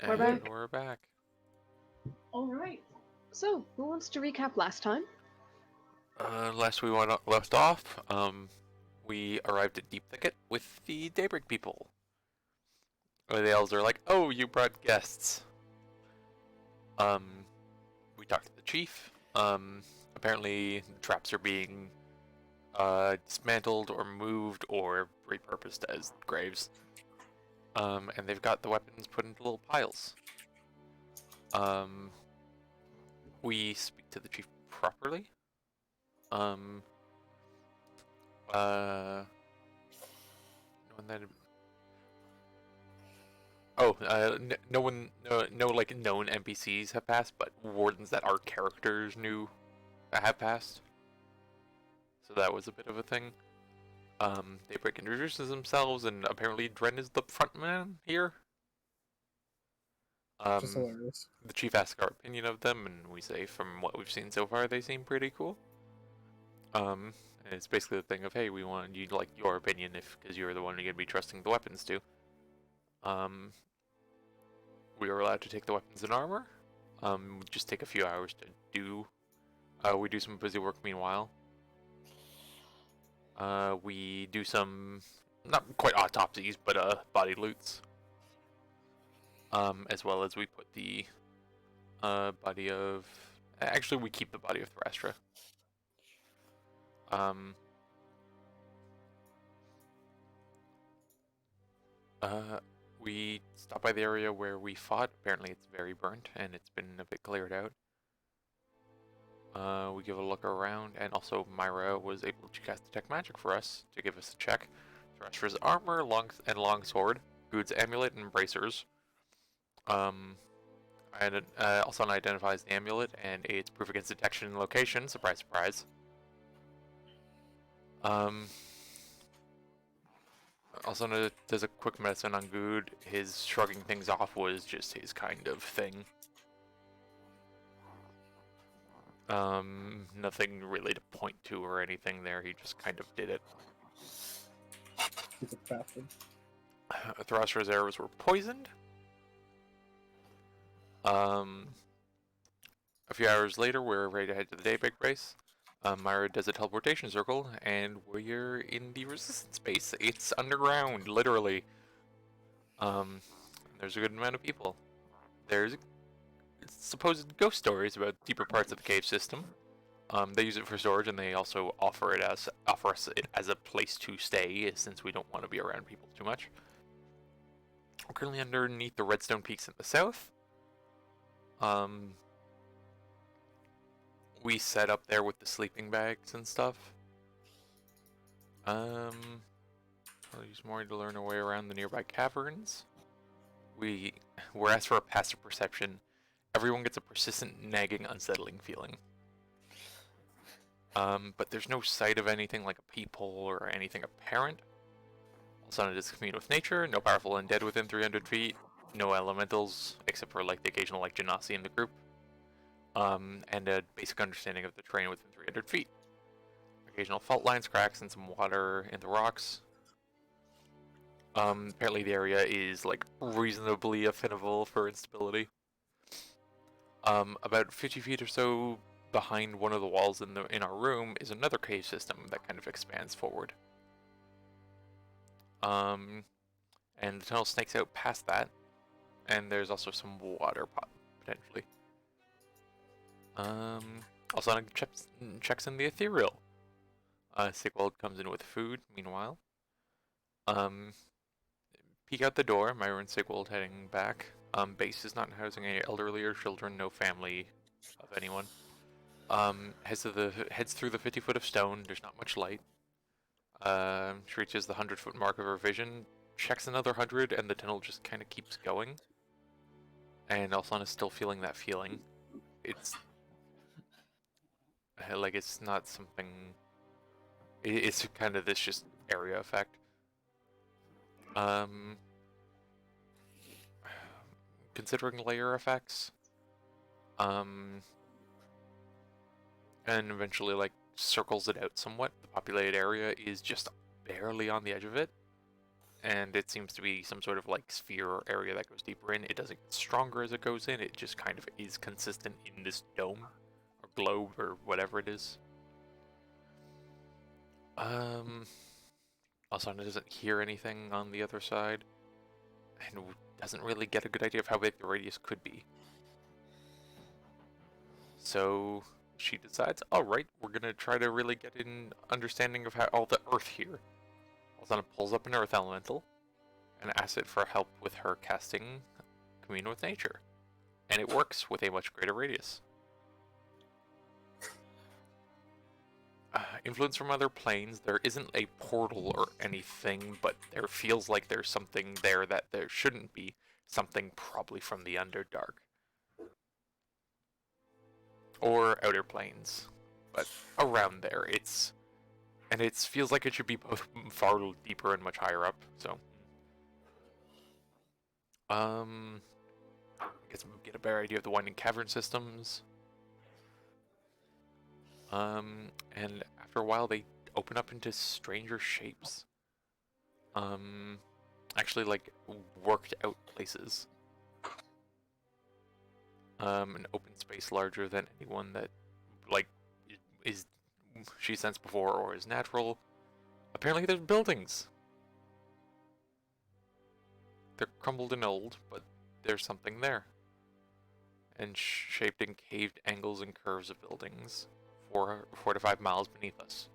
We're And back. we're back. All right. So, who wants to recap last time? Last we left off, we arrived at Deep Thicket with the Daybreak people. The elves are like, "Oh, you brought guests." Um, we talked to the chief. Apparently the traps are being dismantled or moved or repurposed as graves. And they've got the weapons put into little piles. Um, we speak to the chief properly. Um, no one that Oh, no one, no like known NPCs have passed, but wardens that our characters knew have passed. So that was a bit of a thing. Daybreak introduces themselves, and apparently Dren is the front man here. Just Um, hilarious. the chief asks our opinion of them, and we say from what we've seen so far, they seem pretty cool. And it's basically the thing of, hey, we want you like your opinion if because you're the one you're gonna be trusting the weapons to. Um, we are allowed to take the weapons and armor. Just take a few hours to do. We do some busy work meanwhile. We do some, not quite autopsies, but body loots. As well as we put the body of. Actually, we keep the body of Thrastra. Um, we stop by the area where we fought. Apparently, it's very burnt and it's been a bit cleared out. We give a look around, and also Myra was able to cast Detect Magic for us to give us a check. Thrastra's armor, longsword, Good's amulet, and bracers. And also identifies the amulet and aids proof against detection and location. Surprise, surprise. Um, also does a quick medicine on Good. His shrugging things off was just his kind of thing. Nothing really to point to or anything there. He just kind of did it. He's a bastard. Thrastra's arrows were poisoned. A few hours later, we're ready to head to the Daybreak base. Myra does a teleportation circle, and we're in the resistance base. It's underground, literally. There's a good amount of people. There's supposed ghost stories about deeper parts of the cave system. They use it for storage, and they also offer us it as a place to stay, since we don't want to be around people too much. We're currently underneath the Redstone Peaks in the south. We set up there with the sleeping bags and stuff. I'll use more to learn our way around the nearby caverns. We're asked for a passive perception. Everyone gets a persistent, nagging, unsettling feeling. But there's no sight of anything like a peephole or anything apparent. Also, it is commune with nature. No powerful undead within 300 feet. No elementals, except for like the occasional like Genasi in the group. And a basic understanding of the terrain within 300 feet. Occasional fault lines, cracks, and some water in the rocks. Apparently the area is like reasonably affinable for instability. About 50 feet or so behind one of the walls in our room is another cave system that kind of expands forward. And the tunnel snakes out past that, and there's also some water potentially. Also checks in the ethereal. Sigwald comes in with food. Meanwhile, peek out the door. Myra and Sigwald heading back. Base is not housing any elderly or children. No family of anyone. Heads through the 50 foot of stone. There's not much light. She reaches the 100-foot mark of her vision. Checks another 100, and the tunnel just kind of keeps going. And Alsan is still feeling that feeling. It's like it's not something. It's kind of this just area effect. Considering layer effects, and eventually like circles it out somewhat. The populated area is just barely on the edge of it, and it seems to be some sort of like sphere or area that goes deeper in. It doesn't get stronger as it goes in, it just kind of is consistent in this dome or globe or whatever it is. Alsana doesn't hear anything on the other side, and doesn't really get a good idea of how big the radius could be. So she decides, alright, we're gonna try to really get an understanding of how all the earth here. Alsana pulls up an earth elemental and asks it for help with her casting Commune with Nature. And it works with a much greater radius. Influence from other planes, there isn't a portal or anything, but there feels like there's something there that there shouldn't be. Something probably from the Underdark. Or outer planes. But around there, and it feels like it should be both far deeper and much higher up, so. I guess we'll get a better idea of the winding cavern systems. And after a while they open up into stranger shapes. Actually like worked out places. An open space larger than anyone that like is she sensed before or is natural. Apparently there's buildings. They're crumbled and old, but there's something there. And shaped in caved angles and curves of buildings. 4 to 5 miles beneath us.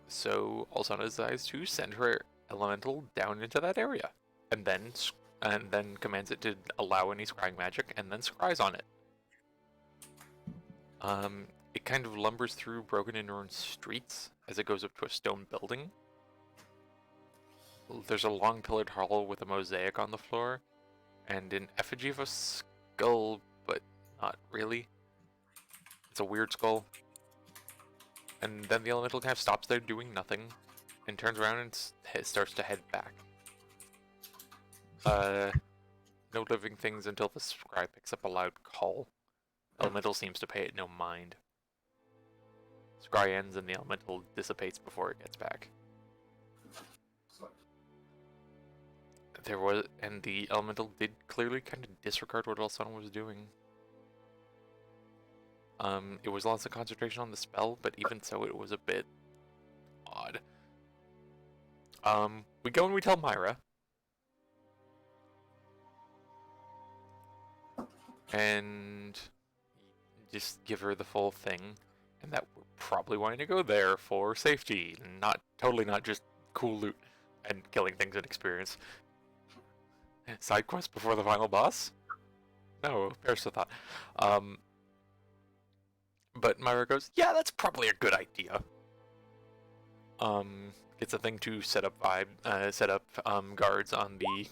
So Alsana decides to send her elemental down into that area, and then commands it to allow any scrying magic, and then scries on it. It kind of lumbers through broken and ruined streets as it goes up to a stone building. There's a long pillared hall with a mosaic on the floor, and an effigy of a skull, but not really. It's a weird skull. And then the elemental kind of stops there doing nothing, and turns around and starts to head back. No living things until the scry picks up a loud call. Elemental seems to pay it no mind. Scry ends and the elemental dissipates before it gets back. And the elemental did clearly kind of disregard what Alsana was doing. It was lots of concentration on the spell, but even so, it was a bit odd. We go and we tell Myra. And just give her the full thing, and that we're probably wanting to go there for safety, totally not just cool loot and killing things and experience. Side quest before the final boss? No, perish the thought. But Myra goes, yeah, that's probably a good idea. Gets a thing to set up guards on the,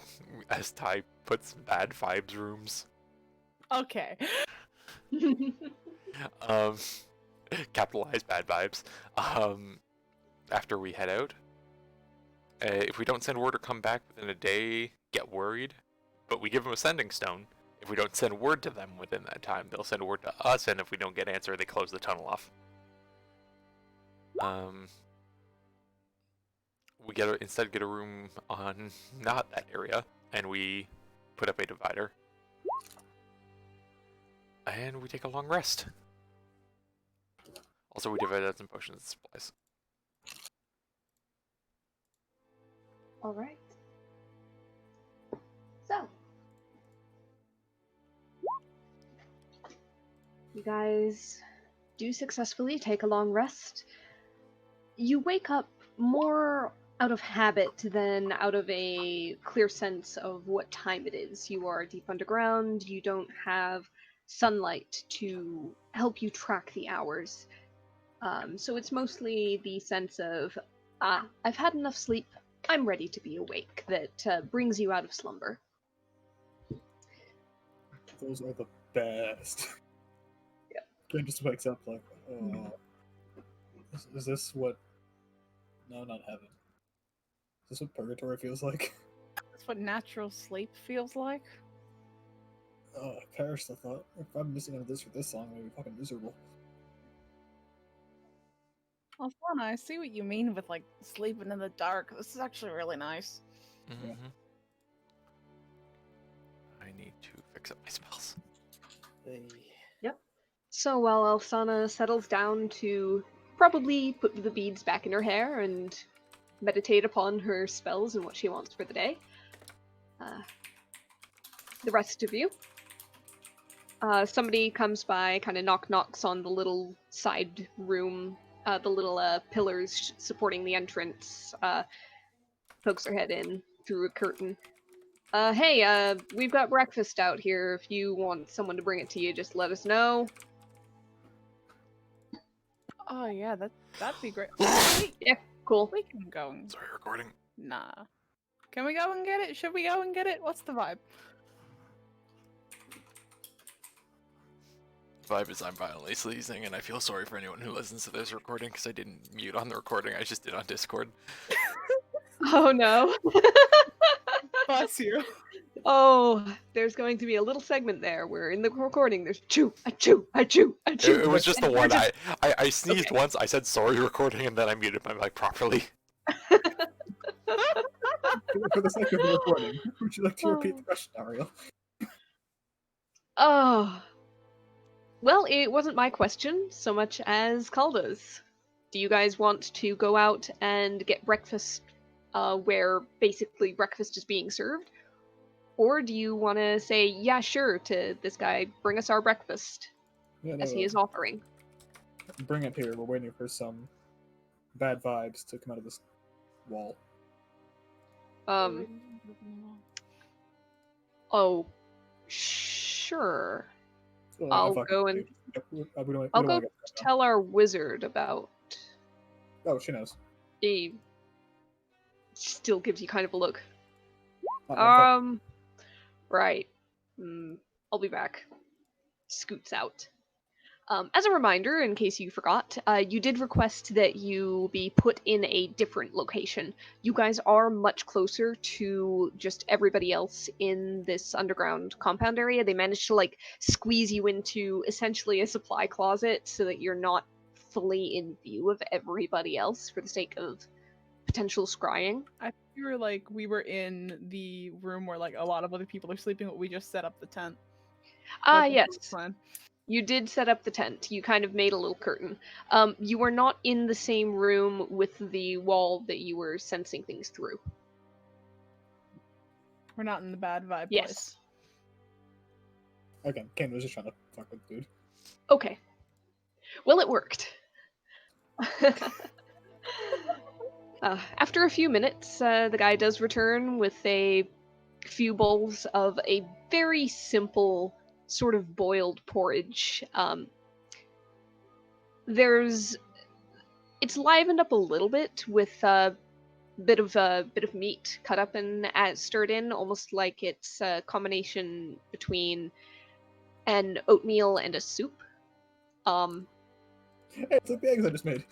as Ty puts, bad vibes rooms. Okay. Capitalize bad vibes. After we head out, if we don't send word or come back within a day, get worried. But we give them a sending stone. If we don't send word to them within that time, they'll send word to us, and if we don't get answer, they close the tunnel off. We instead get a room on not that area, and we put up a divider. And we take a long rest. Also, we divide out some potions and supplies. Alright. So. You guys do successfully take a long rest. You wake up more out of habit than out of a clear sense of what time it is. You are deep underground, you don't have sunlight to help you track the hours. So it's mostly the sense of, I've had enough sleep, I'm ready to be awake, that brings you out of slumber. Those are the best. Yeah. Ken just wakes up like, is this what... No, not heaven. Is this what purgatory feels like? That's what natural sleep feels like. Oh, I perished the thought. If I'm missing out of this for this long, I'm gonna be fucking miserable. Alfana, I see what you mean with like sleeping in the dark. This is actually really nice. Mm-hmm. Yeah. I need to fix up my spells. So while Alsana settles down to probably put the beads back in her hair and meditate upon her spells and what she wants for the day, the rest of you, somebody comes by, kind of knocks on the little side room, the little pillars supporting the entrance, pokes her head in through a curtain. Hey, we've got breakfast out here. If you want someone to bring it to you, just let us know. Oh yeah, that'd be great. Wait, Yeah, cool. we can go and Sorry, recording. nah. Can we go and get it? Should we go and get it? What's the vibe? Vibe is I'm violently sneezing, and I feel sorry for anyone who listens to this recording because I didn't mute on the recording. I just did on Discord. Oh no. Bless you. Oh, there's going to be a little segment there where in the recording there's achoo, achoo, achoo, achoo. It was just the And we're one. just- I sneezed Okay. once. I said sorry recording, and then I muted my mic properly. For the sake of the recording, would you like to repeat the question, Ariel? Oh. Well, it wasn't my question so much as Calda's. Do you guys want to go out and get breakfast where basically breakfast is being served? Or do you want to say, yeah, sure, to this guy, bring us our breakfast, Yeah, as he is offering? bring it here. We're waiting for some bad vibes to come out of this wall. Oh, sure. Well, I'll fuck go it, and dude. We don't I'll wanna go get there tell our wizard about. now. Oh, she knows. He still gives you kind of a look. Fuck. Right. I'll be back. Scoots out. As a reminder, in case you forgot, you did request that you be put in a different location. You guys are much closer to just everybody else in this underground compound area. They managed to like squeeze you into essentially a supply closet so that you're not fully in view of everybody else for the sake of potential scrying. I feel like we were in the room where like a lot of other people are sleeping, but we just set up the tent. Like, Yes. that's the plan. You did set up the tent. You kind of made a little curtain. You were not in the same room with the wall that you were sensing things through. We're not in the bad vibe place. Yes. Again, Ken was just trying to fuck with the dude. Okay. Well, it worked. After a few minutes, the guy does return with a few bowls of a very simple sort of boiled porridge. It's livened up a little bit with a bit of meat cut up and stirred in, almost like it's a combination between an oatmeal and a soup. Hey, it's like the eggs I just made.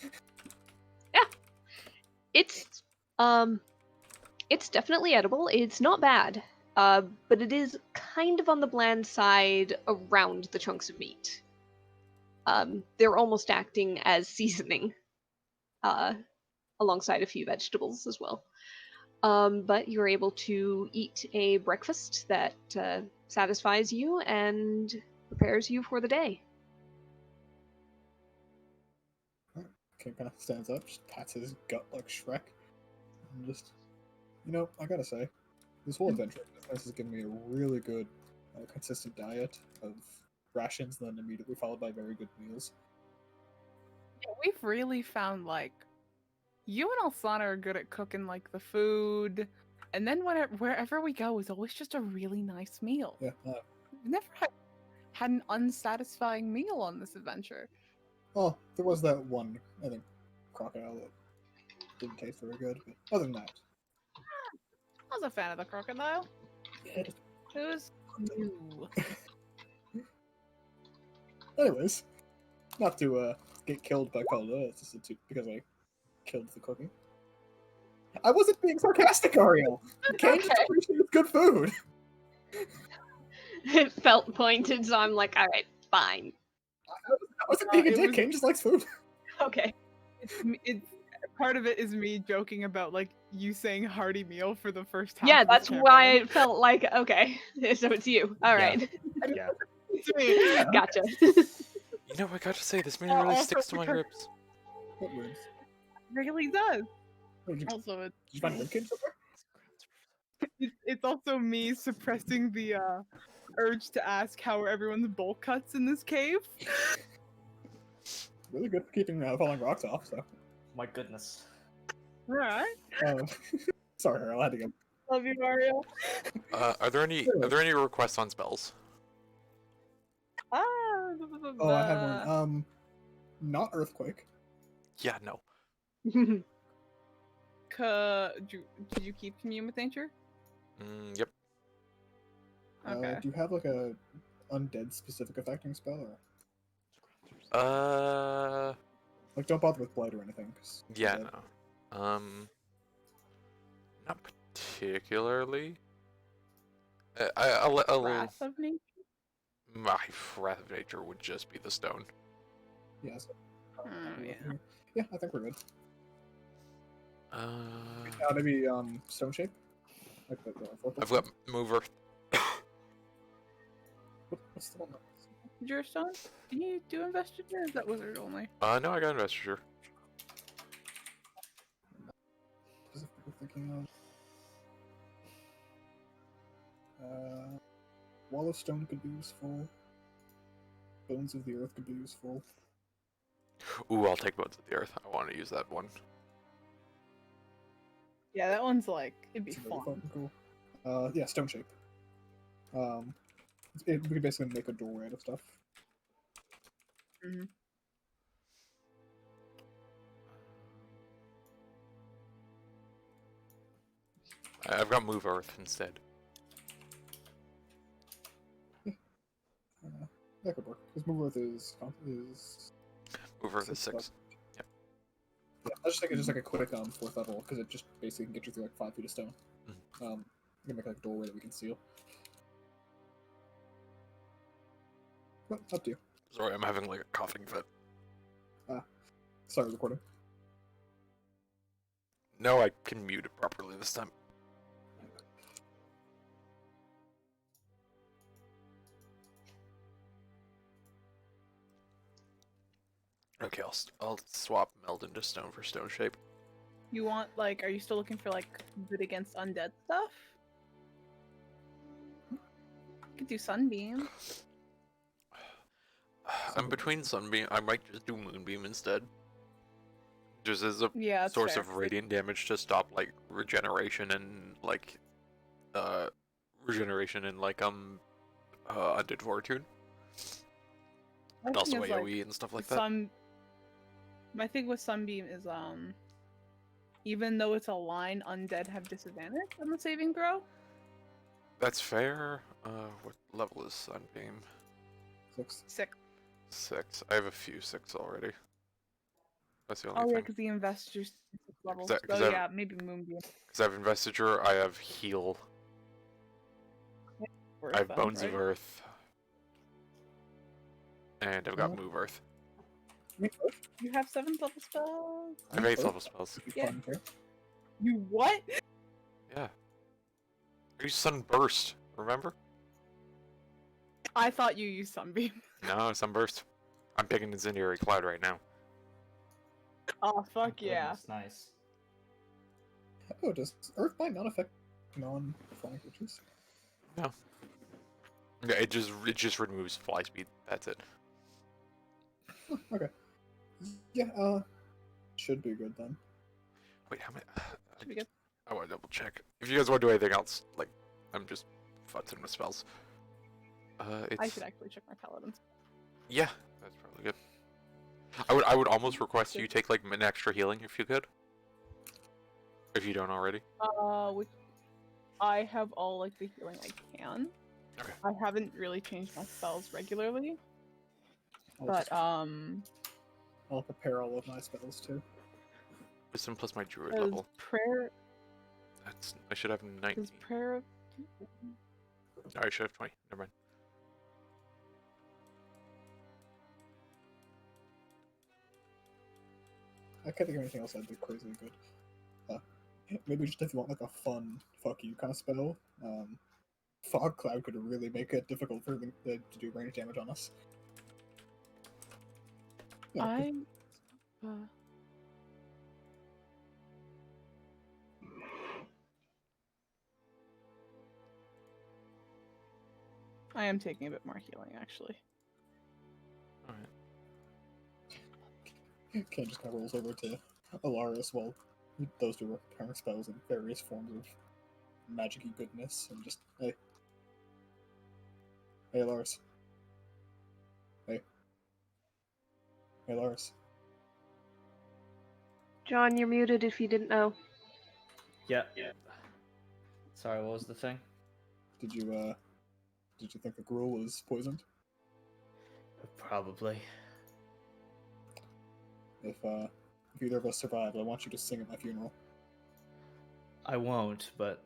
It's definitely edible. It's not bad, but it is kind of on the bland side around the chunks of meat. They're almost acting as seasoning, alongside a few vegetables as well. But you're able to eat a breakfast that satisfies you and prepares you for the day. Ken kind of stands up, just pats his gut like Shrek, and just, I gotta say, this whole adventure has given me a really good, consistent diet of rations, and then immediately followed by very good meals. Yeah, we've really found like you and Alsana are good at cooking like the food, and then wherever we go is always just a really nice meal. Yeah. We've never had an unsatisfying meal on this adventure. Oh, there was that one, I think, crocodile that didn't taste very good, but other than that, I was a fan of the crocodile. yeah. It was new. Anyways, not to get killed by Calda, it's just because I killed the cookie. I wasn't being sarcastic, Ariel. Kane just Okay. appreciates good food. It felt pointed, so I'm like, alright, fine. I wasn't being a it dick. was- Kane just likes food. Okay. It's part of it is me joking about like you saying hearty meal for the first half. Yeah, of this that's why campaign. it felt like okay. So it's you. All Yeah. right. Yeah. It's me. Gotcha. You know, I gotta say, this meat Uh, really also sticks to my because- ribs. What ribs? Really does. Oh, did you, Also, did you find a rib cage somewhere? it's also me suppressing the urge to ask how are everyone's bowl cuts in this cave. Really good for keeping falling rocks off. So, My goodness. All right. sorry, Harold, I had to go. Love you, Mario. Are there any requests on spells? Ah. Oh, I had one. Not earthquake. Yeah, no. Did you keep commune with nature? Yep. Okay. Do you have like a undead specific affecting spell, or like don't bother with blight or anything? 'Cause Yeah, undead- no. Not particularly. I'll Wrath of nature. my wrath of nature would just be the stone. Yeah. So, Yeah. yeah, I think we're good. Uh, Maybe stone shape. Like the I've got move earth. What's the one? Your stone? Can you do investiture? Or is that wizard only? No, I got investiture. Specifically thinking of. Wall of stone could be useful. Bones of the earth could be useful. Ooh, I'll take bones of the earth. I want to use that one. Yeah, that one's like it'd be It's really fun. fucking cool. Yeah, stone shape. We could basically make a doorway out of stuff. Mhm. I've got move earth instead. That could work. Because move earth is Move earth is 6 6. Yeah, I just think it's just like a quick 4th level because it just basically can get you through like 5 feet of stone. You can make like a doorway that we can seal. Well, up to you. Sorry, I'm having like a coughing fit. Sorry, recording. No, I can mute it properly this time. Okay, I'll swap meld into stone for stone shape. You want like? Are you still looking for like good against undead stuff? You could do sunbeam. I'm between sunbeam. I might just do moonbeam instead. Just as a Yeah, that's source fair. of radiant damage to stop like regeneration and like undead fortitude. My And thing also is, AoE and stuff like that. My thing with sunbeam is even though it's a line, undead have disadvantage on the saving throw. That's fair. What level is sunbeam? 6. Sick. 6. I have a few 6 already. That's the only Oh yeah, thing. because the investors level. that- 'cause So I've- yeah, maybe moonbeam. Because I have investiture, I have heal, I have Then, bones of right? earth, and I've got Oh. move earth. I mean, Earth You have 7th level spells. I have 8th level spells. would be Yeah. fun too. You what? Yeah. I use sunburst. Remember? I thought you used sunbeam. No, sunburst. I'm picking incendiary cloud right now. Oh fuck yeah. Goodness, nice. Oh, does Earth might not affect non-flying creatures? Yeah, it just removes fly speed. That's it. Okay. Yeah, should be good then. Wait, how many? Should be good. I want to double check. If you guys want to do anything else, like, I'm just futzing with spells. It's I should actually check my paladins. yeah, that's probably good. I would almost request you take like an extra healing if you could. If you don't already. Which I have all like the healing I can. Okay. I haven't really changed my spells regularly, I'll but I'll prepare all of my spells too. Wisdom plus my druid does level. prayer That's I should have 19. does prayer No, I should have 20. Never mind. I can't think of anything else that'd be crazily good. Maybe just if you want like a fun fuck you kind of spell, Fog Cloud could really make it difficult for them to do range damage on us. Yeah, I am taking a bit more healing, actually. Alright. Ken just kind of rolls over to Alaris while those two are preparing spells in various forms of magic-y goodness, and just, hey. Hey, Alaris. Hey. Hey, Alaris. John, you're muted if you didn't know. Yeah. Sorry, what was the thing? Did you think the gruel was poisoned? Probably. If either of us survive, I want you to sing at my funeral. I won't, but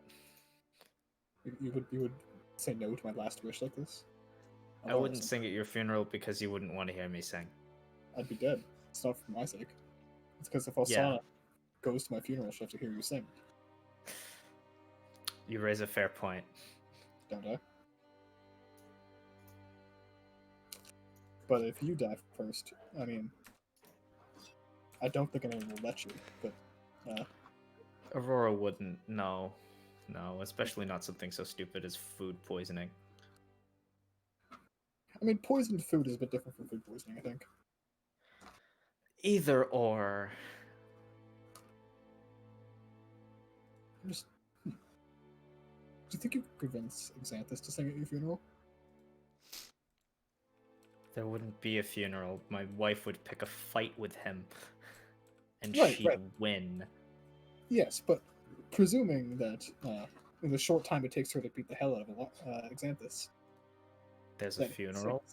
You would say no to my last wish like this? I wouldn't sing at your funeral because you wouldn't want to hear me sing. I'd be dead. It's not for my sake. It's because if Alsana goes to my funeral, she'll have to hear you sing. You raise a fair point. Don't I? But if you die first, I mean, I don't think anyone will let you, but Aurora wouldn't. No, especially not something so stupid as food poisoning. I mean, poisoned food is a bit different from food poisoning, I think. Either or. Just, do you think you could convince Xanthus to sing at your funeral? There wouldn't be a funeral. My wife would pick a fight with him, and Right, she'd right. win. Yes, but presuming that in the short time it takes her to beat the hell out of Xanthus, There's a then funeral?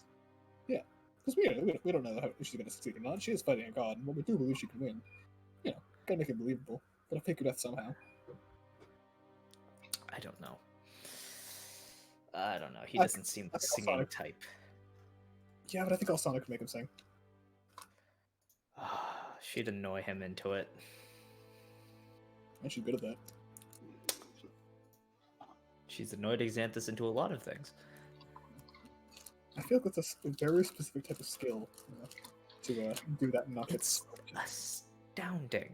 yeah, because we don't know how if she's going to succeed or not. She is fighting a god, and we do believe she can win. You know, gotta make it believable. Gotta fake her death somehow. I don't know. He I doesn't seem the think singing Sonic- type. Yeah, but I think Alsana could make him sing. She'd annoy him into it. And she's good at that. She's annoyed Xanthus into a lot of things. I feel like that's a very specific type of skill to do that and not get It's smoked. astounding.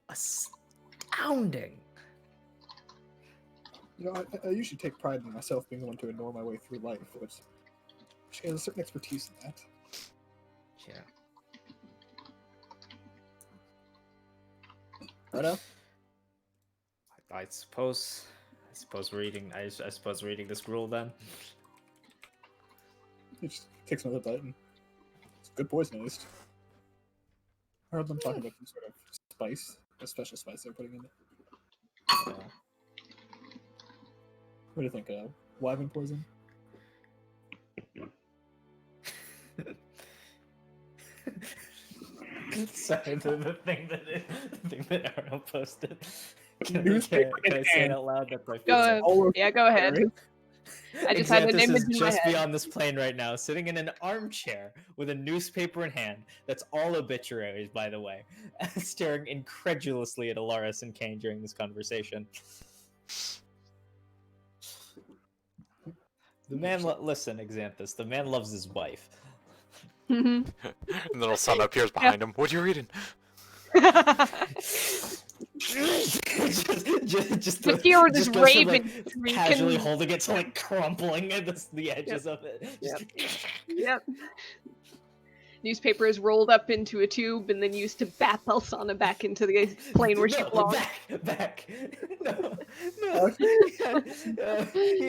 Astounding! You know, I usually take pride in myself being the one to ignore my way through life, but she has a certain expertise in that. Yeah. Right now? I suppose we're eating. I suppose we're eating this gruel then. He just takes another bite, and it's good poison at least. I heard them talking about some sort of spice, a special spice they're putting in it. Yeah. What do you think? Wyvern poison? Sorry, the thing that Arnold posted. Can I Newspaper in say it hand. out loud? That's my Go favorite. ahead. All over Yeah, go ahead. I just had an Xanthus image is in my just head. beyond this plane right now, sitting in an armchair with a newspaper in hand. That's all obituaries, by the way. Staring incredulously at Alaris and Kane during this conversation. The man, listen, Xanthus. The man loves his wife. And then Alsana appears behind him. What are you reading? just The fear of this goes from, raven like, casually can- holding it to like crumpling at the edges of it. Yep. Newspaper is rolled up into a tube and then used to bap Alsana back into the plane where she No, belongs. back. No. He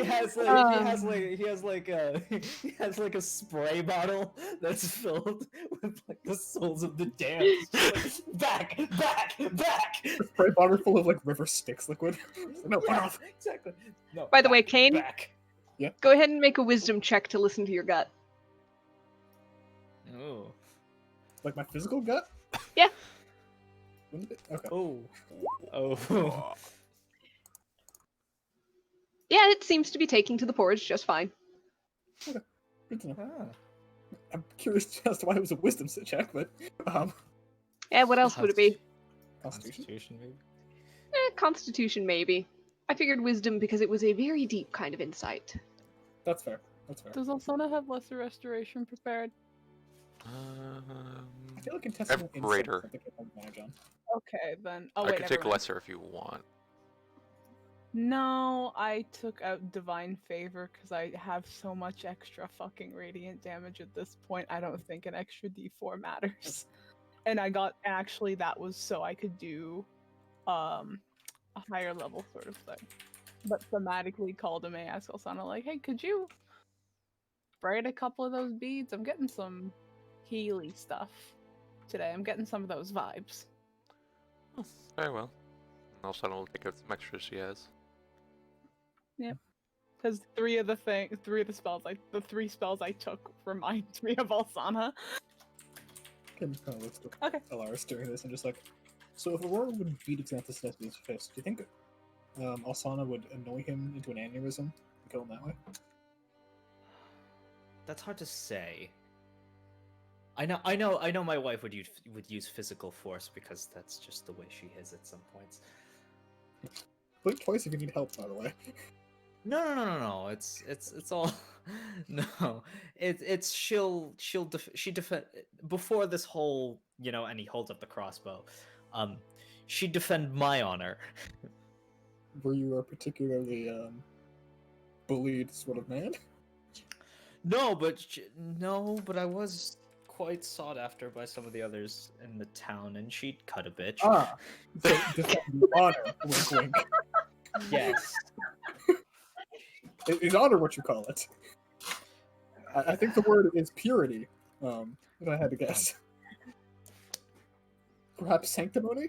has like a spray bottle that's filled with like the souls of the damned. Just like, back. A spray bottle full of like river Styx liquid. No, put off. Exactly. No. By the way, Kane, back. go ahead and make a wisdom check to listen to your gut. Oh. Like my physical gut? Yeah. Okay. Oh. Yeah, it seems to be taking to the porridge just fine. Good to know. Ah. I'm curious as to why it was a wisdom check, but Yeah, what else would it be? Constitution? maybe. Constitution, maybe. I figured wisdom because it was a very deep kind of insight. That's fair. That's fair. Does Alsana have lesser restoration prepared? I feel like I have intestinal insight is greater. something I can manage on. Okay, then. Oh, I wait, can never take mind. lesser if you want. No, I took out Divine Favor because I have so much extra fucking radiant damage at this point. I don't think an extra d4 matters. And I got, actually, that was so I could do a higher level sort of thing. But thematically called him and asked Alsana, like, hey, could you write a couple of those beads? I'm getting some healy stuff today. I'm getting some of those vibes. Very well. And also will take out some extras she has. Because three of the spells, the 3 spells I took remind me of Alsana. Kim kind of looks at Okay. Alaris doing this and just like, so if Aurora would beat Xanthus to death with his fist, do you think Alsana would annoy him into an aneurysm and kill him that way? That's hard to say. I know my wife would use physical force because that's just the way she is at some points. Blink twice if you need help, by the way. No. It's all no. It's she defend before this whole, and he holds up the crossbow. She'd defend my honor. Were you a particularly bullied sort of man? No, but I was quite sought after by some of the others in the town, and she'd cut a bitch. Ah, so defend the honor. Wink, wink. Yes. Is honor what you call it? I think the word is purity. If I had to guess. Perhaps sanctimony?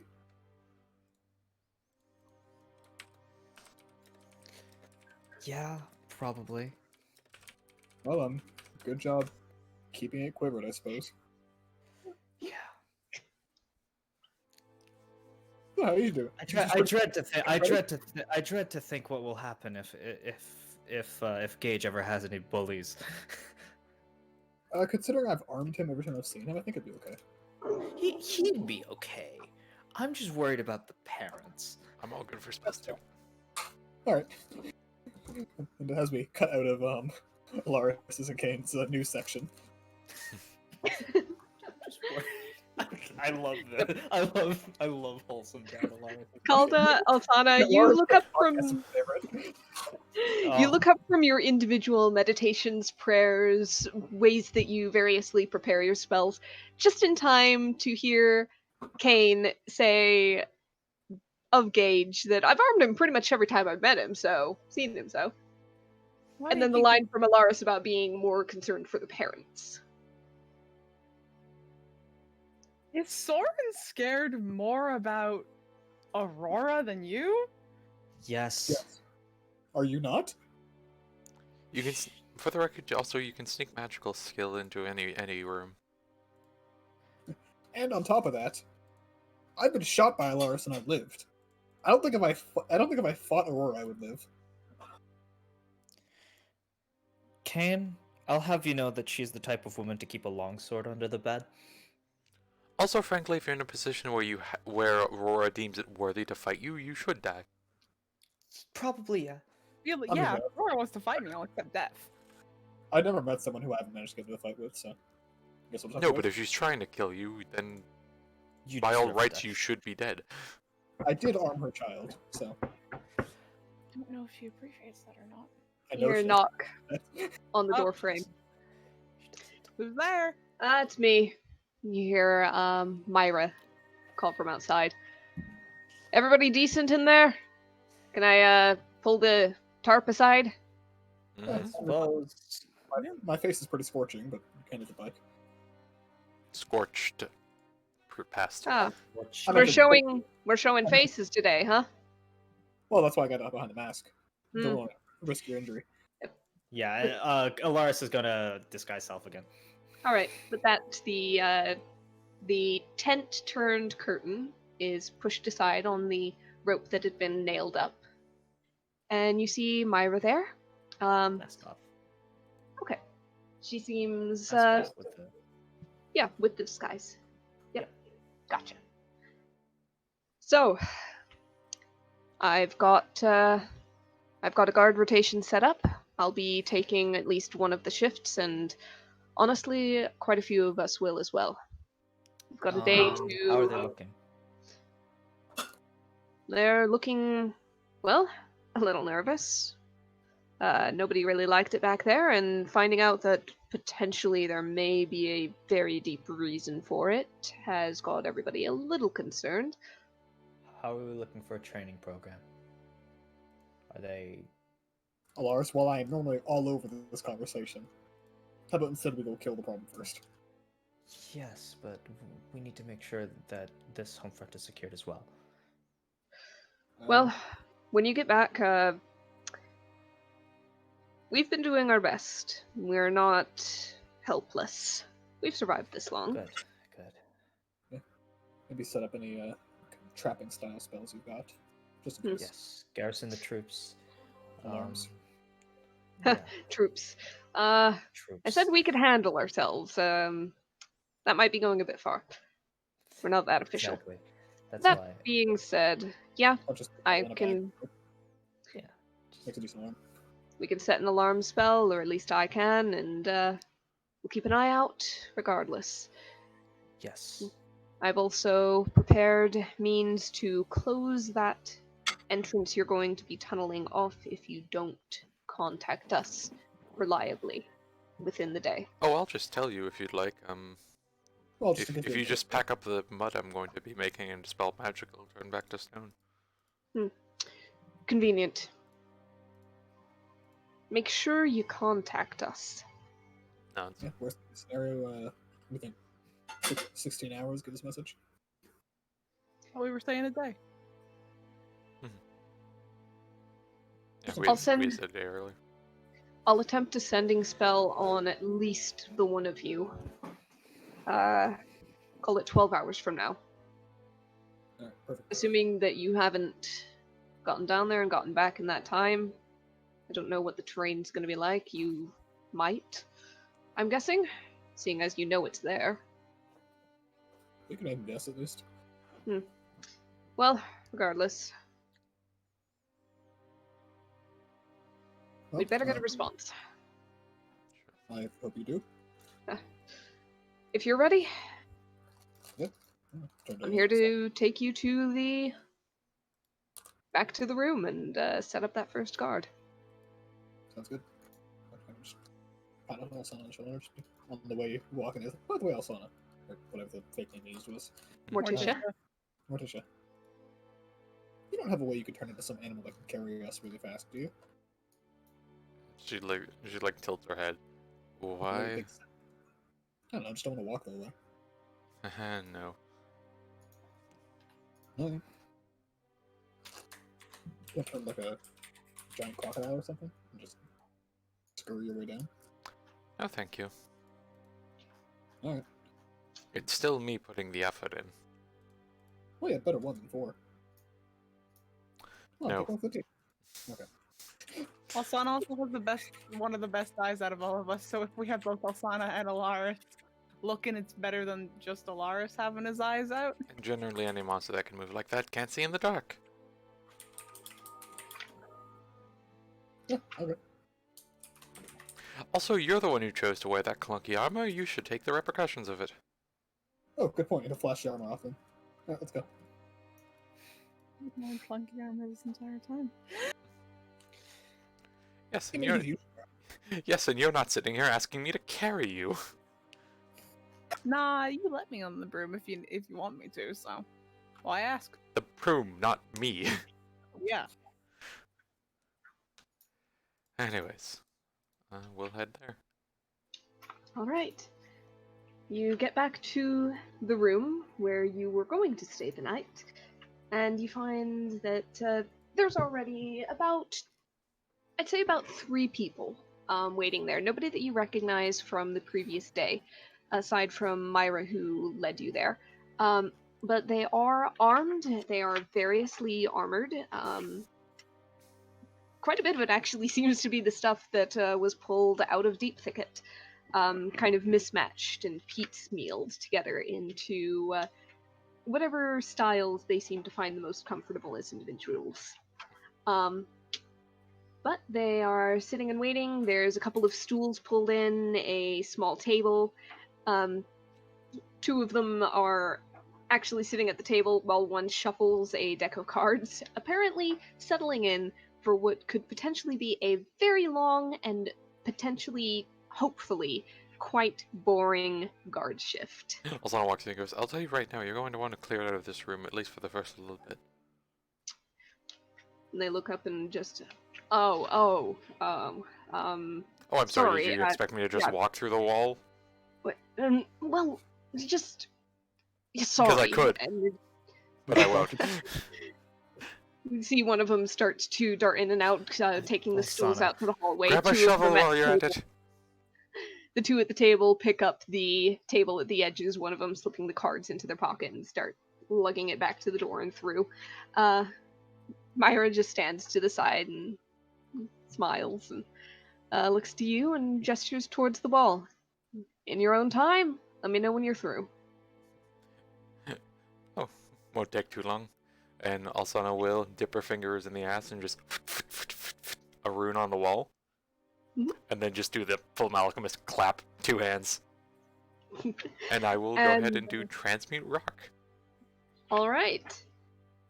Yeah, probably. Well, good job keeping it quivered, I suppose. Yeah. So how do you do? I dread to think what will happen if Gage ever has any bullies. Considering I've armed him every time I've seen him, I think it'd be okay. He'd be okay. I'm just worried about the parents. I'm all good for spells too. Alright. And as we cut out of Laris and Kane's news section. Just worried. I love that. I love wholesome dad Alaris. Calda, Alsana, you look up from you look up from your individual meditations, prayers, ways that you variously prepare your spells, just in time to hear Kane say of Gage that I've armed him pretty much every time I've met him, seen him so. Why And do then the you line from Alaris about being more concerned for the parents. Is Soren scared more about Aurora than you? Yes. Yes. Are you not? You can, for the record, also you can sneak magical skill into any room. And on top of that, I've been shot by Alaris and I've lived. I don't think if I fought Aurora, I would live. Kane, I'll have you know that she's the type of woman to keep a longsword under the bed. Also, frankly, if you're in a position where Aurora deems it worthy to fight you, you should die. Probably, yeah. Yeah, if Aurora wants to fight me, I'll accept death. I've never met someone who I haven't managed to get into a fight with, so I guess we'll No, but if she's trying to kill you, then by all rights you should be dead. I did arm her child, so I don't know if she appreciates that or not. I You know hear a she- knock on the Oh. door frame. Who's there? It's me. You hear Myra call from outside. Everybody decent in there? Can I pull the tarp aside? Mhm. Suppose. My face is pretty scorching, but you can't hit the bike. Scorched. Past. Ah, I'm we're actually- showing faces today, huh? Well, that's why I got up behind the mask. Hmm. Don't want to risk your injury. Yeah, Alaris is gonna disguise self again. All right, with that, the tent-turned curtain is pushed aside on the rope that had been nailed up, and you see Myra there. Messed up. Okay, she seems That's with the... yeah, with the disguise. Yep, gotcha. So, I've got a guard rotation set up. I'll be taking at least one of the shifts, and honestly, quite a few of us will as well. We've got a day How are they to. looking? They're looking, well, a little nervous. Nobody really liked it back there, and finding out that potentially there may be a very deep reason for it has got everybody a little concerned. How are we looking for a training program? Are they? Alaris, while I am normally all over this conversation, how about instead we go kill the problem first? Yes, but we need to make sure that this home front is secured as well. Well, when you get back, we've been doing our best. We're not helpless. We've survived this long. Good, good. Maybe set up any trapping style spells you've got. Just in case. Yes, garrison the troops. Alarms. Yeah, Troops. troops. I said we could handle ourselves. That might be going a bit far. We're not that official. Exactly. That's That why. being said, yeah, I'll just I run it can. back. Yeah. Makes a decent alarm. We can set an alarm spell, or at least I can, and we'll keep an eye out regardless. Yes. I've also prepared means to close that entrance you're going to be tunneling off if you don't contact us reliably within the day. Oh, I'll just tell you if you'd like. Well, just in If case you just pack up the mud I'm going to be making and dispel magic, it'll turn back to stone. Convenient. Make sure you contact us. No, it's Yeah, worst case scenario, we think 16 hours, get this message. Well, we were saying a day. yeah, I'll we send- said a day early. I'll attempt a sending spell on at least the one of you. Call it 12 hours from now. Alright, perfect. Assuming that you haven't gotten down there and gotten back in that time. I don't know what the terrain's going to be like. You might, I'm guessing, seeing as you know it's there. We can make a guess at least. Well, regardless, Well, we'd better get a response. I hope you do. If you're ready, Turn I'm down here the to take you to the back to the room and set up that first guard. Sounds good. I'm just pat Alsana on the shoulder just on the way walking. Is by the way, Alsana, or whatever the fake name they used was. Morticia? Morticia. You don't have a way you could turn into some animal that can carry us really fast, do you? She like tilts her head. Why? I don't know. I just don't want to walk the whole way. No. Okay. You turn like a giant crocodile or something and just scurry your way down. No, thank you. Alright. It's still me putting the effort in. Well, yeah, better 1 than 4. Oh, No. take 150. Okay. Alsana also has one of the best eyes out of all of us, so if we have both Alsana and Alaris looking, it's better than just Alaris having his eyes out. And generally, any monster that can move like that can't see in the dark. Yeah, okay. Also, you're the one who chose to wear that clunky armor. You should take the repercussions of it. Oh, good point. It'll flash the armor off then. Alright, let's go. My clunky armor this entire time. Yes, Give and me you're you. yes, and you're not sitting here asking me to carry you. Nah, you let me on the broom if you want me to. So, why ask? The broom, not me. Yeah. Anyways, we'll head there. All right. You get back to the room where you were going to stay the night, and you find that there's already I'd say about 3 people waiting there. Nobody that you recognize from the previous day, aside from Myra who led you there. But they are armed. They are variously armored. Quite a bit of it actually seems to be the stuff that was pulled out of Deep Thicket, kind of mismatched and piecemealed together into whatever styles they seem to find the most comfortable as individuals. Um, but they are sitting and waiting. There's a couple of stools pulled in, a small table. Two of them are actually sitting at the table while one shuffles a deck of cards, apparently settling in for what could potentially be a very long and potentially, hopefully, quite boring guard shift. Alzana walks in and goes, I'll tell you right now, you're going to want to clear out of this room, at least for the first little bit. And they look up and just, oh, Oh, I'm sorry, sorry, did you expect me to just yeah. walk through the wall? what, well, just, Because sorry. I could, And but I won't. you see one of them starts to dart in and out, taking the stools Alzana. out to the hallway. Grab a Two of shovel them at while the you're at table. it. The two at the table pick up the table at the edges, one of them slipping the cards into their pocket and start lugging it back to the door and through. Myra just stands to the side and smiles and looks to you and gestures towards the wall. In your own time, let me know when you're through. Oh, won't take too long. And Alzana will dip her fingers in the ass and just a rune on the wall. Mhm. And then just do the full Malcolmist clap, 2 hands. And I will go And- ahead and do Transmute Rock. All right.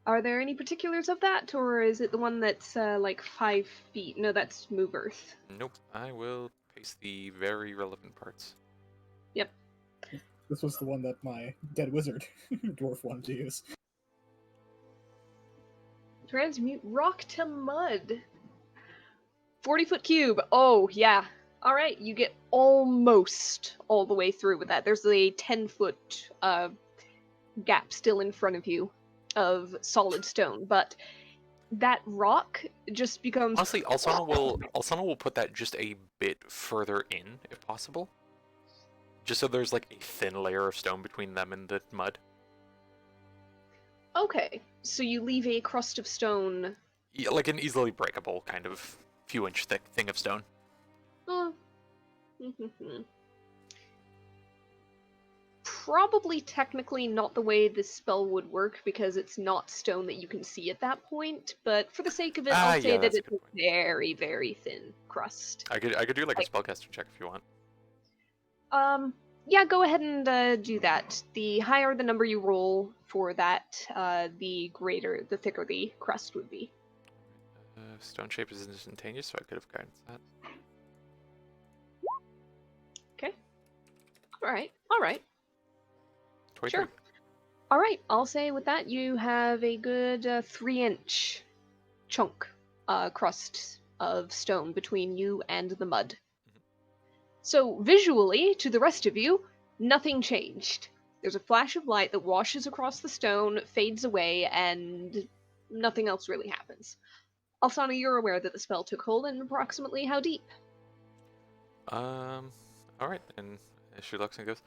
Are there any particulars of that, or is it the one that's like 5 feet? No, that's Move Earth. Nope, I will paste the very relevant parts. Yep. This was the one that my dead wizard dwarf wanted to use. Transmute rock to mud. 40-foot cube. Oh, yeah. All right, you get almost all the way through with that. There's a 10-foot gap still in front of you of solid stone, but that rock just becomes... Honestly, Alzana will put that just a bit further in, if possible. Just so there's like a thin layer of stone between them and the mud. Okay, so you leave a crust of stone... Yeah, like an easily breakable kind of few-inch thick thing of stone. Oh. Probably technically not the way this spell would work because it's not stone that you can see at that point, but for the sake of it, I'll say Yeah, that that's a it's good a point. very, very thin crust. I could do like a spellcaster check if you want. Yeah, go ahead and do that. The higher the number you roll for that, the thicker the crust would be. Stone shape is instantaneous, so I could have guidance that. Okay. Alright. 23. Sure. Alright, I'll say with that you have a good 3-inch chunk crust of stone between you and the mud. So visually, to the rest of you, nothing changed. There's a flash of light that washes across the stone, fades away, and nothing else really happens. Alsana, you're aware that the spell took hold, and approximately how deep? Alright, and she looks and goes,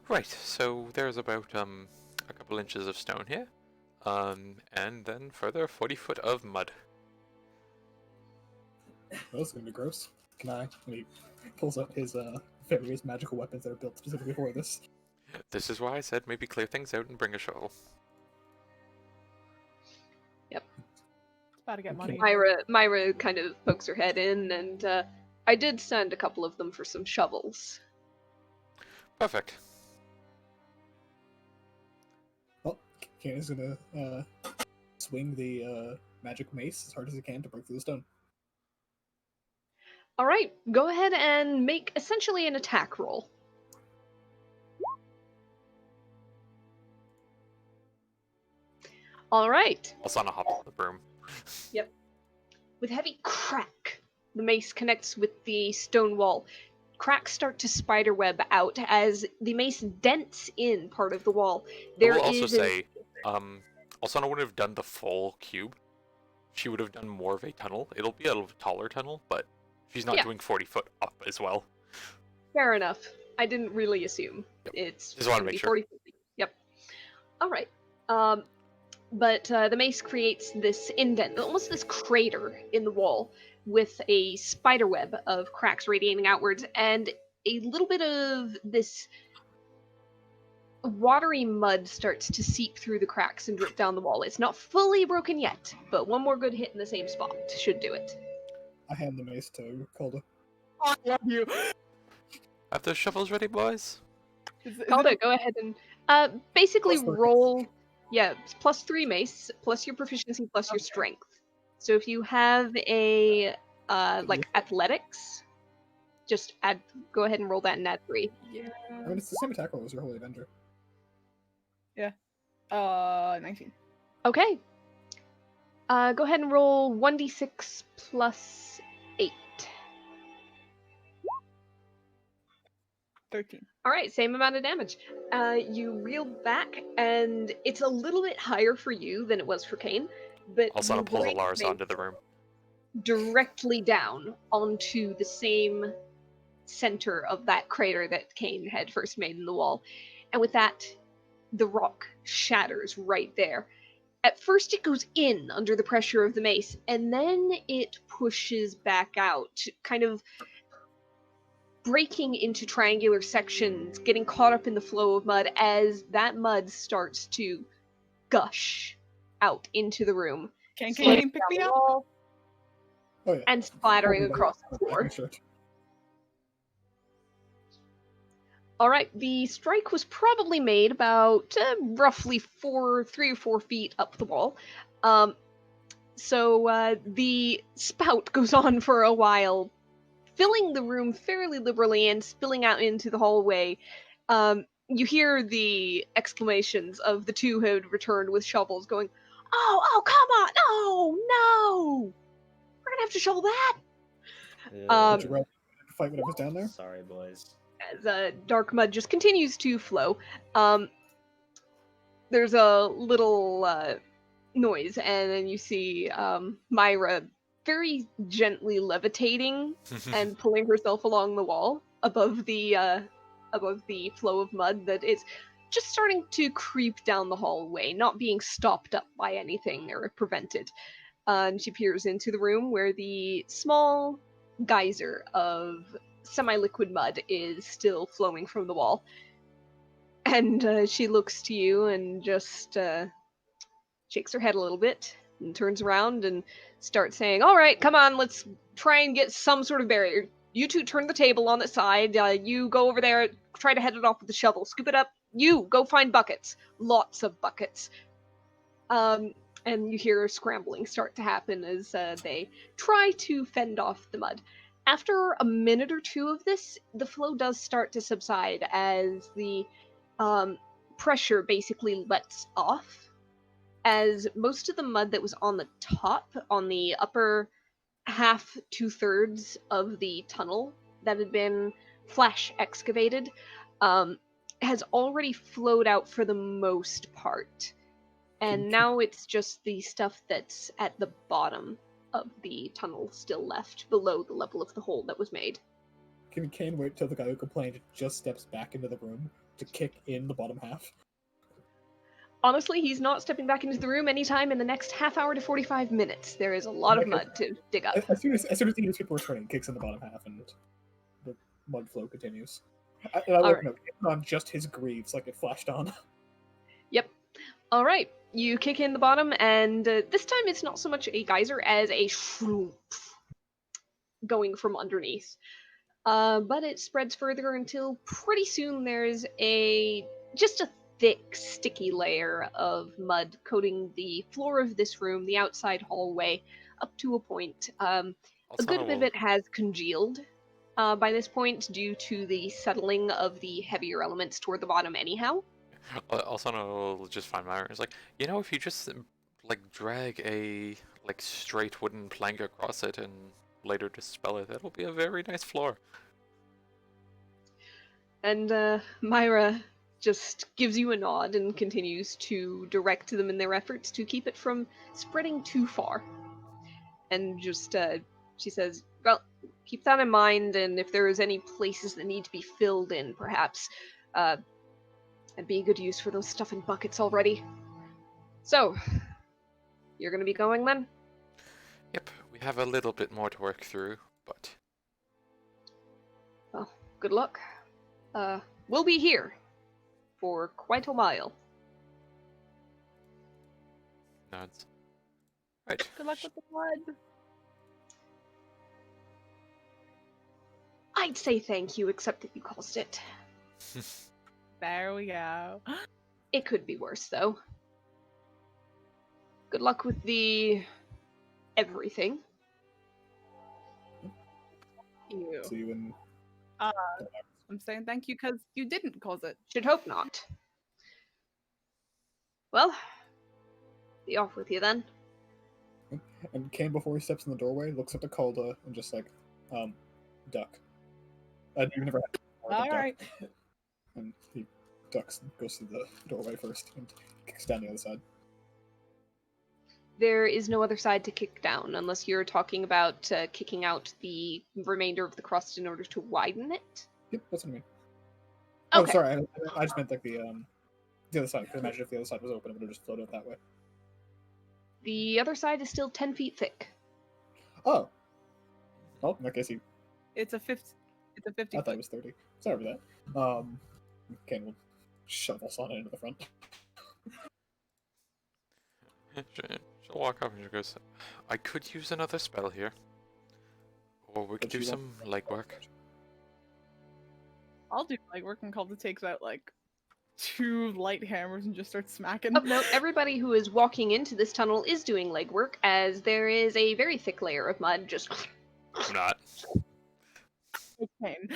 right, so there's about, a couple inches of stone here, and then further 40 foot of mud. Well, that's gonna be gross. Can I? And he pulls out his various magical weapons that are built specifically for this. This is why I said maybe clear things out and bring a shovel. Yep. It's about to get money. Myra kind of pokes her head in, and I did send a couple of them for some shovels. Perfect. Well, Kana's gonna swing the magic mace as hard as he can to break through the stone. Alright, go ahead and make essentially an attack roll. Alright. Alsana hops on the broom. With heavy crack, the mace connects with the stone wall. Cracks start to spiderweb out as the mace dents in part of the wall. I will also say, Alsana wouldn't have done the full cube. She would have done more of a tunnel. It'll be a little taller tunnel, but she's not doing 40 foot up as well. Fair enough. I didn't really assume. Yep. It's Just wanna gonna make be sure. 40 feet. Yep. Alright. But the mace creates this indent, almost this crater in the wall, with a spiderweb of cracks radiating outwards, and a little bit of this watery mud starts to seep through the cracks and drip down the wall. It's not fully broken yet, but one more good hit in the same spot should do it. I hand the mace to Calder. I love you. Have those shovels ready, boys? Is it Calder, go ahead and basically Plus 3 roll. Yeah, plus 3 mace, plus your proficiency, plus your strength. So if you have a like athletics, just go ahead and roll that and add 3. Yeah. I mean, it's the same attack roll as your Holy Avenger. 19. Okay. Go ahead and roll 1d6 plus 8. 13. All right, same amount of damage. You reel back, and it's a little bit higher for you than it was for Kane, but Also, you I'll pull the bring Lars Kane onto the room. directly down onto the same center of that crater that Kane had first made in the wall. And with that, the rock shatters right there. At first, it goes in under the pressure of the mace, and then it pushes back out, kind of breaking into triangular sections, getting caught up in the flow of mud as that mud starts to gush out into the room, Can sliding Kane pick down me the up? wall Oh yeah. and splattering Calder across does. the floor. My shirt. All right, the strike was probably made about roughly 3 or 4 feet up the wall. So the spout goes on for a while, filling the room fairly liberally and spilling out into the hallway. You hear the exclamations of the two who had returned with shovels going, oh, come on, no! We're gonna have to shovel that! Would you rather fight whatever's down there? Sorry, boys. As dark mud just continues to flow, there's a little noise, and then you see Myra very gently levitating and pulling herself along the wall above the flow of mud that is just starting to creep down the hallway, not being stopped up by anything or prevented. And she peers into the room where the small geyser of semi-liquid mud is still flowing from the wall. And she looks to you and just shakes her head a little bit and turns around and starts saying, all right, come on, let's try and get some sort of barrier. You two turn the table on its side. You go over there, try to head it off with the shovel. Scoop it up. You go find buckets. Lots of buckets. And you hear scrambling start to happen as they try to fend off the mud. After a minute or two of this, the flow does start to subside as the pressure basically lets off, as most of the mud that was on the top, on the upper half, 2/3 of the tunnel that had been flash excavated, has already flowed out for the most part. And now it's just the stuff that's at the bottom of the tunnel still left, below the level of the hole that was made. Can Kane wait till the guy who complained just steps back into the room to kick in the bottom half? Honestly, he's not stepping back into the room anytime in the next half hour to 45 minutes. There is a lot of mud to dig up. As soon as he hears people returning, kicks in the bottom half and the mud flow continues. I Alright. know, it's on just his greaves like it flashed on. Yep. All right. You kick in the bottom, and this time it's not so much a geyser as a shroom going from underneath. But it spreads further until pretty soon there's just a thick, sticky layer of mud coating the floor of this room, the outside hallway, up to a point. A good bit of it has congealed by this point due to the settling of the heavier elements toward the bottom anyhow. Also, no, just find Myra. It's like, if you just like drag a straight wooden plank across it and later dispel it, that'll be a very nice floor. And Myra just gives you a nod and continues to direct them in their efforts to keep it from spreading too far. And just, she says, well, keep that in mind, and if there is any places that need to be filled in, perhaps, it'd be a good use for those stuffing buckets already. So, you're gonna be going then? Yep, we have a little bit more to work through, but... Well, good luck. We'll be here. for quite a while. Nods. Right. Good luck with the blood. I'd say thank you, except that you caused it. There we go. It could be worse, though. Good luck with the everything. You. See you in. I'm saying thank you because you didn't cause it. Should hope not. Well, be off with you then. And Kane, before he steps in the doorway, looks up to Calda and just like, duck. You've never had before, but All duck. right. And he ducks and goes through the doorway first and kicks down the other side. There is no other side to kick down, unless you're talking about kicking out the remainder of the crust in order to widen it. Yep, that's what I mean. Okay. Oh, sorry, I just meant like the other side. I could imagine if the other side was open, it would have just floated out that way. The other side is still 10 feet thick. Oh. Well, in that case, It's a 50. It's a 50. I thought it was 30. Sorry for that. Kane will shovel Sana into the front. She'll walk up and she goes, I could use another spell here. Or we could do some legwork. I'll do legwork and Calda takes out like 2 light hammers and just starts smacking. Of note, everybody who is walking into this tunnel is doing legwork, as there is a very thick layer of mud just... I'm not. Pain.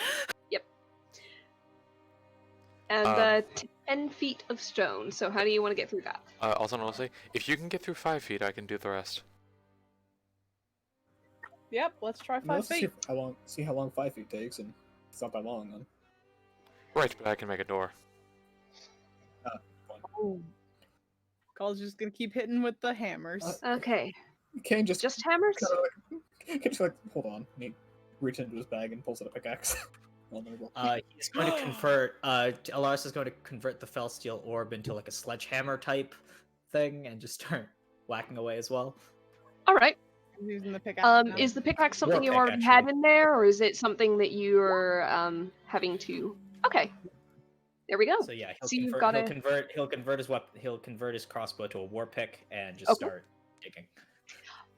And 10 feet of stone, so how do you want to get through that? Also, I'll say, if you can get through 5 feet, I can do the rest. Yep, let's try No, 5 let's feet. see how long 5 feet takes, and it's not that long then. Right, but I can make a door. Oh. Calda's just gonna keep hitting with the hammers. Okay, Kane just hammers? Kane just like, hold on. And he reaches into his bag and pulls out a pickaxe. Vulnerable. He's going to convert. Alaris is going to convert the fell steel orb into like a sledgehammer type thing, and just start whacking away as well. Alright. He's using the pickaxe. now. Is the pickaxe something War you pick, already had actually. in there, or is it something that you're having to... Okay. There we go. So yeah, So you've got he'll convert his crossbow to a war pick and just Okay. start digging.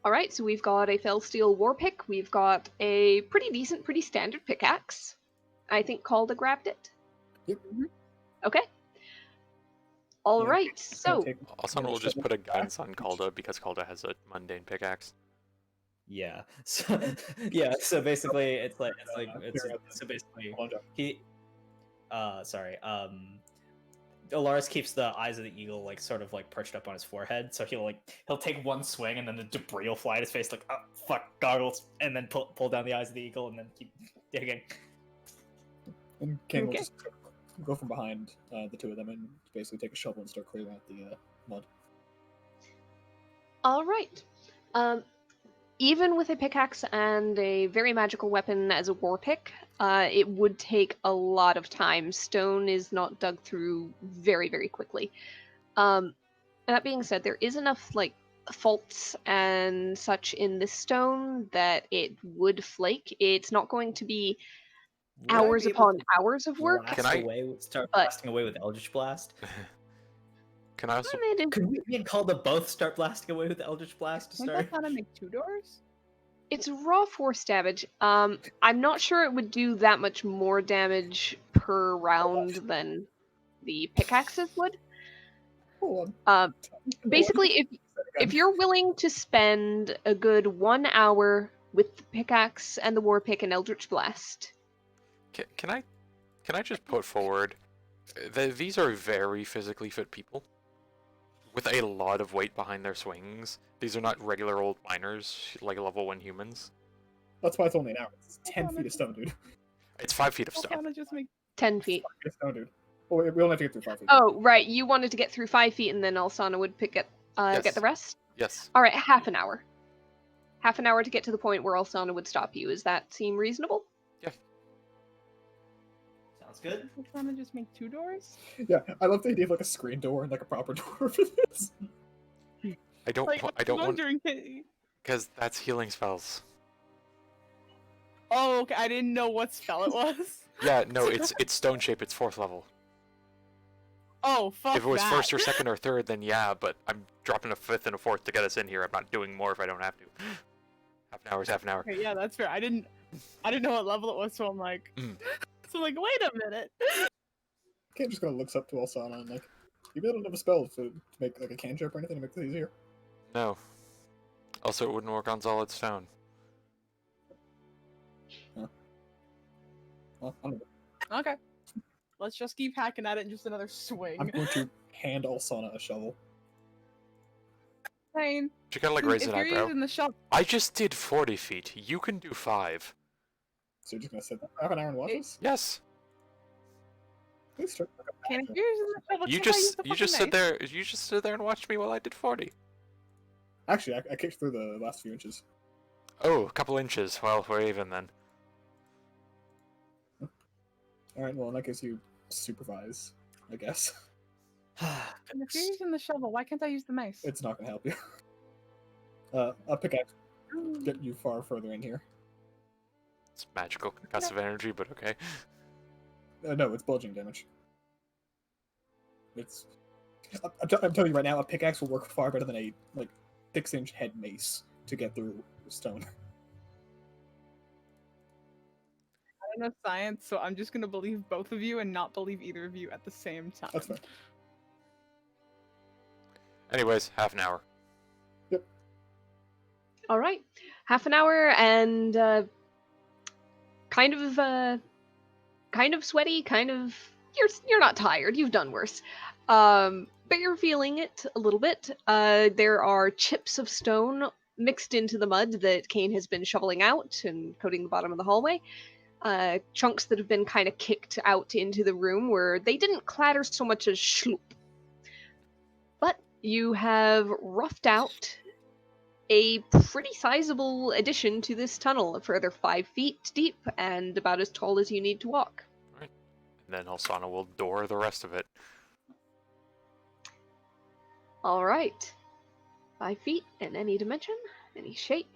Alright, so we've got a fell steel war pick, we've got a pretty decent, pretty standard pickaxe. I think Calda grabbed it. Yep. Okay. Alright, so... Also, we'll just put a guidance on Calda because Calda has a mundane pickaxe. Yeah. So yeah. So basically, so basically Hold on, John. he. Sorry. Alaris keeps the eyes of the eagle like sort of like perched up on his forehead, so he'll take one swing and then the debris will fly at his face like, oh fuck, goggles, and then pull down the eyes of the eagle and then keep digging. And Kane will Okay. just go from behind the two of them and basically take a shovel and start clearing out the mud. Alright. Even with a pickaxe and a very magical weapon as a war pick, it would take a lot of time. Stone is not dug through very, very quickly. That being said, there is enough like faults and such in this stone that it would flake. It's not going to be Would I hours be able upon to hours of work. blast Can I- away, start but- blasting away with Eldritch Blast? Can I also... It is- Could we and Calda both start blasting away with Eldritch Blast to Wouldn't start? that kind of make 2 doors? It's raw force damage. I'm not sure it would do that much more damage per round than the pickaxes would. Hold on. Basically, if you're willing to spend a good 1 hour with the pickaxe and the war pick and Eldritch Blast, Can I just put forward that these are very physically fit people with a lot of weight behind their swings. These are not regular old miners like level 1 humans. That's why it's only an hour. It's 10 feet of stone, dude. It's 5 feet of I'll stone. kind of just make 10 feet. 5 feet of stone, dude. Oh, we only have to get through 5 feet. Oh, right. You wanted to get through 5 feet, and then Alsana would get Yes. the rest. Yes. All right, half an hour. Half an hour to get to the point where Alsana would stop you. Does that seem reasonable? Sounds good. We're trying to just make 2 doors? Yeah, I love the idea of like a screen door and like a proper door for this. I don't Like, I don't want wondering. because that's healing spells. Oh, okay. I didn't know what spell it was. Yeah, no, it's stone shape. It's 4th level. Oh, fuck If it was that. first or second or third, then yeah, but I'm dropping a fifth and a fourth to get us in here. I'm not doing more if I don't have to. Half an hour is half an hour. Okay, yeah, that's fair. I didn't know what level it was, so I'm like, Mm. wait a minute. Kate just kind of looks up to Alsana and like, you really don't have a spell to make like a cantrip or anything to make this easier. No. Also, it wouldn't work on solid stone. Well, I'm Okay. Let's just keep hacking at it in just another swing. going to hand Alsana a shovel. Fine. She kind of like raised If an you're eyebrow. using the shovel, I just did 40 feet. You can do 5. So you're just gonna sit there for half an hour and watch us? Yes. Please start. can if you're using the shovel, You can't I use just the you just fucking sit there. You just stood there and watched me while I did 40. Actually, I kicked through the last few inches. Oh, a couple inches. Well, we're even then. Alright, well, in that case, you supervise, I guess. And if you're using the shovel, why can't I use the mace? It's not gonna help you. A pickaxe will get you far further in here. It's magical concussive energy, but okay. No, it's bulging damage. It's. I'm telling you right now, a pickaxe will work far better than a like 6-inch head mace to get through stone. I don't know science, so I'm just gonna believe both of you and not believe either of you at the same time. That's fair. Anyways, half an hour. All right, half an hour and kind of sweaty, kind of. You're not tired. You've done worse, but you're feeling it a little bit. There are chips of stone mixed into the mud that Kane has been shoveling out and coating the bottom of the hallway. Chunks that have been kind of kicked out into the room where they didn't clatter so much as schloop. But you have roughed out a pretty sizable addition to this tunnel, a further 5 feet deep and about as tall as you need to walk. And then Alsana will door the rest of it. All right. 5 feet in any dimension, any shape.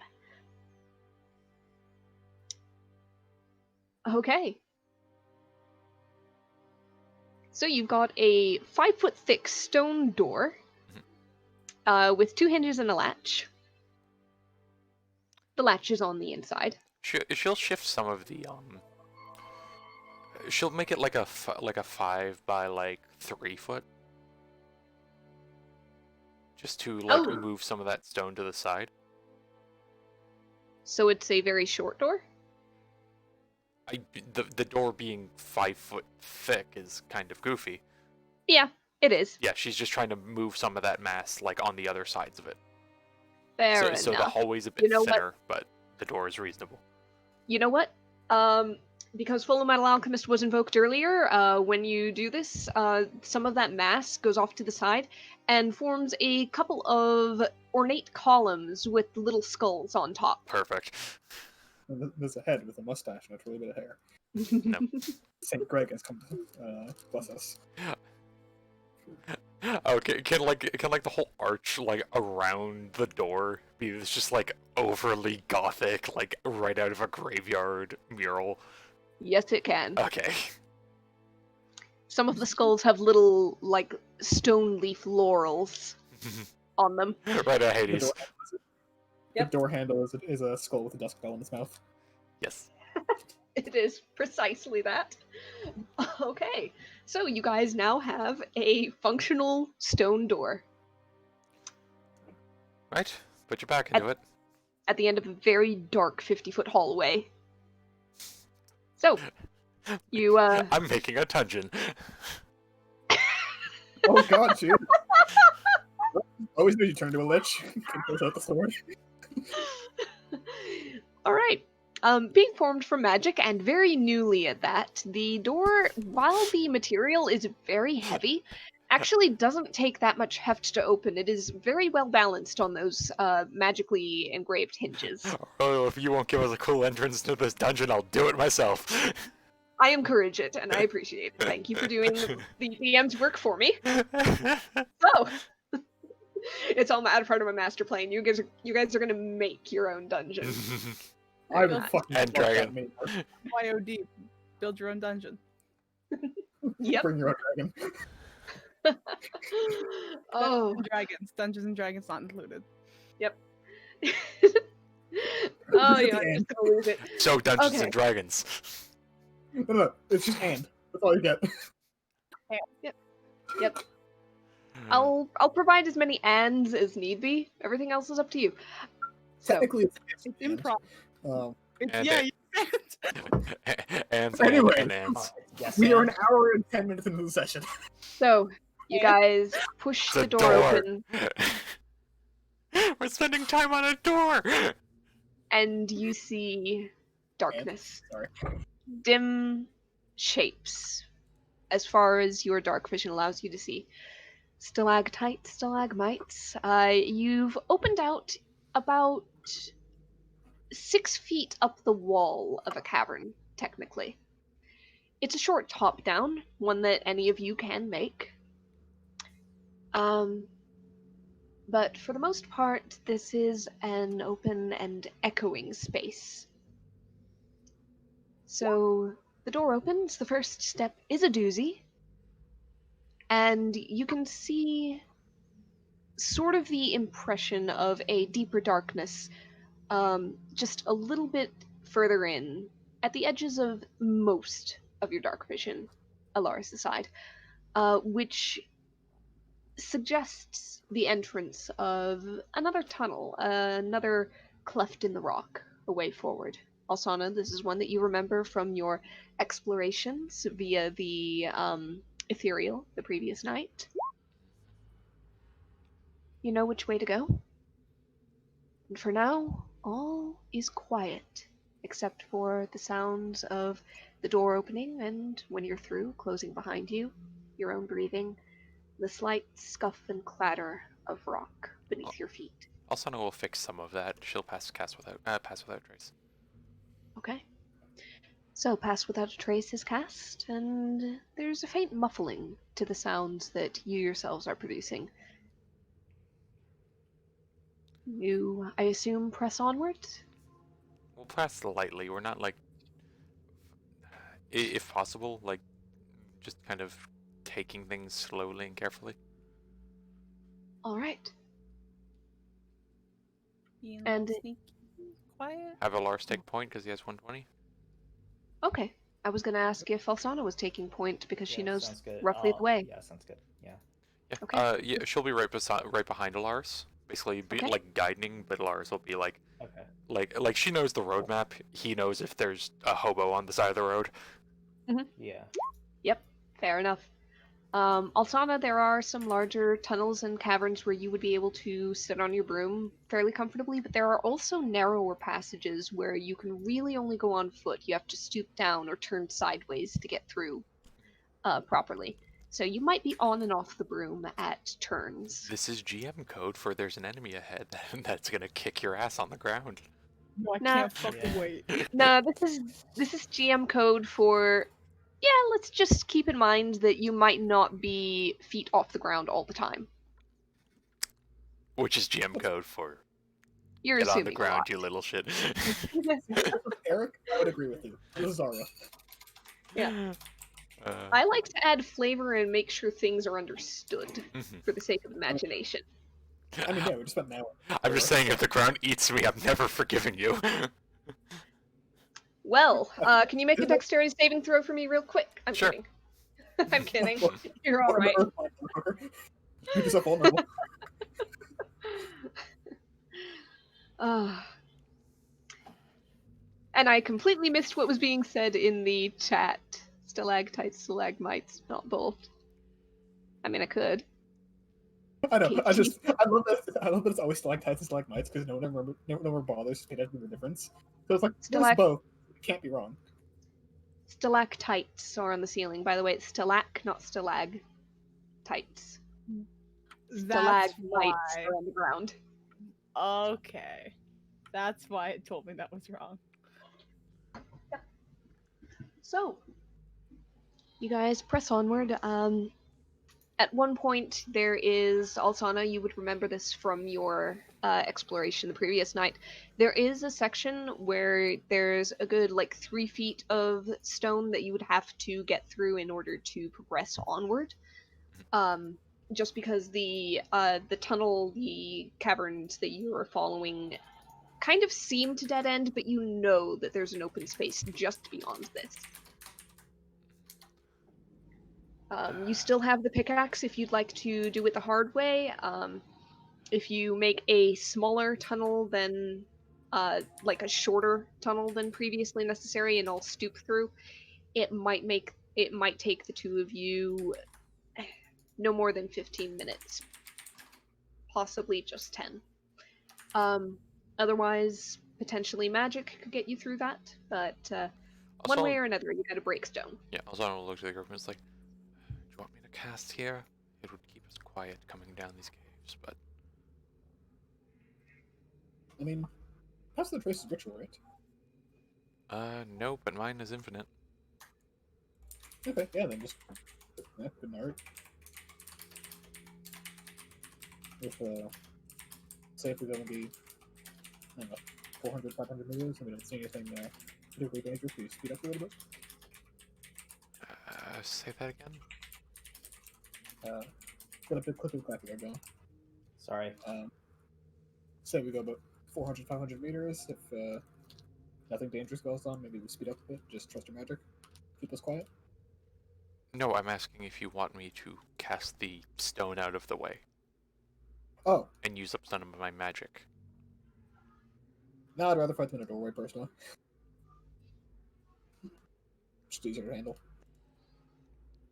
Okay. So you've got a 5-foot thick stone door with 2 hinges and a latch. The latch is on the inside. She'll shift some of the She'll make it like a 5 by like 3 foot. Just to like Oh. move some of that stone to the side. So it's a very short door? The door being 5 foot thick is kind of goofy. Yeah, it is. Yeah, she's just trying to move some of that mass like on the other sides of it. Fair So the enough. hallway's a bit You know what? thinner, but the door is reasonable. You know what? Because Full Metal Alchemist was invoked earlier, when you do this, some of that mass goes off to the side and forms a couple of ornate columns with little skulls on top. Perfect. And there's a head with a mustache and a really bit of hair. No. St. Greg has come to bless us. Okay, can like the whole arch like around the door be this just like overly gothic, like right out of a graveyard mural? Yes, it can. Okay. Some of the skulls have little, like, stone leaf laurels on them. Right, The Hades. door, Yep. the door handle is a skull with a dusk bell in its mouth. Yes. It is precisely that. Okay, so you guys now have a functional stone door Right. Put your back into it. at the end of a very dark 50-foot hallway. So, you, I'm making a dungeon. Oh god, dude! Always knew you turned into a lich. Can close out the sword. Alright. Being formed from magic, and very newly at that, the door, while the material is very heavy, actually doesn't take that much heft to open. It is very well balanced on those magically engraved hinges. Oh, if you won't give us a cool entrance to this dungeon, I'll do it myself. I encourage it, and I appreciate it. Thank you for doing the DM's work for me. So, it's all part of my master plan. You guys are gonna make your own dungeon. I would God. fucking And love that dragon. meme. YOD. Build your own dungeon. Yep. Bring your own dragon. Oh, Dungeons and Dragons not included. yep. Oh, Look at yeah, the I'm end. just gonna lose it. So Dungeons Okay. and Dragons. No, it's just and. That's all you get. Yep. I'll provide as many ands as need be. Everything else is up to you. So, Technically, it's It's and. improv. It's, And yeah, it- you can't. and Anyway. and Yes, We are and? an hour and 10 minutes into the session. so you guys push It's a the door door. open, We're spending time on a door. and you see darkness, Sorry. dim shapes, as far as your dark vision allows you to see. Stalactites, stalagmites. You've opened out about 6 feet up the wall of a cavern, technically. It's a short top down, one that any of you can make. But for the most part, this is an open and echoing space. So the door opens, the first step is a doozy, and you can see sort of the impression of a deeper darkness, just a little bit further in, at the edges of most of your dark vision, Alaris aside, which suggests the entrance of another tunnel, another cleft in the rock, a way forward. Alsana, this is one that you remember from your explorations via the ethereal the previous night. You know which way to go? And for now, all is quiet, except for the sounds of the door opening and, when you're through, closing behind you, your own breathing, the slight scuff and clatter of rock beneath your feet. Also, will fix some of that. She'll pass without trace. Okay. So, Pass Without a Trace is cast, and there's a faint muffling to the sounds that you yourselves are producing. You, I assume, press onward? We'll pass lightly. We're not like, if possible, like just kind of taking things slowly and carefully. Alright. Being And- sneaky, quiet. Have Lars take point because he has 120. Okay. I was gonna ask if Alsana was taking point because she Yeah, knows sounds good. roughly the way. Yeah, sounds good. Yeah. Yeah. Okay. Yeah. She'll be right behind Lars. Basically, be Okay. like guiding, but Lars will be like, Okay. like she knows the roadmap. He knows if there's a hobo on the side of the road. Yeah. Yep, fair enough. Alsana, there are some larger tunnels and caverns where you would be able to sit on your broom fairly comfortably, but there are also narrower passages where you can really only go on foot. You have to stoop down or turn sideways to get through properly. So you might be on and off the broom at turns. This is GM code for there's an enemy ahead that's gonna kick your ass on the ground. No, I Nah. can't fucking Yeah. wait. No, this is GM code for, yeah, let's just keep in mind that you might not be feet off the ground all the time. Which is GM code for You're get on the assuming a ground, lot. you little shit. Eric, I would agree with you. This is Zara. Yeah. I like to add flavor and make sure things are understood for the sake of imagination. I mean, yeah, we just spent an hour. I'm just saying, if the ground eats me, I'm never forgiving you. Well, can you make a dexterity saving throw for me real quick? I'm Sure. kidding. I'm kidding. You're all right. Make yourself vulnerable. And I completely missed what was being said in the chat. Stalactites, stalagmites, not both. I mean, I could. I know. I love that. I love that it's always stalactites and stalagmites because no one ever bothers to pay attention to the difference. So it's like there's Stalac- both. It can't be wrong. Stalactites are on the ceiling. By the way, it's stalac, not stalagtites. That's Stalagmites why. are on the ground. Okay. That's why it told me that was wrong. So, you guys press onward. At one point, there is, Alsana, you would remember this from your exploration the previous night. There is a section where there's a good, 3 feet of stone that you would have to get through in order to progress onward. Just because the tunnel, the caverns that you are following kind of seem to dead end, but you know that there's an open space just beyond this. You still have the pickaxe if you'd like to do it the hard way. If you make a smaller tunnel than, like a shorter tunnel than previously necessary, and I'll stoop through, it might take the two of you no more than 15 minutes, possibly just 10. Otherwise, potentially magic could get you through that, but one way Also, or another, you gotta break stone. yeah, also I looked at the group and was like, do you want me to cast here? It would keep us quiet coming down these caves, but I mean, Pass the Trace is ritual, right? no, but mine is infinite. Okay, yeah, then just good art. If say if we're going to be, I don't know, 400, 500 meters, and we don't see anything particularly dangerous, we speed up a little bit. Say that again? Got a bit quicker graphic again. Sorry. Say we go about 400, 500 meters. If nothing dangerous goes on, maybe we speed up a bit. Just trust your magic. Keep us quiet. No, I'm asking if you want me to cast the stone out of the way Oh, and use up some of my magic. no, I'd rather fight them in a doorway, personally. Just easier to handle.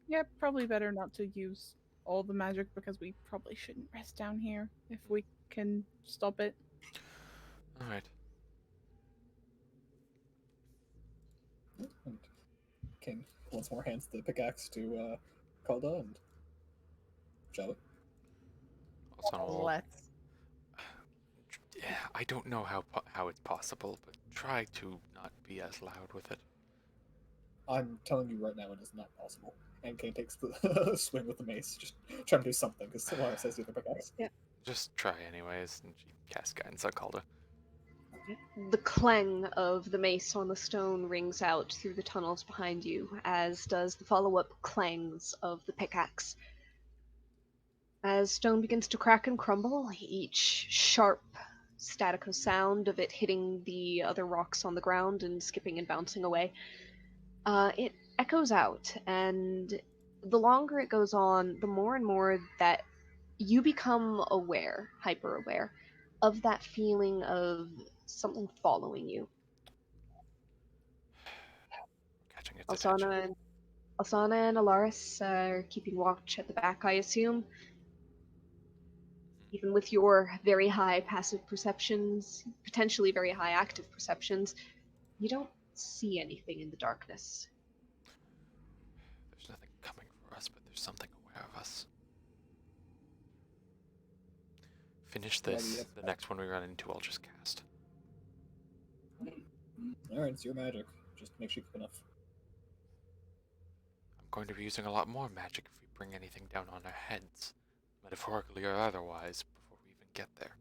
Yeah, probably better not to use all the magic because we probably shouldn't rest down here if we can stop it. Alright. And King once more hands the pickaxe to Kalda and shove it. Also, will... Let's. Yeah, I don't know how it's possible, but try to not be as loud with it. I'm telling you right now, it is not possible. And Kane takes the swing with the mace, just trying to do something, because Solara says the other pickaxe. Yeah. Just try anyways, and she casts guidance on Calder. The clang of the mace on the stone rings out through the tunnels behind you, as does the follow-up clangs of the pickaxe. As stone begins to crack and crumble, each sharp statico sound of it hitting the other rocks on the ground and skipping and bouncing away, it echoes out, and the longer it goes on, the more and more that you become aware, hyper-aware, of that feeling of something following you. Catching its attention. Alsana and Alaris are keeping watch at the back, I assume. Even with your very high passive perceptions, potentially very high active perceptions, you don't see anything in the darkness. There's nothing coming for us, but there's something aware of us. Finish this. The next one we run into, I'll just cast. Alright, it's your magic. Just make sure you keep enough. I'm going to be using a lot more magic if we bring anything down on our heads, metaphorically or otherwise, before we even get there.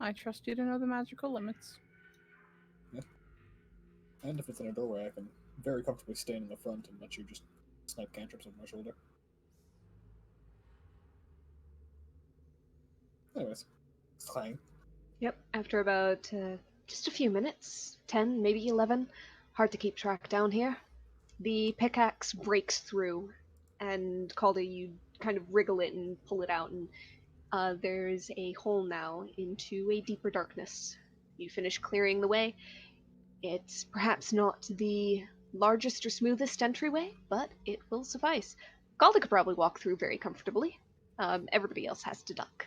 I trust you to know the magical limits. Yeah. And if it's in a doorway, I can very comfortably stand in the front and let you just snipe cantrips over my shoulder. Anyways, clang. Yep, after about just a few minutes, 10, maybe 11, hard to keep track down here, the pickaxe breaks through, and Calder, you kind of wriggle it and pull it out, and there's a hole now into a deeper darkness. You finish clearing the way. It's perhaps not the largest or smoothest entryway, but it will suffice. Calder could probably walk through very comfortably. Everybody else has to duck.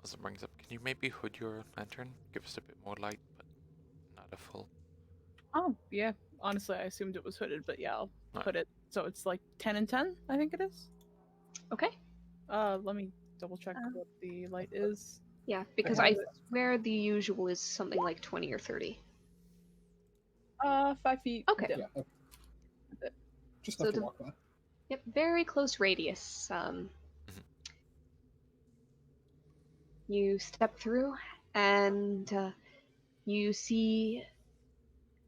Also brings up, can you maybe hood your lantern? Give us a bit more light, but not a full. Oh, yeah. Honestly, I assumed it was hooded, but yeah, I'll Alright. put it. So it's like 10 and 10, I think it is. Okay? Let me double check what the light is. Yeah, because I swear the usual is something like 20 or 30. 5 feet. Okay. dim. Yeah, okay. Just So enough to the- walk by. Yep, very close radius. You step through, and you see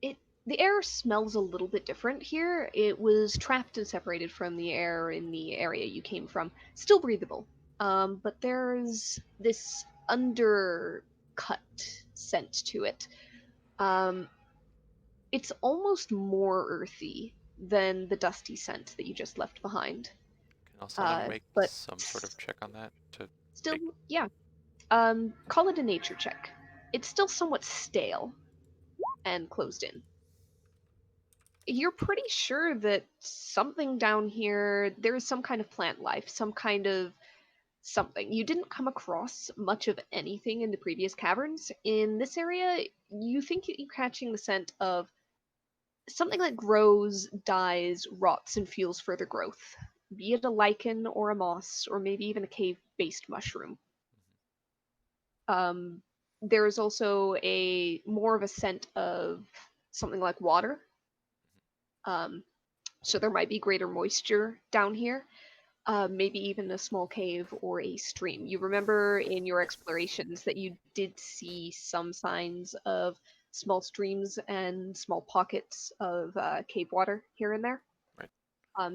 it. the air smells a little bit different here. It was trapped and separated from the air in the area you came from. Still breathable. But there's this undercut scent to it. It's almost more earthy than the dusty scent that you just left behind. Can also make But some sort of check on that to still, make... yeah. Call it a nature check. It's still somewhat stale and closed in. You're pretty sure that something down here, there is some kind of plant life, some kind of something. You didn't come across much of anything in the previous caverns. In this area, you think you're catching the scent of something that grows, dies, rots, and fuels further growth, be it a lichen or a moss, or maybe even a cave-based mushroom. There is also a more of a scent of something like water. So there might be greater moisture down here. Maybe even a small cave or a stream. You remember in your explorations that you did see some signs of small streams and small pockets of cave water here and there. Right.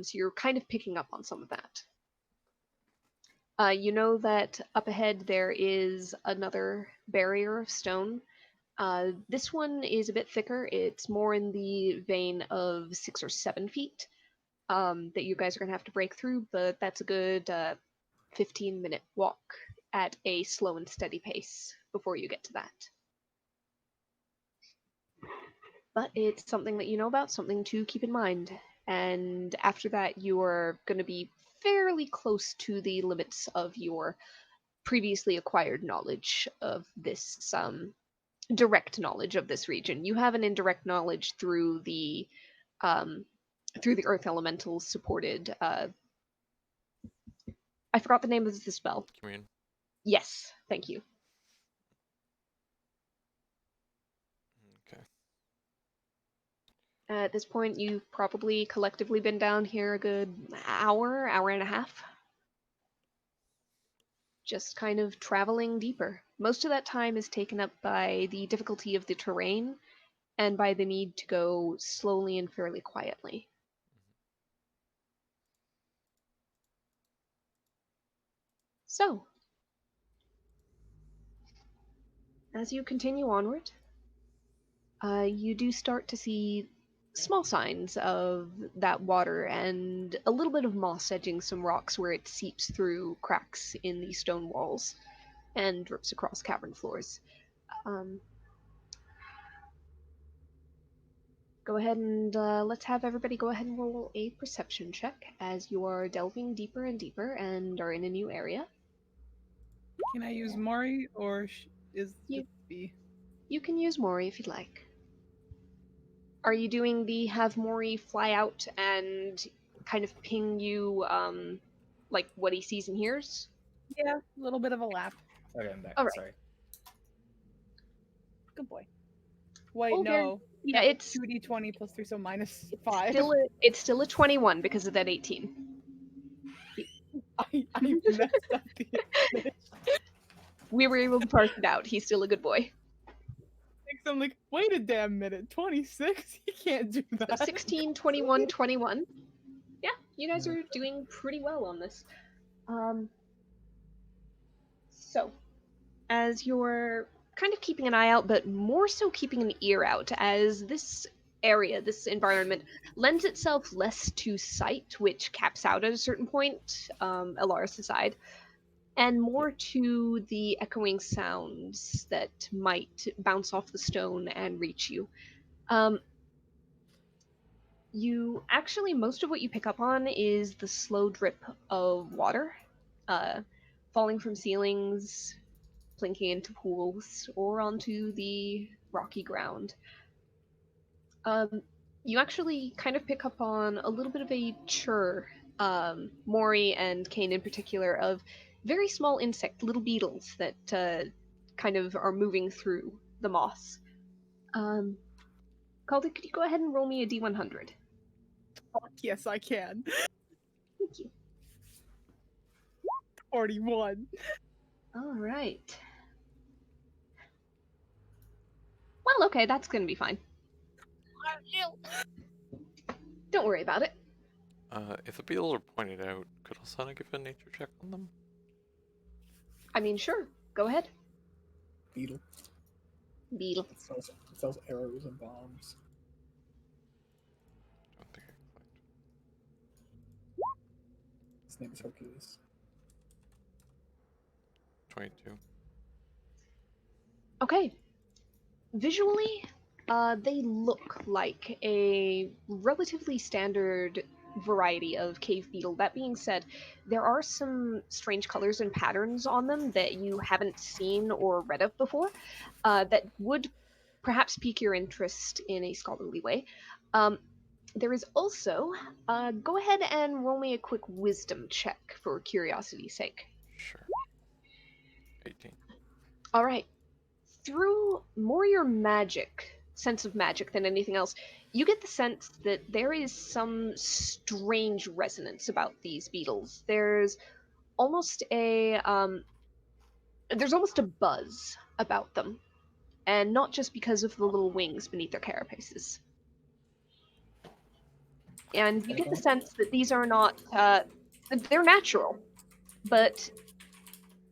So you're kind of picking up on some of that. You know that up ahead there is another barrier of stone. This one is a bit thicker. It's more in the vein of 6 or 7 feet that you guys are going to have to break through, but that's a good 15-minute walk at a slow and steady pace before you get to that. But it's something that you know about, something to keep in mind. And after that, you're going to be fairly close to the limits of your previously acquired knowledge of this, direct knowledge of this region. You have an indirect knowledge through the Earth Elementals supported. I forgot the name of the spell. Commune. Yes, thank you. Okay. At this point, you've probably collectively been down here a good hour and a half. Just kind of traveling deeper. Most of that time is taken up by the difficulty of the terrain and by the need to go slowly and fairly quietly. So, as you continue onward, you do start to see small signs of that water and a little bit of moss edging some rocks where it seeps through cracks in the stone walls and drips across cavern floors. Go ahead and let's have everybody go ahead and roll a perception check as you are delving deeper and deeper and are in a new area. Can I use Mori or is You- this B? You can use Mori if you'd like. Are you doing the have Mori fly out and kind of ping you, like what he sees and hears? Yeah, a little bit of a lap. Okay, I'm back. All right. Sorry. Good boy. Wait, Oh, very- no. Yeah, it's 2d20 plus 3, so minus 5. it's still a 21 because of that 18. I messed up the English. We were able to parse it out. He's still a good boy. I'm like, wait a damn minute. 26? You can't do So that. 16, 21, 21. Yeah, you guys are doing pretty well on this. So, as you're kind of keeping an eye out, but more so keeping an ear out, as this area, this environment, lends itself less to sight, which caps out at a certain point, Alaris aside, and more to the echoing sounds that might bounce off the stone and reach you. You actually, most of what you pick up on is the slow drip of water, falling from ceilings, plinking into pools, or onto the rocky ground. You actually kind of pick up on a little bit of a churr, Maury and Kane in particular, of very small insect, little beetles that kind of are moving through the moss. Calder, could you go ahead and roll me a D100? Fuck yes, I can. Thank you. 41. All right. Well, okay, that's gonna be fine. beetle. Don't worry about it. If the beetles are pointed out, could Alsana give a nature check on them? I mean, sure. Go ahead. Beetle. Beetle. It sells arrows and bombs. Don't think I can find. His name is Hercules. 22. Okay. Visually, they look like a relatively standard variety of cave beetle. That being said, there are some strange colors and patterns on them that you haven't seen or read of before that would perhaps pique your interest in a scholarly way. There is also, go ahead and roll me a quick wisdom check for curiosity's sake. Sure. 18. All right. Through more your magic, sense of magic than anything else, you get the sense that there is some strange resonance about these beetles. There's almost a buzz about them, and not just because of the little wings beneath their carapaces. And you get the sense that these are not, they're natural, but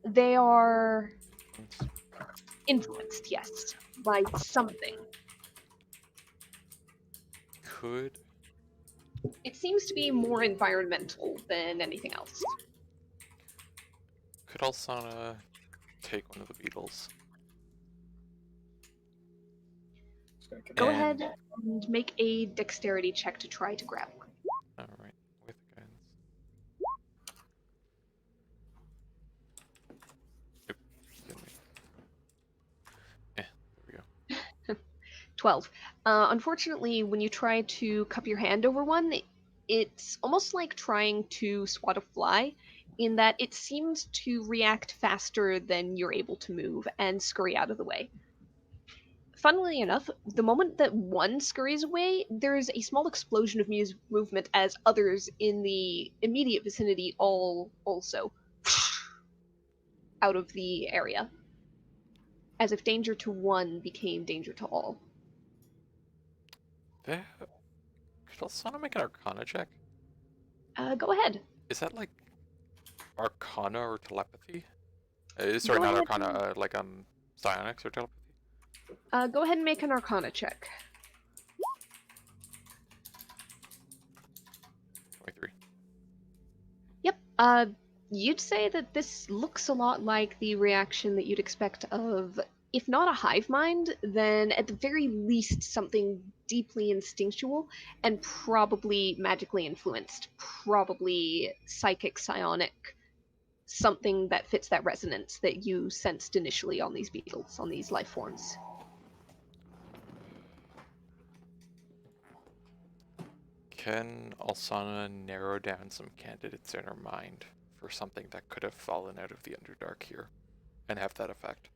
they are influenced, yes, by something. Could It seems to be more environmental than anything else. Alsana take one of the beetles? Just gonna get Go And- ahead and make a dexterity check to try to grab one. Alright, with guidance. Oop, excuse me. There we go. 12. Unfortunately, when you try to cup your hand over one, it's almost like trying to swat a fly, in that it seems to react faster than you're able to move and scurry out of the way. Funnily enough, the moment that one scurries away, there's a small explosion of movement as others in the immediate vicinity all also out of the area. As if danger to one became danger to all. There. Could Alsana make an Arcana check? Go ahead. Is that like Arcana or telepathy? Sorry, Go not ahead Arcana. Like psionics or telepathy. Go ahead and make an Arcana check. 23. Yep. You'd say that this looks a lot like the reaction that you'd expect of, if not a hive mind, then at the very least something deeply instinctual and probably magically influenced, probably psychic, psionic, something that fits that resonance that you sensed initially on these beetles, on these life forms. Can Alsana narrow down some candidates in her mind for something that could have fallen out of the Underdark here and have that effect?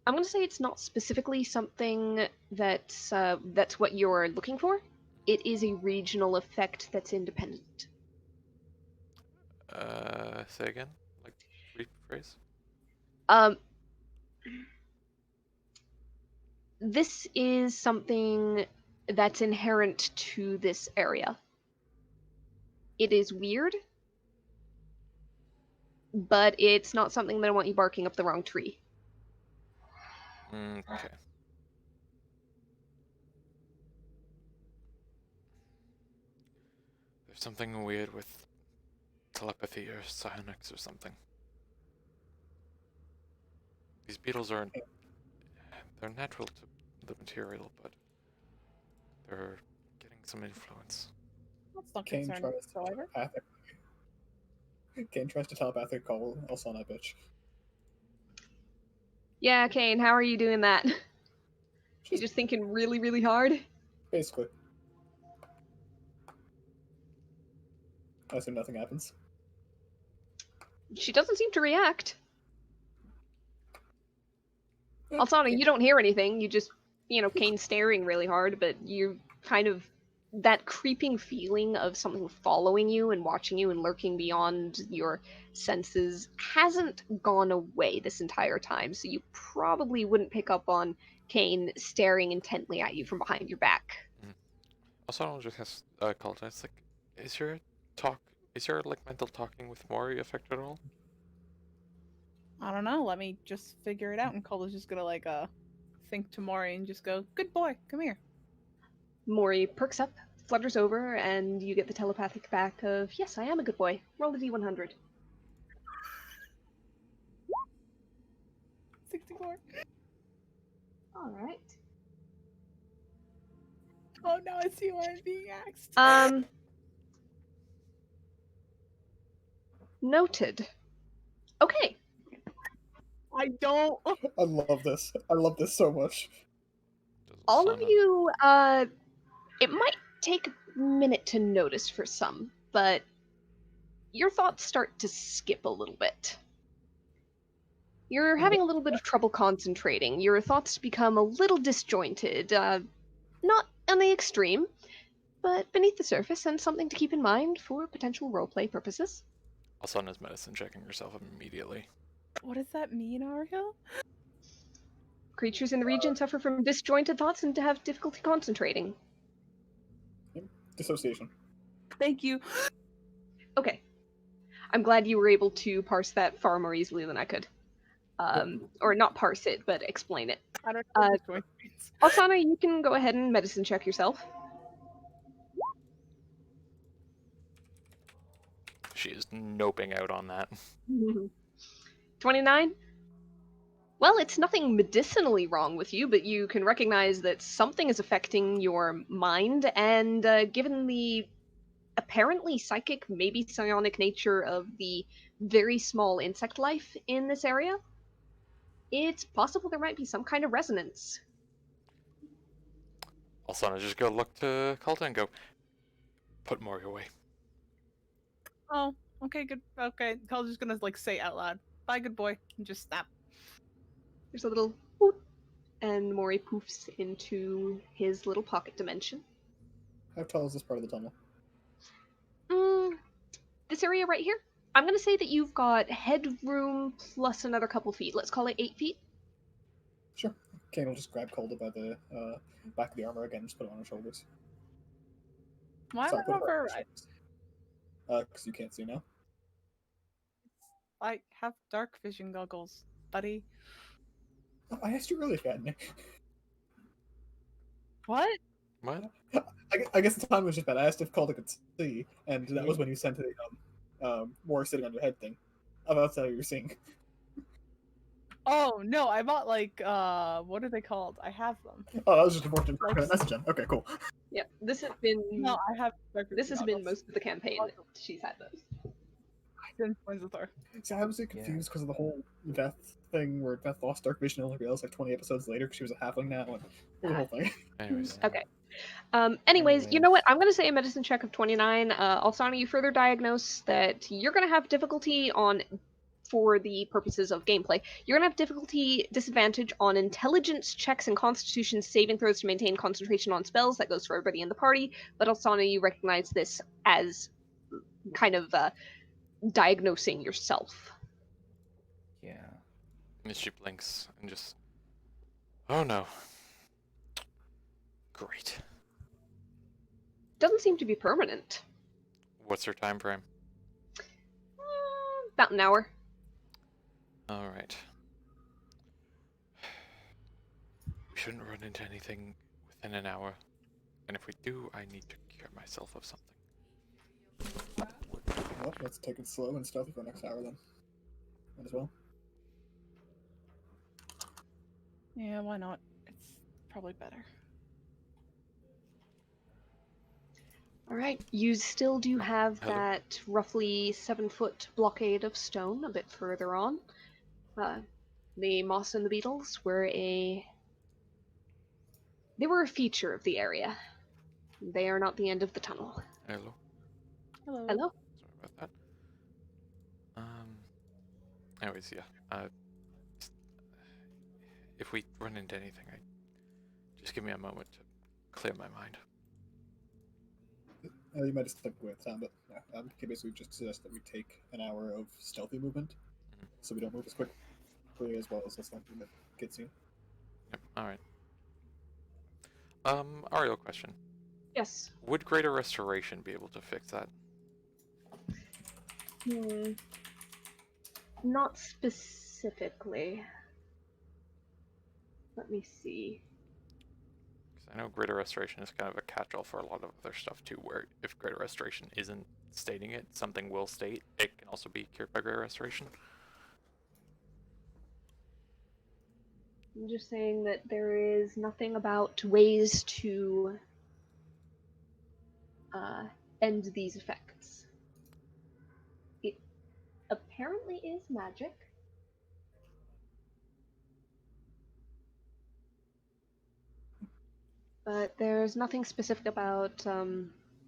I'm going to say it's not specifically something that's what you're looking for. It is a regional effect that's independent. Say again? Like, rephrase? This is something that's inherent to this area. It is weird, but it's not something that I want you barking up the wrong tree. Okay. There's something weird with telepathy or psionics or something. These beetles aren't... They're natural to the material, but they're getting some influence. That's not Kane concerning tries to whatsoever. telepathically call Alsana a bitch. Yeah, Kane, how are you doing that? You're just thinking really, really hard? Basically. I assume nothing happens. She doesn't seem to react. Yeah, Alsana, you don't hear anything. You just, Kane's staring really hard, but you kind of, that creeping feeling of something following you and watching you and lurking beyond your senses hasn't gone away this entire time, so you probably wouldn't pick up on Kane staring intently at you from behind your back. Also, I'll just ask Calta, it's like, is your like mental talking with Mori affected at all? I don't know. Let me just figure it out. And Calder's just gonna like think to Mori and just go, "Good boy, come here." Mori perks up, flutters over, and you get the telepathic back of, yes, I am a good boy. Roll a d100. 64. Alright. Oh no, I see why I'm being axed. Noted. Okay. I don't. I love this. I love this so much. Does All of Asana- you, it might take a minute to notice for some, but your thoughts start to skip a little bit. You're having a little bit of trouble concentrating. Your thoughts become a little disjointed. Not on the extreme, but beneath the surface, and something to keep in mind for potential roleplay purposes. Asana's medicine checking herself immediately. What does that mean, Ariel? Creatures in the region suffer from disjointed thoughts and to have difficulty concentrating. Dissociation. Thank you. Okay. I'm glad you were able to parse that far more easily than I could. Or not parse it, but explain it. I don't know what this means. Alsana, you can go ahead and medicine check yourself. She is noping out on that. 29? Well, it's nothing medicinally wrong with you, but you can recognize that something is affecting your mind, and given the apparently psychic, maybe psionic nature of the very small insect life in this area, it's possible there might be some kind of resonance. Asana just go look to Calta and go, put Mori away. Oh, okay, good. Okay, Calder's just gonna like say out loud, "Bye, good boy," and just snap. There's a little whoop, and Mori poofs into his little pocket dimension. How tall is this part of the tunnel? This area right here, I'm gonna say that you've got headroom plus another couple feet. Let's call it 8 feet. Sure. Kane will just grab Calder by the back of the armor again and just put it on her shoulders. Why am Sorry, I put over? her on her shoulders. Because you can't see now. I have dark vision goggles, buddy. Oh, I asked you earlier, Cadney. What? What? I guess the time was just bad. I asked if Calder could see, and that was when you sent the war sitting on your head thing. I thought that's how you were seeing. Oh no, I bought like what are they called? I have them. Oh, that was just a more Like- message. Okay, cool. Yep, this has been No, I have dark this vision has been goggles. most of the campaign that she's had those. Since when's the Thor? See, I was confused because of the whole Beth thing where Beth lost dark vision and only realized like 20 episodes later because she was a halfling now and the whole thing. Anyways, Okay. Anyways, you know what? I'm going to say a medicine check of 29. Alsana, you further diagnose that you're going to have difficulty on, for the purposes of gameplay, you're going to have disadvantage on intelligence checks and constitution saving throws to maintain concentration on spells. That goes for everybody in the party. But Alsana, you recognize this as kind of diagnosing yourself. Yeah. and she blinks and just, oh no. Great. Doesn't seem to be permanent. What's her time frame? About an hour. All right. We shouldn't run into anything within an hour. And if we do, I need to cure myself of something. Well, let's take it slow and stealthy for the next hour then. Might as well. Yeah, why not? It's probably better. All right, you still do have Hello. that roughly 7-foot blockade of stone a bit further on. The moss and the beetles were a feature of the area. They are not the end of the tunnel. Hello. Hello. Hello. Sorry about that. Anyways, yeah. If we run into anything, just give me a moment to clear my mind. You might just step away at the time, but yeah, can basically just suggest that we take an hour of stealthy movement, so we don't move as quickly as well as less likely to get seen. Yep. All right. Ariel question. Yes. Would Greater Restoration be able to fix that? Not specifically. Let me see. Because I know Greater Restoration is kind of a catch-all for a lot of other stuff too, where if Greater Restoration isn't stating it, something will state. It can also be cured by Greater Restoration. I'm just saying that there is nothing about ways to end these effects. It apparently is magic. But there's nothing specific about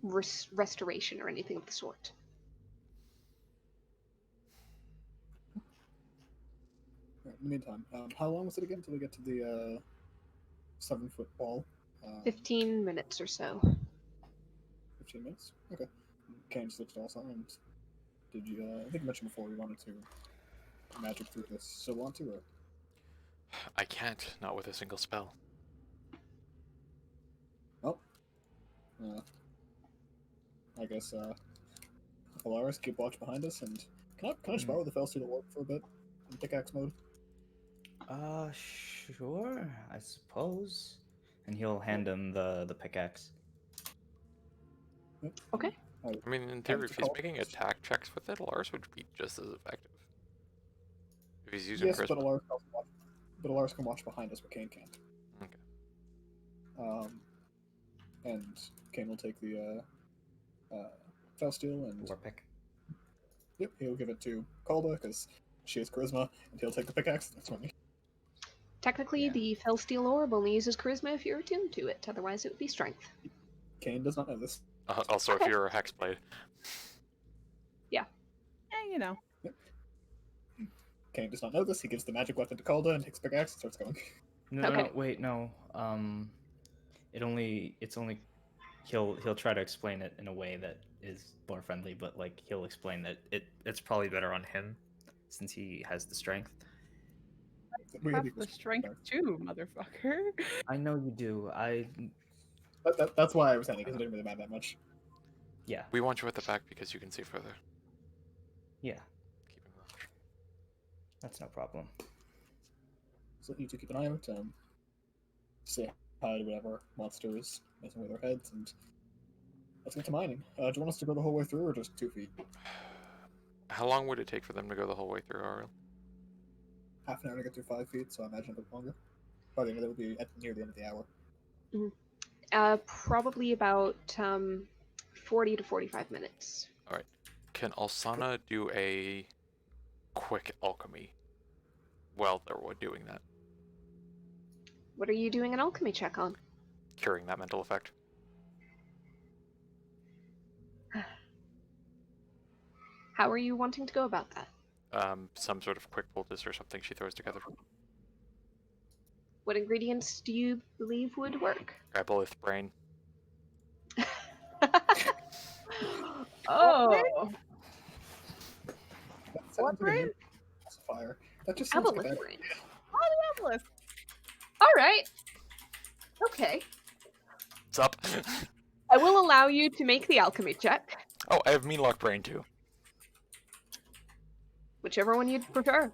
restoration or anything of the sort. Right, in the meantime, how long was it again until we get to the 7-foot wall? 15 minutes or so. 15 minutes? Okay. Kane just looks also, and did you, I think you mentioned before you wanted to magic through this. Still want to, or? I can't, not with a single spell. Oh. I guess, Alaris, keep watch behind us, and can I just borrow the Felsteel to work for a bit in pickaxe mode? Sure, I suppose. And he'll hand him the pickaxe. Yep. Okay. I mean, in And theory, to if he's call- making attack checks with it, Lars would be just as effective. If he's using Yes, charisma. but Alaris can watch behind us, but Kane can't. Okay. And Kane will take the Felsteel and War pick. yep, he'll give it to Calda because she has charisma, and he'll take the pickaxe. That's funny. Technically, Yeah. the Felsteel orb only uses charisma if you're attuned to it, otherwise it would be strength. Kane does not know this. Also, Okay. if you're a hexblade. You know. Kane does not know this. He gives the magic weapon to Calda and takes the pickaxe and starts going. No, Okay. wait, no. It's only he'll try to explain it in a way that is more friendly, but like he'll explain that it's probably better on him since he has the strength. We Have equal the strength too, motherfucker. I know you do. That's why I was saying because it didn't really matter that much. Yeah. We want you at the back because you can see further. Yeah. Keeping watch. That's no problem. So you two keep an eye out. Say hi to whatever monster is messing with their heads, and let's get to mining. Do you want us to go the whole way through, or just 2 feet? How long would it take for them to go the whole way through, Ariel? Half an hour to get through 5 feet, so I imagine a bit longer. By the end of it, will be near the end of the hour. Probably about 40 to 45 minutes. Alright. Can Alsana do a quick alchemy while they're doing that? What are you doing an alchemy check on? Curing that mental effect? How are you wanting to go about that? Some sort of quick poultice or something she throws together. What ingredients do you believe would work? Grab a with brain. Oh, That What sounds like a brain? new fire. That just sounds like a aboleth bad brain. Fabulous. All right. Okay. What's up? I will allow you to make the alchemy check, Oh, I have Meanlock Brain too. whichever one you'd prefer.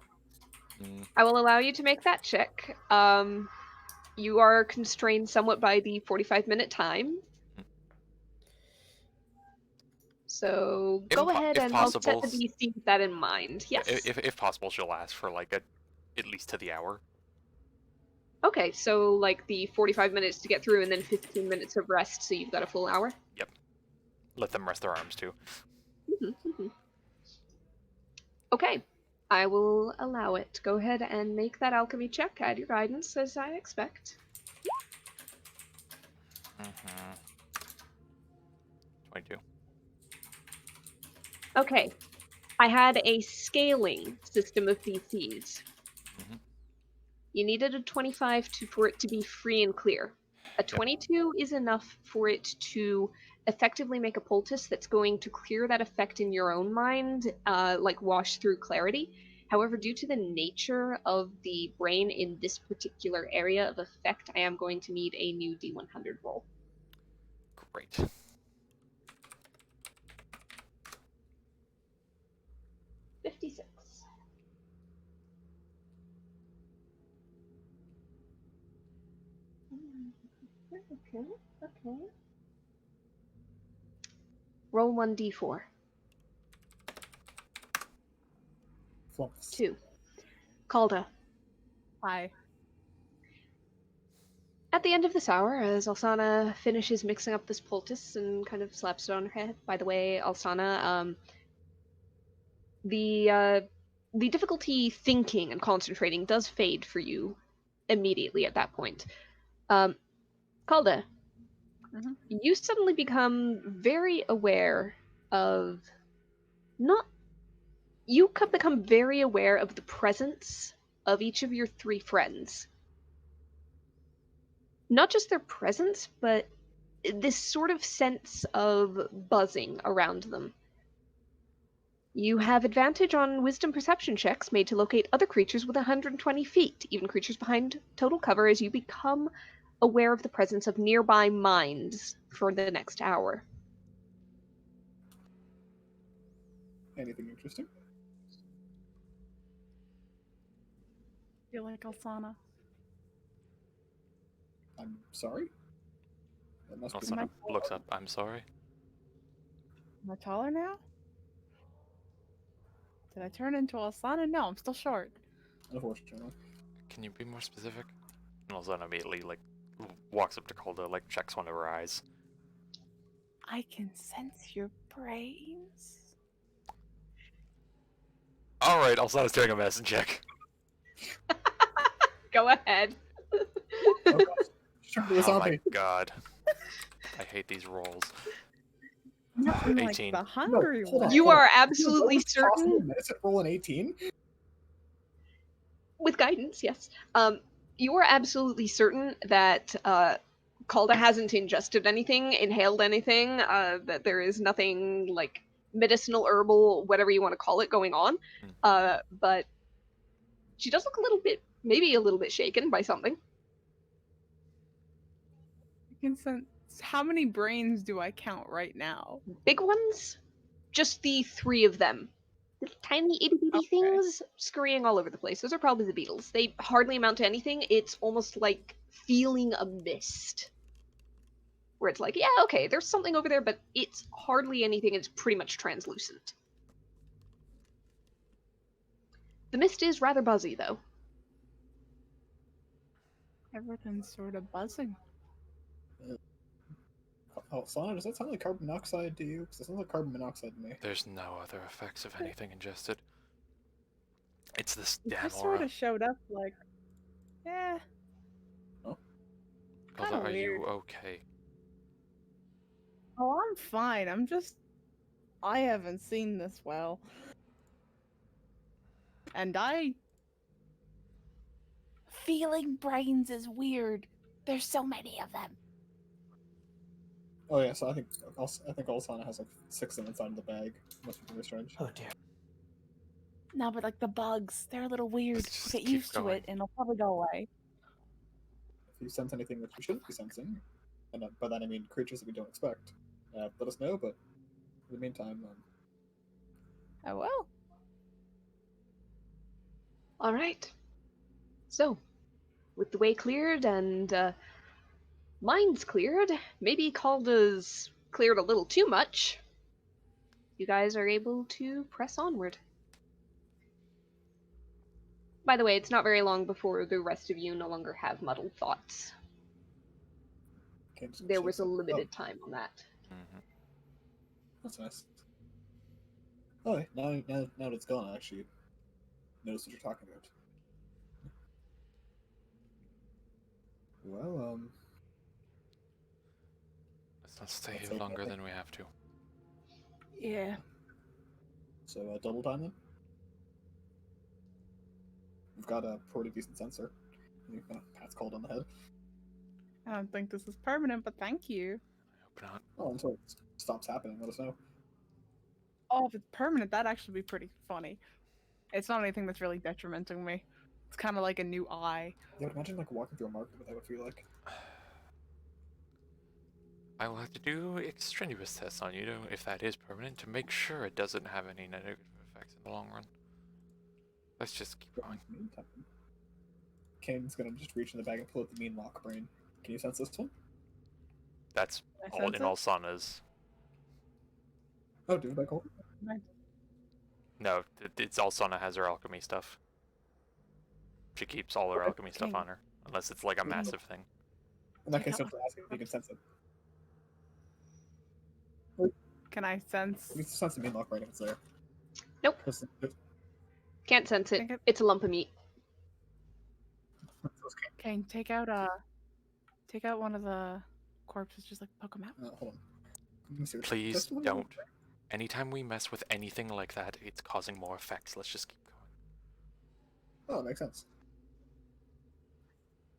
Mm. I will allow you to make that check. You are constrained somewhat by the 45-minute time. So go ahead if and possible, I'll set the DC with that in mind. Yes. If possible, she'll last for like at least to the hour. Okay, so like the 45 minutes to get through and then 15 minutes of rest, so you've got a full hour? Yep. Let them rest their arms too. Okay, I will allow it. Go ahead and make that alchemy check. Add your guidance, as I expect. 22. Okay, I had a scaling system of DCs. Mhm. You needed a 25 for it to be free and clear. A 22 is enough for it to effectively make a poultice that's going to clear that effect in your own mind, like wash through clarity. However, due to the nature of the brain in this particular area of effect, I am going to need a new D100 roll. Great. 56. Okay, okay. Roll 1d4. Flumps. 2. Calda. Hi. At the end of this hour, as Alsana finishes mixing up this poultice and kind of slaps it on her head. By the way, Alsana, the difficulty thinking and concentrating does fade for you immediately at that point. Calda, Mhm. you suddenly become very aware of not. You become very aware of the presence of each of your 3 friends. Not just their presence, but this sort of sense of buzzing around them. You have advantage on wisdom perception checks made to locate other creatures within 120 feet, even creatures behind total cover, as you become aware of the presence of nearby mines for the next hour. Anything interesting? Feel like Alsana. I'm sorry? That must be Alsana looks up. I'm sorry. Am I taller now? Did I turn into Alsana? No, I'm still short. unfortunately. Can you be more specific? And Alsana immediately walks up to Calda, checks one of her eyes. I can sense your brains. All right, Alsana's doing a medicine check. Go ahead. Oh gosh, she's turned into a Oh my zombie. god. I hate these rolls. Nothing like 18. the hungry hold on. one. You are Is absolutely it possible certain, medicine roll an 18? with guidance, yes. You are absolutely certain that Calda hasn't ingested anything, inhaled anything, that there is nothing like medicinal, herbal, whatever you want to call it, going on. But she does look a little bit, maybe a little bit shaken by something. I can sense. How many brains do I count right now? Big ones, just the 3 of them. Little tiny itty bitty Okay. things scurrying all over the place. Those are probably the beetles. They hardly amount to anything. It's almost like feeling a mist. Where it's like, yeah, okay, there's something over there, but it's hardly anything. It's pretty much translucent. The mist is rather buzzy, though. Everything's sort of buzzing. Oh, Sana, does that sound like carbon monoxide to you? Because it sounds like carbon monoxide to me. There's no other effects of anything ingested. It's this It damn just sort aura. of showed up like, eh, Calda, kinda are you weird. okay? Oh, I'm fine. I haven't seen this well. And feeling brains is weird. There's so many of them. Oh yeah, so I think Alsana has like 6 of them inside of the bag. Must be very strange. Oh dear. No, but like the bugs, they're a little weird. Just We'll get keep used to going. it and it'll probably go away. If you sense anything that you shouldn't be sensing, and by that I mean creatures that we don't expect, let us know. But in the meantime, I will. All right. So, with the way cleared and minds cleared, maybe Calda's cleared a little too much, you guys are able to press onward. By the way, it's not very long before the rest of you no longer have muddled thoughts. can't just There shake was a something. limited time on that. Mm-hmm. That's nice. Oh, now that it's gone, I actually notice what you're talking about. Well, Let's not stay Let's here hope longer nothing. than we have to. Yeah. so double time then. We've got a pretty decent sensor. Pat's called on the head. I don't think this is permanent, but thank you. I hope not. Oh, until it stops happening, let us know. Oh, if it's permanent, that'd actually be pretty funny. It's not anything that's really detrimenting me. It's kind of like a new eye. Yeah, but imagine like walking through a market, what that would feel like. I will have to do extraneous tests on you if that is permanent to make sure it doesn't have any negative effects in the long run. Let's just keep But going. in the meantime, Kane's gonna just reach in the bag and pull out the mean lock brain. Can you sense this one? That's Can I all sense in it? all Sana's. Oh, dude, back home. No, it's all Sana has her alchemy stuff. She keeps all her alchemy stuff King. on her, unless it's like a Mm. massive thing. In that Check case, out you have to my ask if you can sense it. Can I sense? You can sense the mean lock brain if it's there. Nope. 'Cause Can't sense it. Think it- It's a lump of meat. Kane, take out one of the corpses. Just like poke them out. Hold on. Let me see. Please That's the one don't. Anytime we mess with anything like that, it's causing more effects. Let's just keep going. Oh, it makes sense.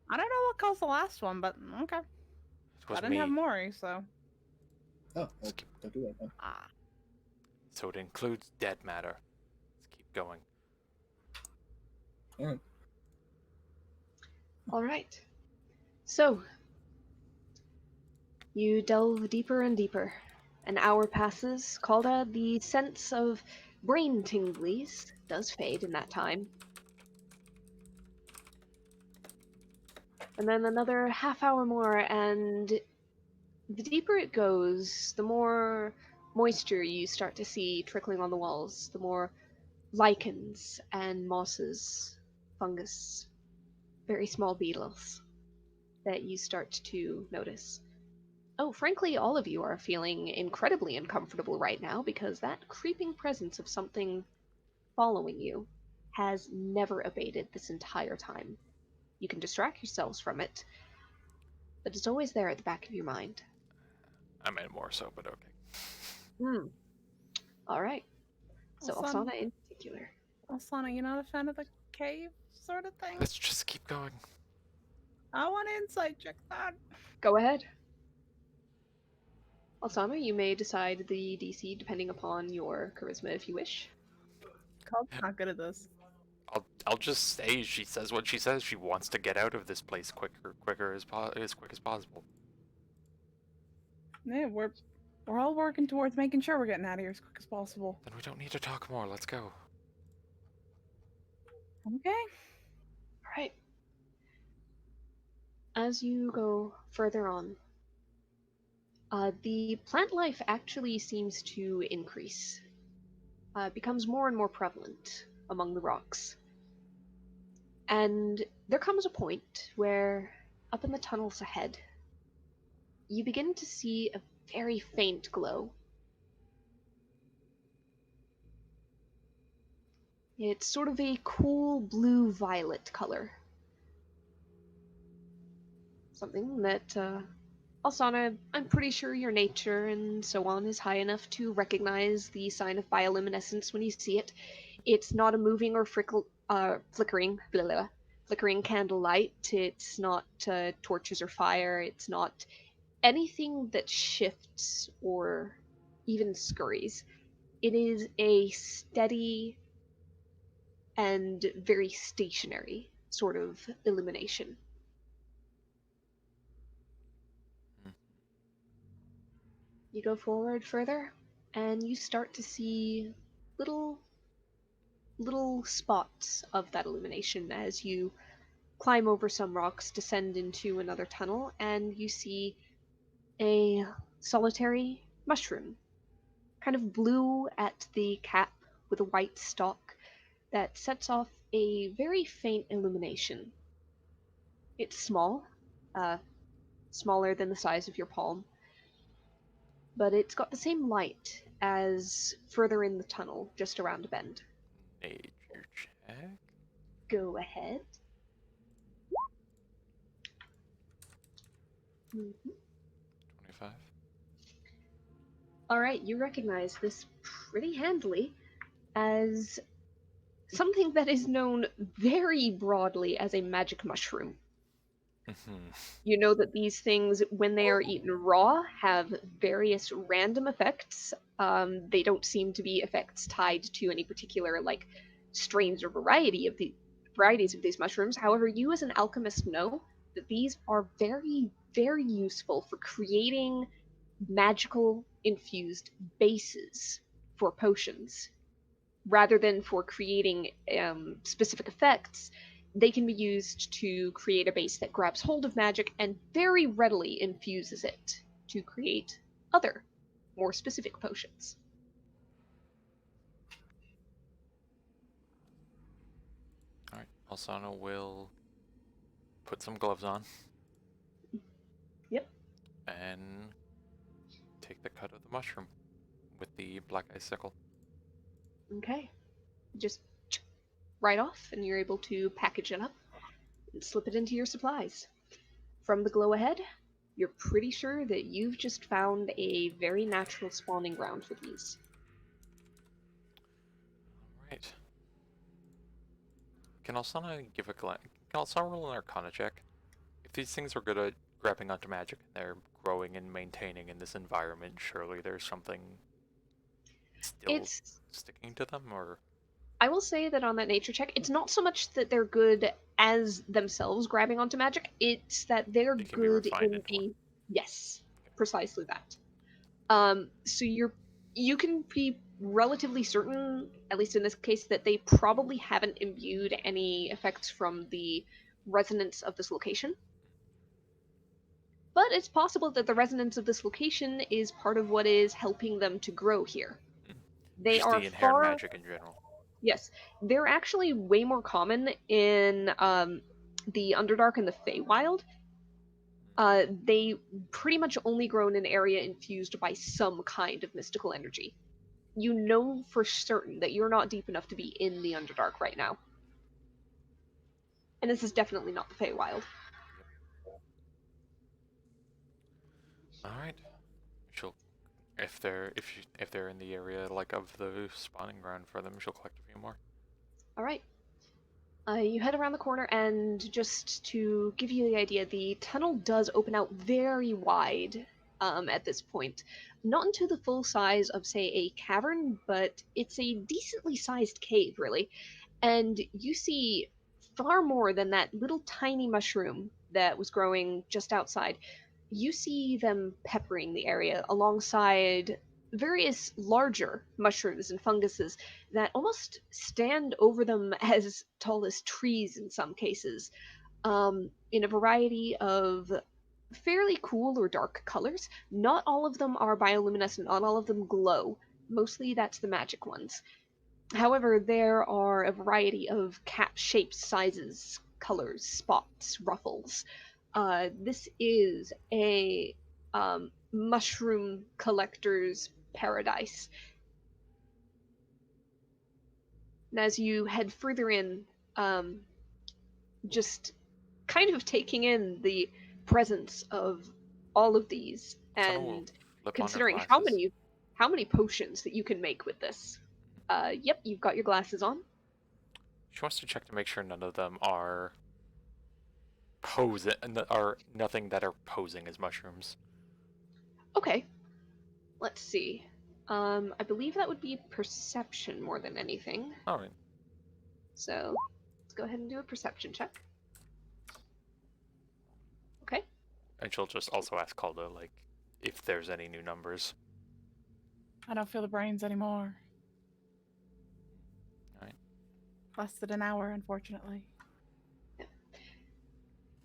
I don't know what caused the last one, but okay. It was I didn't me, have Mori, so. Oh, well, don't do that then. Ah. so it includes dead matter. Let's keep going. Alright. All right. So, you delve deeper and deeper. An hour passes. Calda, the sense of brain tinglies does fade in that time. And then another half hour more, and the deeper it goes, the more moisture you start to see trickling on the walls, the more lichens and mosses, fungus, very small beetles that you start to notice. Oh, frankly, all of you are feeling incredibly uncomfortable right now because that creeping presence of something following you has never abated this entire time. You can distract yourselves from it, but it's always there at the back of your mind. I meant more so, but okay. Hmm. All right. So Alsana, Alsana in particular. Alsana, you're not a fan of the cave sort of thing? Let's just keep going. I want to insight check that. Go ahead. Alsana, you may decide the DC depending upon your charisma if you wish. Cole's not good at this. I'll just say she says what she says. She wants to get out of this place quicker as quick as possible. Yeah, we're all working towards making sure we're getting out of here as quick as possible. Then we don't need to talk more. Let's go. Okay. All right. As you go further on, the plant life actually seems to increase. Becomes more and more prevalent among the rocks. And there comes a point where, up in the tunnels ahead, you begin to see a very faint glow. It's sort of a cool blue-violet color. Something that, Alsana, I'm pretty sure your nature and so on is high enough to recognize the sign of bioluminescence when you see it. It's not a moving or flickering candlelight. It's not torches or fire. It's not anything that shifts or even scurries. It is a steady and very stationary sort of illumination. You go forward further, and you start to see little spots of that illumination as you climb over some rocks, descend into another tunnel, and you see a solitary mushroom, kind of blue at the cap with a white stalk that sets off a very faint illumination. It's small, uh, smaller than the size of your palm, but it's got the same light as further in the tunnel, just around a bend. Nature check. Go ahead. Mm-hmm. 25. Alright, you recognize this pretty handily as something that is known very broadly as a magic mushroom. You know that these things, when they are eaten raw, have various random effects. They don't seem to be effects tied to any particular, like, strains or varieties of these mushrooms. However, you as an alchemist know that these are very, very useful for creating magical infused bases for potions. Rather than for creating specific effects, they can be used to create a base that grabs hold of magic and very readily infuses it to create other, more specific potions. Alright, Alsana will put some gloves on. Yep. And take the cut of the mushroom with the black icicle. Okay. Just right off, and you're able to package it up and slip it into your supplies. From the glow ahead, you're pretty sure that you've just found a very natural spawning ground for these. Alright. Can Alsana give a glance? Can Alsana roll an Arcana check? If these things are good at grabbing onto magic and they're growing and maintaining in this environment, surely there's something still It's sticking to them, or I will say that on that nature check, it's not so much that they're good as themselves grabbing onto magic, it's that they're they can be good refined in into one. the yes, precisely that. So you can be relatively certain, at least in this case, that they probably haven't imbued any effects from the resonance of this location. But it's possible that the resonance of this location is part of what is helping them to grow here. They Just are the inherent far magic in general. Yes, they're actually way more common in the Underdark and the Feywild. They pretty much only grow in an area infused by some kind of mystical energy. You know for certain that you're not deep enough to be in the Underdark right now. And this is definitely not the Feywild. Alright. She'll if they're in the area like of the spawning ground for them, she'll collect a few more. Alright. You head around the corner, and just to give you the idea, the tunnel does open out very wide at this point. Not into the full size of, say, a cavern, but it's a decently sized cave, really. And you see far more than that little tiny mushroom that was growing just outside. You see them peppering the area alongside various larger mushrooms and funguses that almost stand over them as tall as trees in some cases, in a variety of fairly cool or dark colors. Not all of them are bioluminescent, not all of them glow. Mostly that's the magic ones. However, there are a variety of cap shapes, sizes, colors, spots, ruffles. This is a mushroom collector's paradise. And as you head further in, um, just kind of taking in the presence of all of these, Alsana will and flip on her considering glasses. how many potions that you can make with this. Yep, you've got your glasses on. She wants to check to make sure none of them are are nothing that are posing as mushrooms. Okay, let's see. I believe that would be perception more than anything. Alright. So let's go ahead and do a perception check. Okay. And she'll just also ask Caldo, like, if there's any new numbers. I don't feel the brains anymore. Alright. Lasted an hour, unfortunately.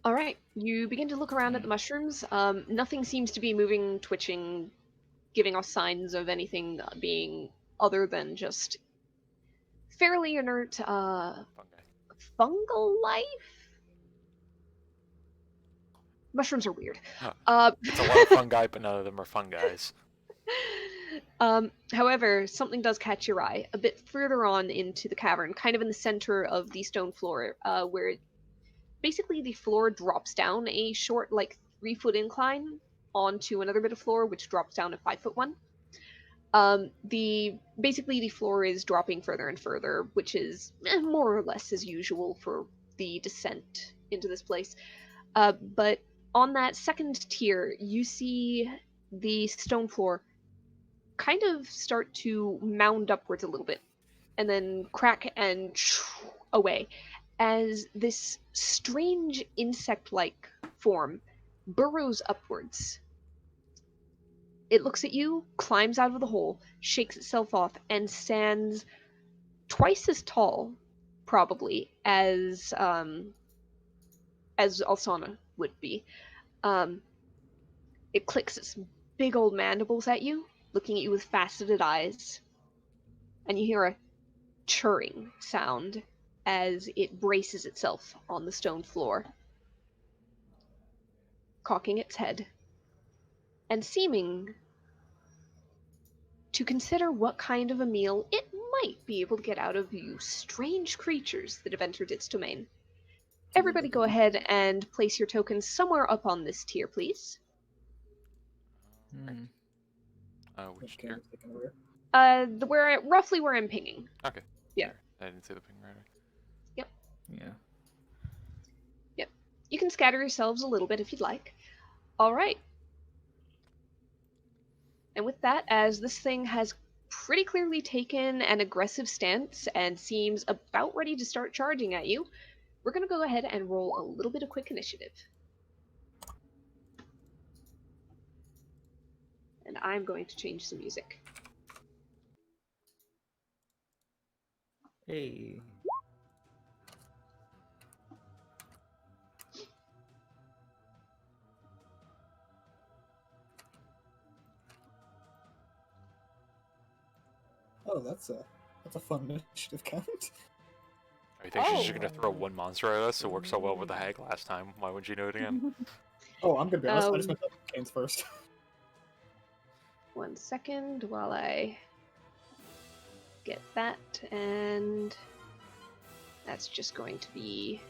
All right. You begin to look around at the mushrooms. Nothing seems to be moving, twitching, giving off signs of anything being other than just fairly inert Fungi. fungal life. Mushrooms are weird. It's a lot of fungi, but none of them are fungis. However, something does catch your eye a bit further on into the cavern, kind of in the center of the stone floor, where basically the floor drops down a short, like 3-foot incline onto another bit of floor, which drops down a 5-foot one. Basically the floor is dropping further and further, which is more or less as usual for the descent into this place. But on that second tier, you see the stone floor kind of start to mound upwards a little bit. and then crack and away as this strange insect-like form burrows upwards. It looks at you, climbs out of the hole, shakes itself off, and stands twice as tall, probably, as Alsana would be. It clicks its big old mandibles at you, looking at you with faceted eyes, and you hear a churring sound as it braces itself on the stone floor, cocking its head, and seeming to consider what kind of a meal it might be able to get out of you strange creatures that have entered its domain. Everybody go ahead and place your tokens somewhere up on this tier, please. Hmm. Which Okay, tier? taking a rear. Roughly where I'm pinging. Okay. Yeah. Sure. I didn't see the ping right away. Yeah. Yep. You can scatter yourselves a little bit if you'd like. All right. And with that, as this thing has pretty clearly taken an aggressive stance and seems about ready to start charging at you, we're going to go ahead and roll a little bit of quick initiative. And I'm going to change some music. Hey. Oh, that's a fun initiative count. I think she's just Oh. gonna throw one monster at us. It worked so well with the hag last time. Why would you do it again? Oh, I'm gonna be honest. I just Um, meant that Kane's first. 1 second while I get that, and that's just going to be...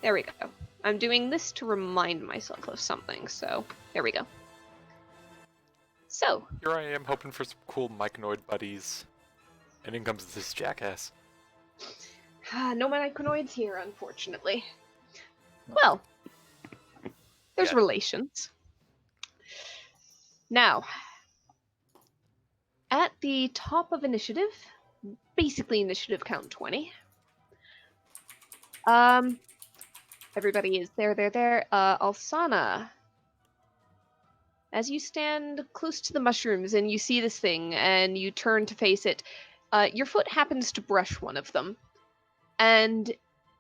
There we go. I'm doing this to remind myself of something, so there we go. So, Here I am hoping for some cool myconoid buddies. And in comes this jackass. no myconoids here, unfortunately. Well, there's Yeah. relations. Now, at the top of initiative, basically initiative count 20. Everybody is there. Alsana, as you stand close to the mushrooms and you see this thing and you turn to face it, your foot happens to brush one of them, and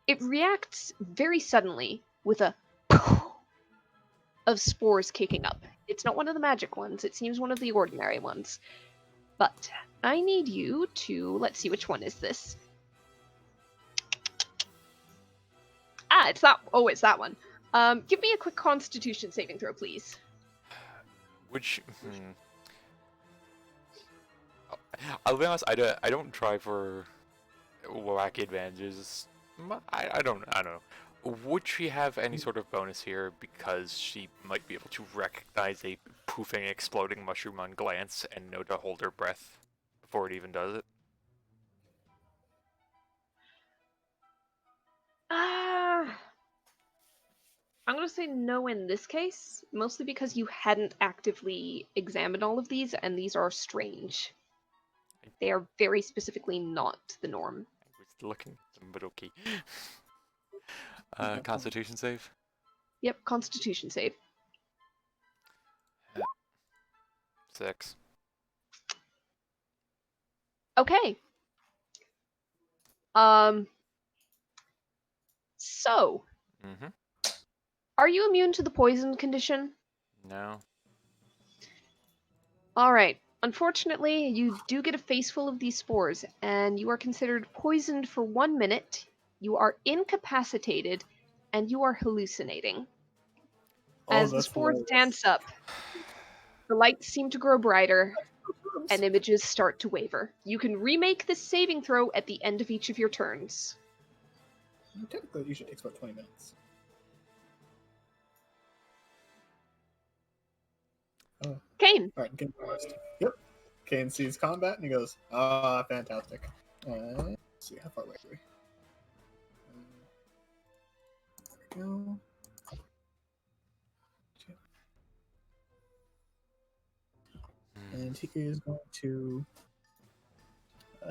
it reacts very suddenly with a of spores kicking up. It's not one of the magic ones, it seems one of the ordinary ones. But I need you to, let's see, which one is this? It's that one. Give me a quick constitution saving throw, please. Which, I'll be honest, I don't try for wacky advantages. I don't know. Would she have any sort of bonus here because she might be able to recognize a poofing, exploding mushroom on glance and know to hold her breath before it even does it? I'm going to say no in this case, mostly because you hadn't actively examined all of these, and these are strange. They are very specifically not the norm. I was looking at them, but okay. Constitution save? Yep, constitution save. 6. Okay. So, Mm-hmm. are you immune to the poison condition? No. Alright. Unfortunately, you do get a face full of these spores, and you are considered poisoned for 1 minute, you are incapacitated, and you are hallucinating. As the that's spores hilarious. dance up, the lights seem to grow brighter, and images start to waver. You can remake this saving throw at the end of each of your turns. Technically, it usually takes about 20 minutes. Oh. Kane! Alright, Kane first. Yep. Kane sees combat and he goes, ah, fantastic. Let's see, how far away are we? There we go. and he is going to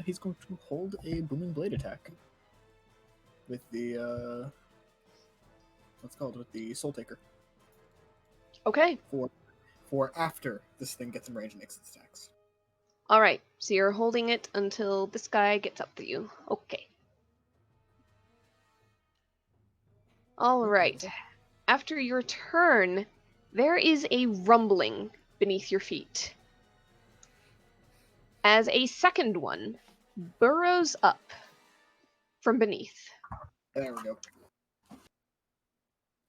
he's going to hold a booming blade attack with the what's it called, with the Soul Taker Okay. for after this thing gets in range and makes its attacks. Alright, so you're holding it until this guy gets up for you. Okay. Alright. After your turn, there is a rumbling beneath your feet, as a second one burrows up from beneath. There we go.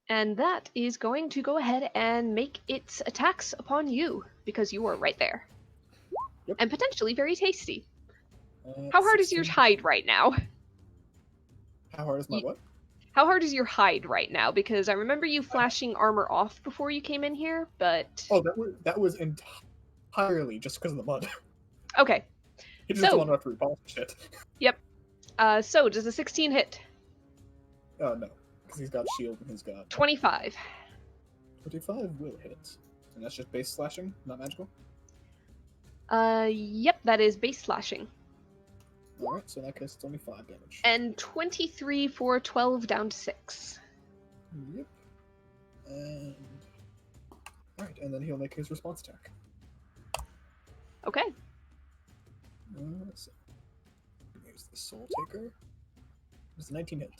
And that is going to go ahead and make its attacks upon you, because you are right there. Yep. And potentially very tasty. How hard is your 16. hide right now? How hard is my what? How hard is your hide right now? Because I remember you flashing armor off before you came in here, but... Oh, that was entirely just because of the mud. Okay. He just wanted to repolish shit. Yep. So, does a 16 hit? No, because he's got shield and he's got 25. 25 will hit, and that's just base slashing, not magical. Yep, that is base slashing. Alright, so in that case it's only 5 damage. And 23 for 12 down to 6. Yep. And... Alright, and then he'll make his response attack. Okay. So, here's the Soul Taker. Does the 19 hit?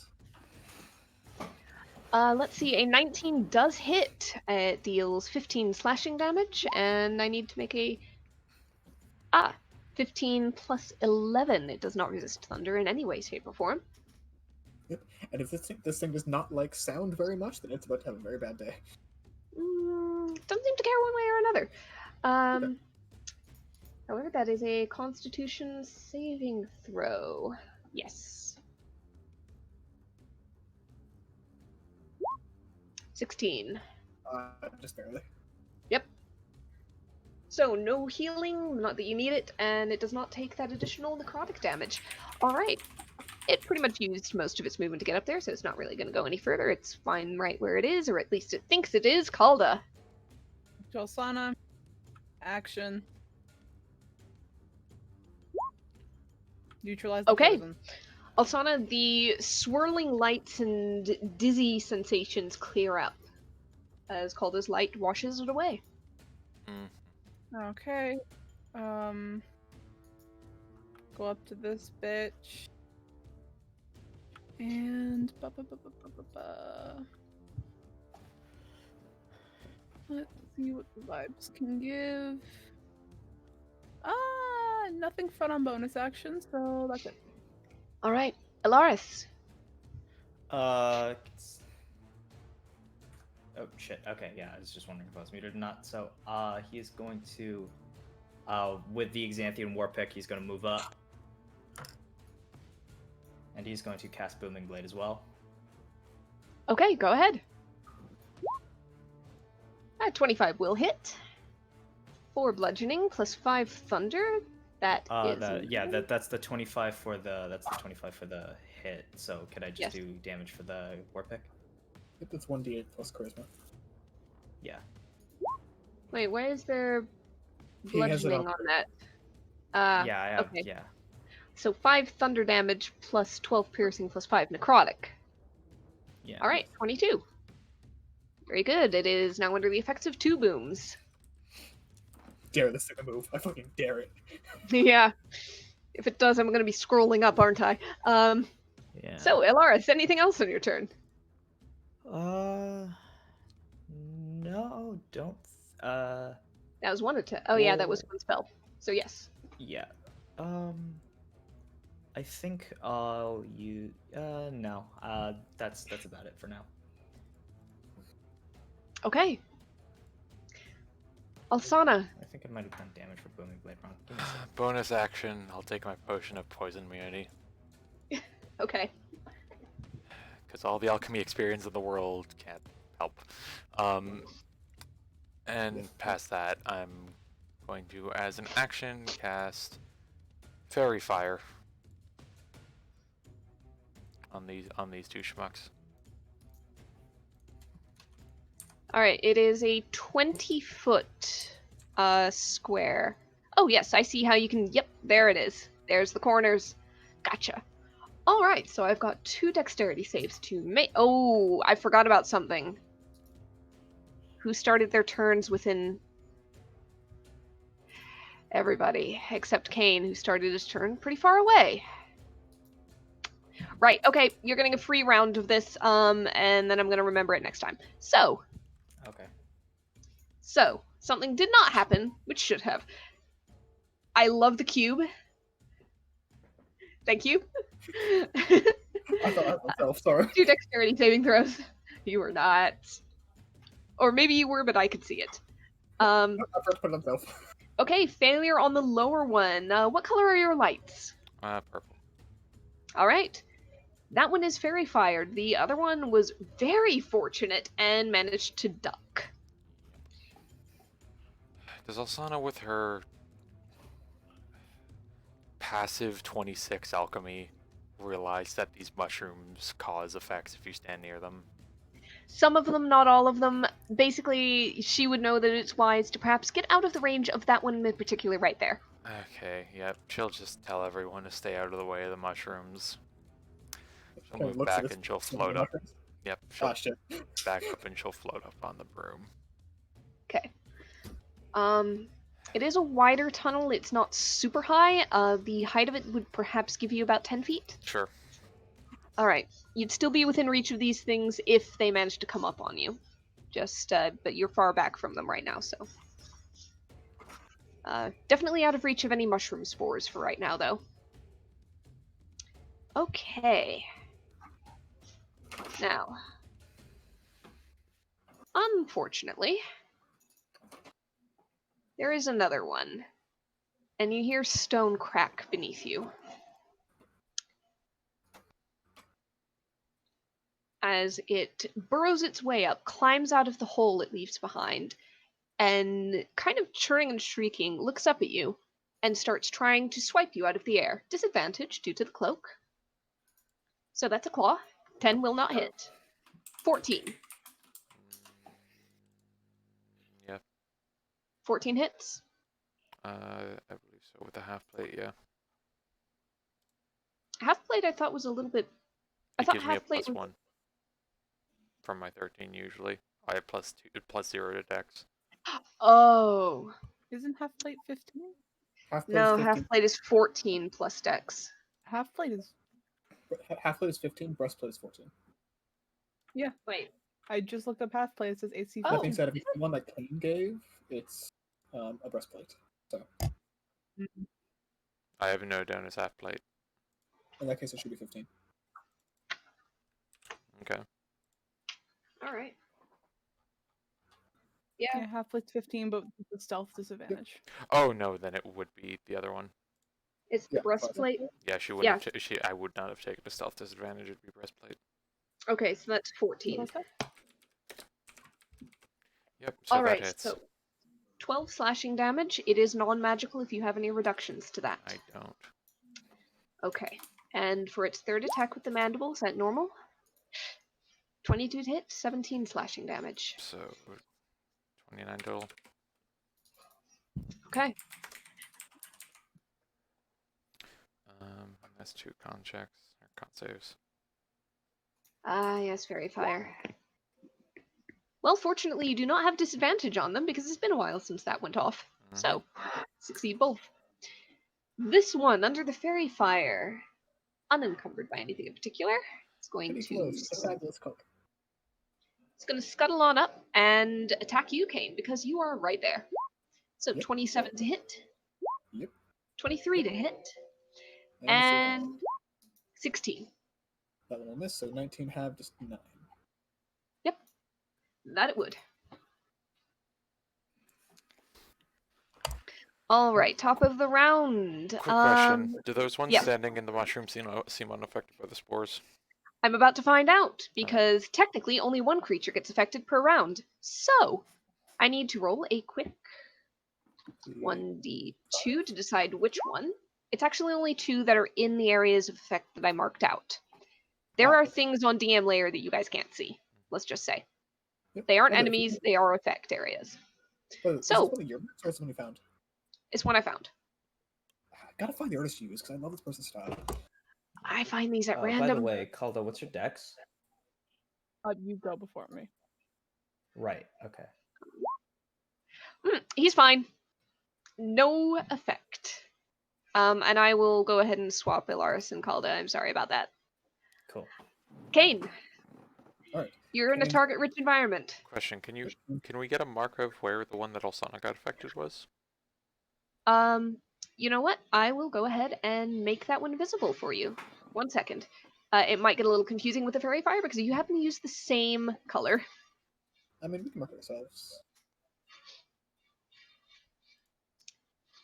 Let's see, a 19 does hit. It deals 15 slashing damage, and I need to make a... 15 plus 11. It does not resist thunder in any way, shape, or form. Yep. And if this thing does not like sound very much, then it's about to have a very bad day. Doesn't seem to care one way or another. Okay. However, that is a Constitution saving throw. Yes. 16. Just barely. Yep. So, no healing, not that you need it, and it does not take that additional necrotic damage. Alright. It pretty much used most of its movement to get up there, so it's not really going to go any further. It's fine right where it is, or at least it thinks it is. Calda. Jolsana. Action. Neutralize the Okay. poison. Alsana, the swirling lights and dizzy sensations clear up as Calda's light washes it away. Okay. Go up to this bitch. And let's see what the vibes can give. Nothing fun on bonus action, so that's it. Alright, Elaris. Oh shit. Okay, yeah, I was just wondering if I was muted or not. So, he's going to, with the Xanthian Warpick, he's going to move up. And he's going to cast Booming Blade as well. Okay, go ahead. 25 will hit. 4 bludgeoning plus 5 thunder. That's the 25 for the hit. So could I just do damage for the Warpick? Yep, that's 1d8 plus charisma. Yeah. Wait, why is there He has it bludgeoning up. on that? Yeah, I have, okay. yeah. So 5 thunder damage plus 12 piercing plus 5 necrotic. Yeah. Alright, 22. Very good. It is now under the effects of 2 booms. Dare this thing to move. I fucking dare it. Yeah. If it does, I'm going to be scrolling up, aren't I? Yeah. So, Elaris, anything else on your turn? No, don't. That was one attack. Oh, yeah, that was one spell. So, yes. Yeah. I think I'll use. No. That's about it for now. Okay. Alsana. I think I might have done damage for Booming Blade wrong. Give me a second. Bonus action, I'll take my potion of poison immunity. Okay. Because all the alchemy experience in the world can't help. And past that, I'm going to, as an action, cast Fairy Fire on these two schmucks. Alright, it is a 20-foot square Oh, yes, I see how you can... Yep, there it is. There's the corners. Gotcha. All right, so I've got 2 dexterity saves to make. Oh, I forgot about something. Who started their turns within... Everybody, except Kane, who started his turn pretty far away. Right, okay, you're getting a free round of this, and then I'm gonna remember it next time. Okay. So, something did not happen, which should have. I love the cube. Thank you. I thought I had myself, sorry. 2 dexterity saving throws. You were not. Or maybe you were, but I could see it. I forgot to put it on myself. Okay, failure on the lower one. What color are your lights? Purple. All right. That one is fairy fired. The other one was very fortunate and managed to duck. Does Alsana, with her passive 26 alchemy, realize that these mushrooms cause effects if you stand near them? Some of them, not all of them. Basically, she would know that it's wise to perhaps get out of the range of that one in particular right there. Okay, yep. She'll just tell everyone to stay out of the way of the mushrooms. She'll Okay, move looks at back this- and she'll some of the float up. mushrooms. Yep, she'll Ah, shit. back up and she'll float up on the broom. Okay. It is a wider tunnel. It's not super high. The height of it would perhaps give you about 10 feet. Sure. All right. You'd still be within reach of these things if they managed to come up on you. But you're far back from them right now, so. Definitely out of reach of any mushroom spores for right now, though. Okay. Now, unfortunately, there is another one, and you hear stone crack beneath you. As it burrows its way up, climbs out of the hole it leaves behind, and kind of churning and shrieking, looks up at you and starts trying to swipe you out of the air. Disadvantage due to the cloak. So that's a claw. 10 will not hit. 14. Yeah. 14 hits. I believe so. With the half plate, yeah. Half plate I thought was a little bit... I It thought gives me a half plate plus was... 1 from my 13 usually. I have plus 0 to dex. Oh. Isn't half plate 15? Half plate No, is 15. half plate is 14 plus dex. Half plate is. Half plate is 15. Breastplate is 14. Yeah, Wait. I just looked up half plate. It says AC Oh. That being 15. said, if it's the one that Kane gave, it's a breastplate. So Mhm. I have no down as half plate. in that case, it should be 15. Okay. Alright. Yeah, Yeah. half plate's 15, but with the stealth disadvantage. Oh no, then it would be the other one. It's the Yeah, breastplate. Yeah, she wouldn't. I would not have taken a stealth disadvantage. It'd be breastplate. Okay, so that's 14. Okay. Yep. So that Alright, hits. so 12 slashing damage. It is non-magical if you have any reductions to that. I don't. Okay. And for its third attack with the mandible, is that normal? 22 to hit, 17 slashing damage. So 29 total. Okay. That's 2 con checks or con saves. Ah, yes, fairy fire. Well, fortunately, you do not have disadvantage on them because it's been a while since that went off. Mhm. So, succeed both. This one, under the fairy fire, unencumbered by anything in particular, it's going Pretty to close. A fabulous cook. it's going to scuttle on up and attack you, Kane, because you are right there. So Yep. 27 to hit, Yep. 23 to hit, And and 16. that one will miss. So 19 have just 9. Yep, that it would. All right, top of the round. Quick question: do those ones yeah. standing in the mushroom seem unaffected by the spores? I'm about to find out, because technically only one creature gets affected per round. So, I need to roll a quick 1d2 to decide which one. It's actually only 2 that are in the areas of effect that I marked out. There are things on DM layer that you guys can't see, let's just say. Yep. They aren't Okay. enemies, they are effect areas. Is So- this one of your books or is this one you found? It's one I found. I gotta find the artist you use because I love this person's style. I find these at By the random. way, Caldo, what's your dex? You go before me. Right. Okay. He's fine. No effect. And I will go ahead and swap Ilaris and Calda. I'm sorry about that. Cool. Kane, All right. you're in a Kane. target-rich environment. Question: can we get a mark of where the one that Alsana got affected was? You know what? I will go ahead and make that one visible for you. 1 second. It might get a little confusing with the fairy fire because you happen to use the same color. I mean, we can mark it ourselves.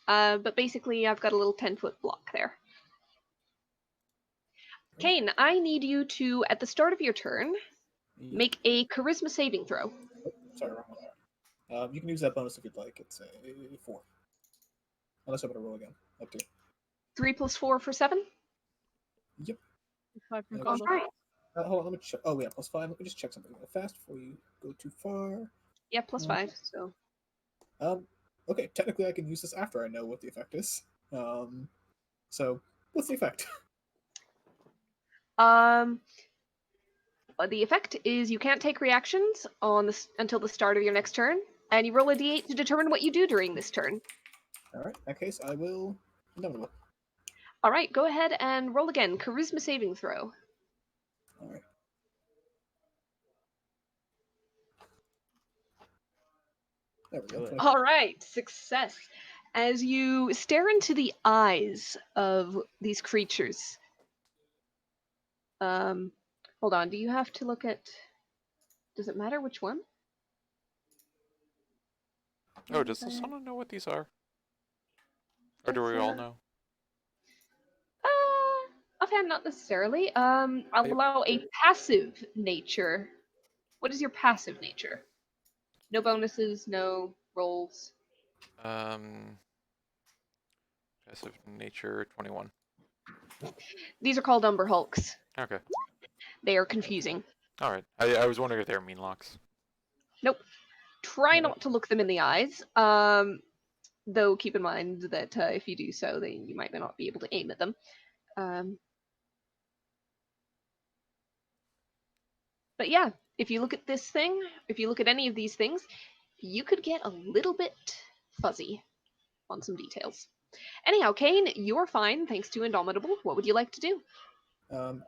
But basically, I've got a little 10-foot block there. Kane, I need you to, at the start of your turn, Yeah. make a charisma saving throw. Oh, sorry, wrong one. You can use that bonus if you'd like. It's a 4. Unless I'm gonna roll again. Up to you. 3 plus 4 for 7? Yep. 5 from Yeah, All Caldo. right. Hold on, let me check. Oh, yeah, +5. Let me just check something real fast before you go too far. Yeah, plus 5. So. Okay, technically I can use this after I know what the effect is. So, what's the effect? The effect is you can't take reactions until the start of your next turn, and you roll a d8 to determine what you do during this turn. Alright, in that case, I will. Inevitable. All right, go ahead and roll again. Charisma saving throw. Alright. There we go. Do it. 25. All right, success. As you stare into the eyes of these creatures. Hold on. Do you have to look at? Does it matter which one? Oh, does Alsana know what these are? Or do we all know? Offhand, not necessarily. I'll allow a passive nature. What is your passive nature? No bonuses, no rolls. Passive nature 21. These are called Umber Hulks. Okay. They are confusing. All right. I was wondering if they were mean locks. Nope. Try Yeah. not to look them in the eyes. Though keep in mind that if you do so, then you might not be able to aim at them. But yeah, if you look at this thing, if you look at any of these things, you could get a little bit fuzzy on some details. Anyhow, Kane, you're fine thanks to Indomitable. What would you like to do?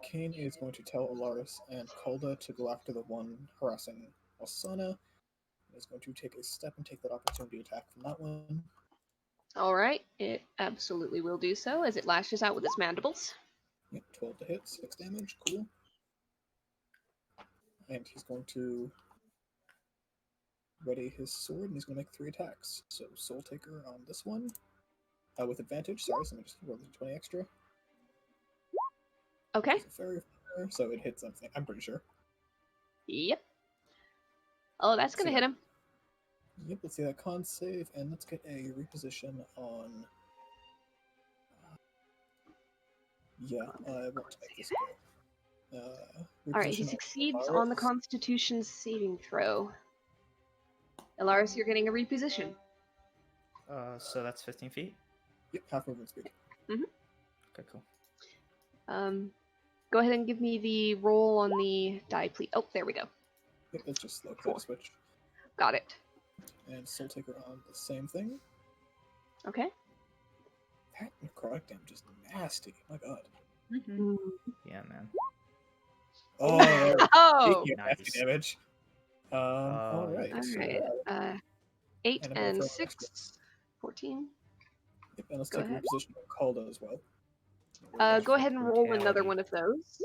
Kane is going to tell Alaris and Calda to go after the one harassing Alsana. Is going to take a step and take that opportunity attack from that one. All right, it absolutely will do so as it lashes out with its mandibles. Yep, 12 to hit, 6 damage, cool. And he's going to ready his sword, and he's going to make 3 attacks. So, Soul Taker on this one. With advantage, sorry, so let me just roll the 20 extra. Okay. It's a fairy fire, so it hits something, I'm pretty sure. Yep. Oh, that's going to So- hit him. Yep, let's see that con save, and let's get a reposition on. Yeah, I want to make this go. All right, he reposition succeeds on on the Constitution saving throw. Ilaris, you're getting a reposition. So that's 15 feet. Yep, half movement speed. Okay, cool. Go ahead and give me the roll on the die, please. Oh, there we go. Yep, it's just slow Cool. switch. Got it. And Soul Taker on the same thing. Okay. That necrotic damage is nasty. My god. Mm-hmm. Yeah, man. Oh, there. Oh! 8 nasty Nice. damage. Alright. All so, right. 8 And I'm gonna and throw 6. 14. Yep, and let's Go take a ahead. reposition on Calda as well. Go ahead and roll another Brutality. one of those.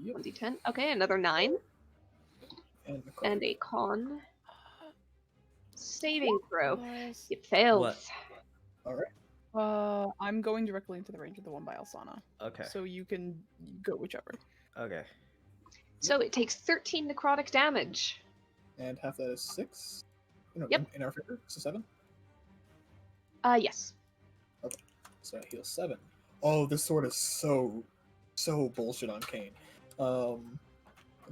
Yep, 1d10. Okay, another 9. and necrotic. And a con saving throw. It fails. What? Alright. I'm going directly into the range of the one by Alsana. Okay. So you can go whichever. Okay. So it takes 13 necrotic damage. And half that is 6. No, Yep. in our favor, so 7. Yes. So I heal 7. Oh, this sword is so bullshit on Kane.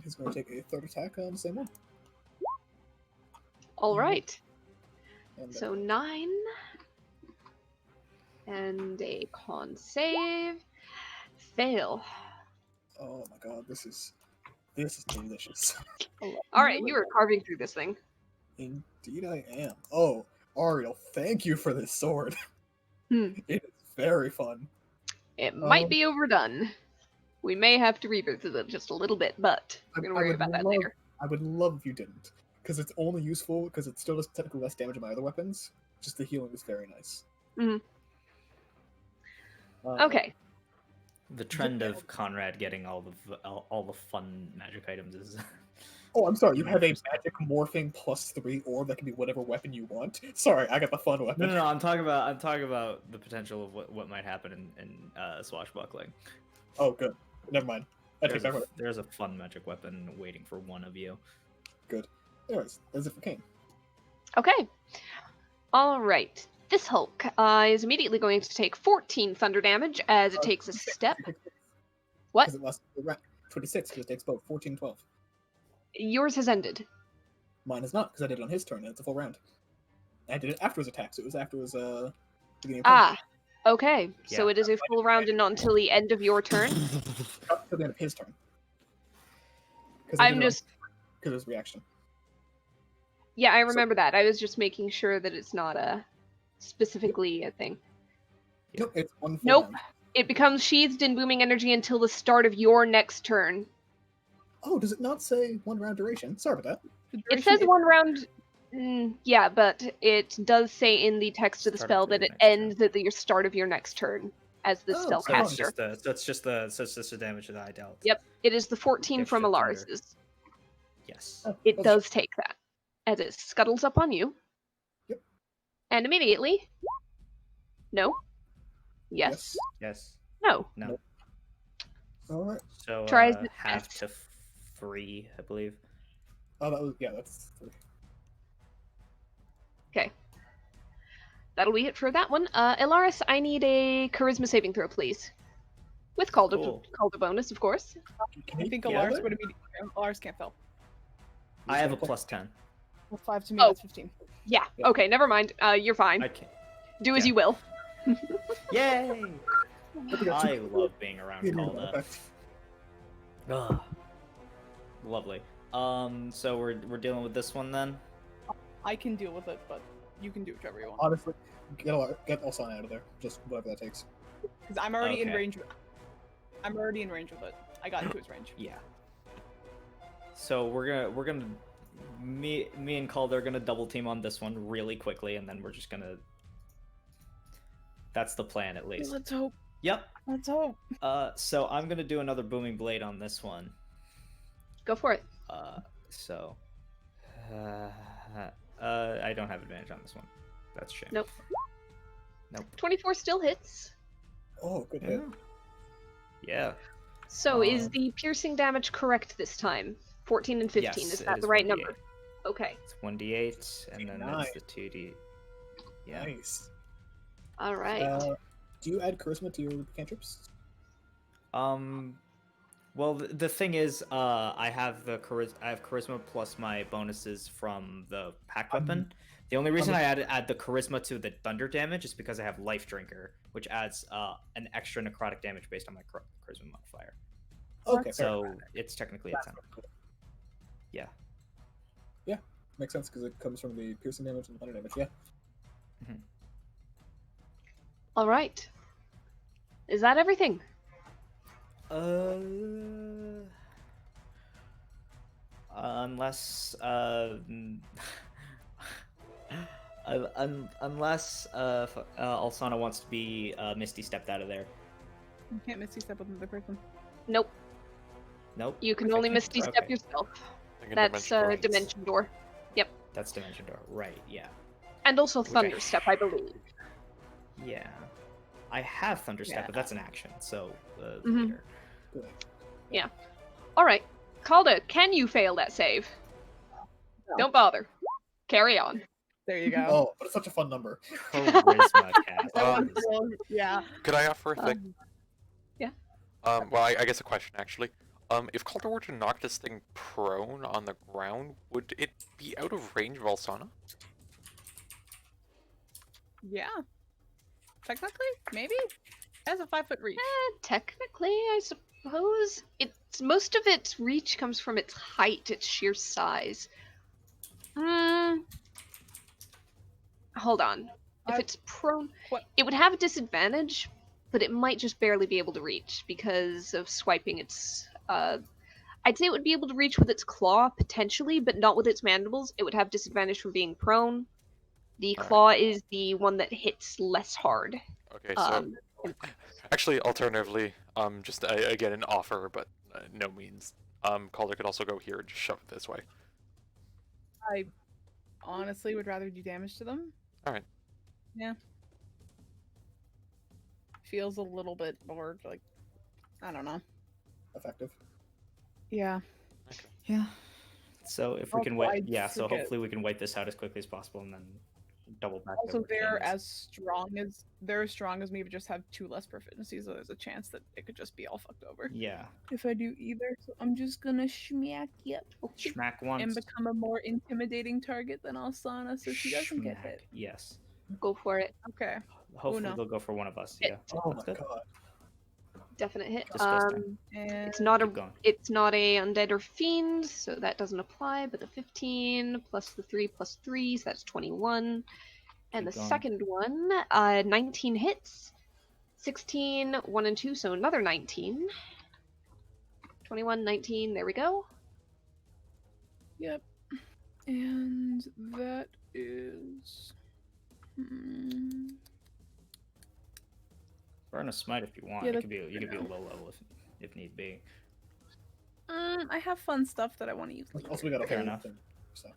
He's going to take a third attack on the same one. All right. And So 9 And a con save. Fail. Oh my god, this is delicious. Alright, you are carving through this thing. Indeed I am. Oh, Ariel, thank you for this sword. Hmm. It is very fun. It might Um, be overdone. We may have to revisit it just a little bit, but we're going to worry about that later. I would love if you didn't, because it's only useful because it still does technically less damage than my other weapons. Just the healing is very nice. Mhm. Uh, Okay. The trend of Conrad getting all the fun magic items is. Oh, I'm sorry. You Even have a interesting. magic morphing +3 orb that can be whatever weapon you want. Sorry, I got the fun weapon. No. I'm talking about the potential of what might happen in swashbuckling. Oh, good. Never mind. I take back what There's a fun magic weapon waiting for one of you. good. Anyways, as if it came. Okay. Alright. This Hulk is immediately going to take 14 thunder damage as it takes a step. What? Because it lasts 26, because it takes both 14 and 12. Yours has ended. Mine is not, because I did it on his turn, and it's a full round. I did it after his attack, so it was after his beginning of turn. Ah. Okay. So Yeah. it is a full round and not until the end of your turn. Up until the end of his turn. I'm just... Because of his reaction. Yeah, I remember that. I was just making sure that it's not specifically a thing. Nope, it's one full Nope. round. It becomes sheathed in booming energy until the start of your next turn. Oh, does it not say 1 round duration? Sorry about that. The It duration says is- 1 round. Yeah, but it does say in the text of the Start spell of that your it next turn. ends at the start of your next turn as the Oh, So it's spellcaster. just the damage that I dealt. Yep, it is the 14 Extra from thunder. Alaris's. Yes. Oh, It that's- does take that as it scuttles up on you. Yep. And immediately. No. Yes. Yes. No. No. Nope. Alright. So Tries its half best. to 3, I believe. Oh, that was, yeah, that's 3. Okay. That'll be it for that one. Ilaris, I need a charisma saving throw, please. With called Cool. a bonus, of course. Can I he think heal Alaris it? would have been. Alaris can't fail. I have a +10. Well, 5 to me, Oh. that's 15. Yeah. Yeah. Okay. Never mind. You're fine. I can't. Do as yeah. you will. Yay! But we got I two- love being around Immune Calda. effect. Ugh. Lovely. So we're dealing with this one then. I can deal with it, but you can do whichever you want. Honestly, get Olsan out of there. Just whatever that takes. Because I'm already in Okay. range. I'm already in range with it. I got into his range. Yeah. So we're gonna me and Calder are gonna double team on this one really quickly, and then we're just gonna. That's the plan, at least. Let's hope. Yep. Let's hope. So I'm gonna do another booming blade on this one. Go for it. So. I don't have advantage on this one. That's a shame. Nope. Nope. 24 still hits. Oh, good hit. Yeah. So is Um, the piercing damage correct this time? 14 and 15. Yes, is it that is the right 1d8. number? Okay. It's 1d8, and then Nice. that's the 2d. Yeah. Nice. All right. Do you add charisma to your cantrips? Well, the thing is, I have charisma plus my bonuses from the pack weapon. The only reason I add the charisma to the thunder damage is because I have life drinker, which adds an extra necrotic damage based on my charisma modifier. Okay, fair So enough. it's technically a That's 10. cool. Yeah. Yeah, makes sense because it comes from the piercing damage and the thunder damage. Yeah. All right. Is that everything? Unless unless Alsana wants to be Misty stepped out of there. You can't misty step with another person. Nope. Nope. You can I only can't- misty step okay. yourself. Like a That's dimension door. Right. dimension door. That's dimension door. Right. Yeah. And also Which I- thunder step, I believe. Yeah. I have thunder step, Yeah. but that's an action. So Mhm. later. Good. All right. Calda, can you fail that save? No. Don't bother. Carry on. There you go. Oh, but it's such a fun number. Charisma cast. Yeah. Could I offer a thing? Yeah. Well, I guess a question actually. If Calder were to knock this thing prone on the ground, would it be out of range of Alsana? Yeah. Technically, maybe it has a 5-foot reach. Technically, I suppose it's most of its reach comes from its height, its sheer size. Hold on. If I- it's prone, What? it would have a disadvantage, but it might just barely be able to reach because of swiping its. I'd say it would be able to reach with its claw potentially, but not with its mandibles. It would have disadvantage from being prone. The Alright. claw is the one that hits less hard. Okay, so Um, actually, alternatively, just again an offer, but no means. Calder could also go here and just shove it this way. I honestly would rather do damage to them. Alright. Yeah. Feels a little bit more like, I don't know. Effective. Yeah. Okay. Yeah. So if we can Also, wait, I yeah. So forget- hopefully we can wait this out as quickly as possible, and then double back. Also, over they're things. as strong as me, but just have 2 less proficiencies, so there's a chance that it could just be all fucked over. Yeah. If I do either, so I'm just gonna smack you Schmack once. and become a more intimidating target than Alsana, so she doesn't get Schmack, hit. Yes. go for it. Okay. Hopefully no. they'll go for one of us. Hit. Yeah. Oh my That's good. god. Definite hit. Disgusting. And It's not a Keep going. it's not a undead or fiend, so that doesn't apply. But the 15 plus the 3 plus 3, so that's 21. And Keep the going. second one, 19 hits. 16, 1 and 2, so another 19. 21, 19, there we go. Yep. And that is. Burn a smite if you want. Yeah, it that's could be you could be a now. low level if need be. I have fun stuff that I want to use later. Also, we got a Fair whole enough. thing. So.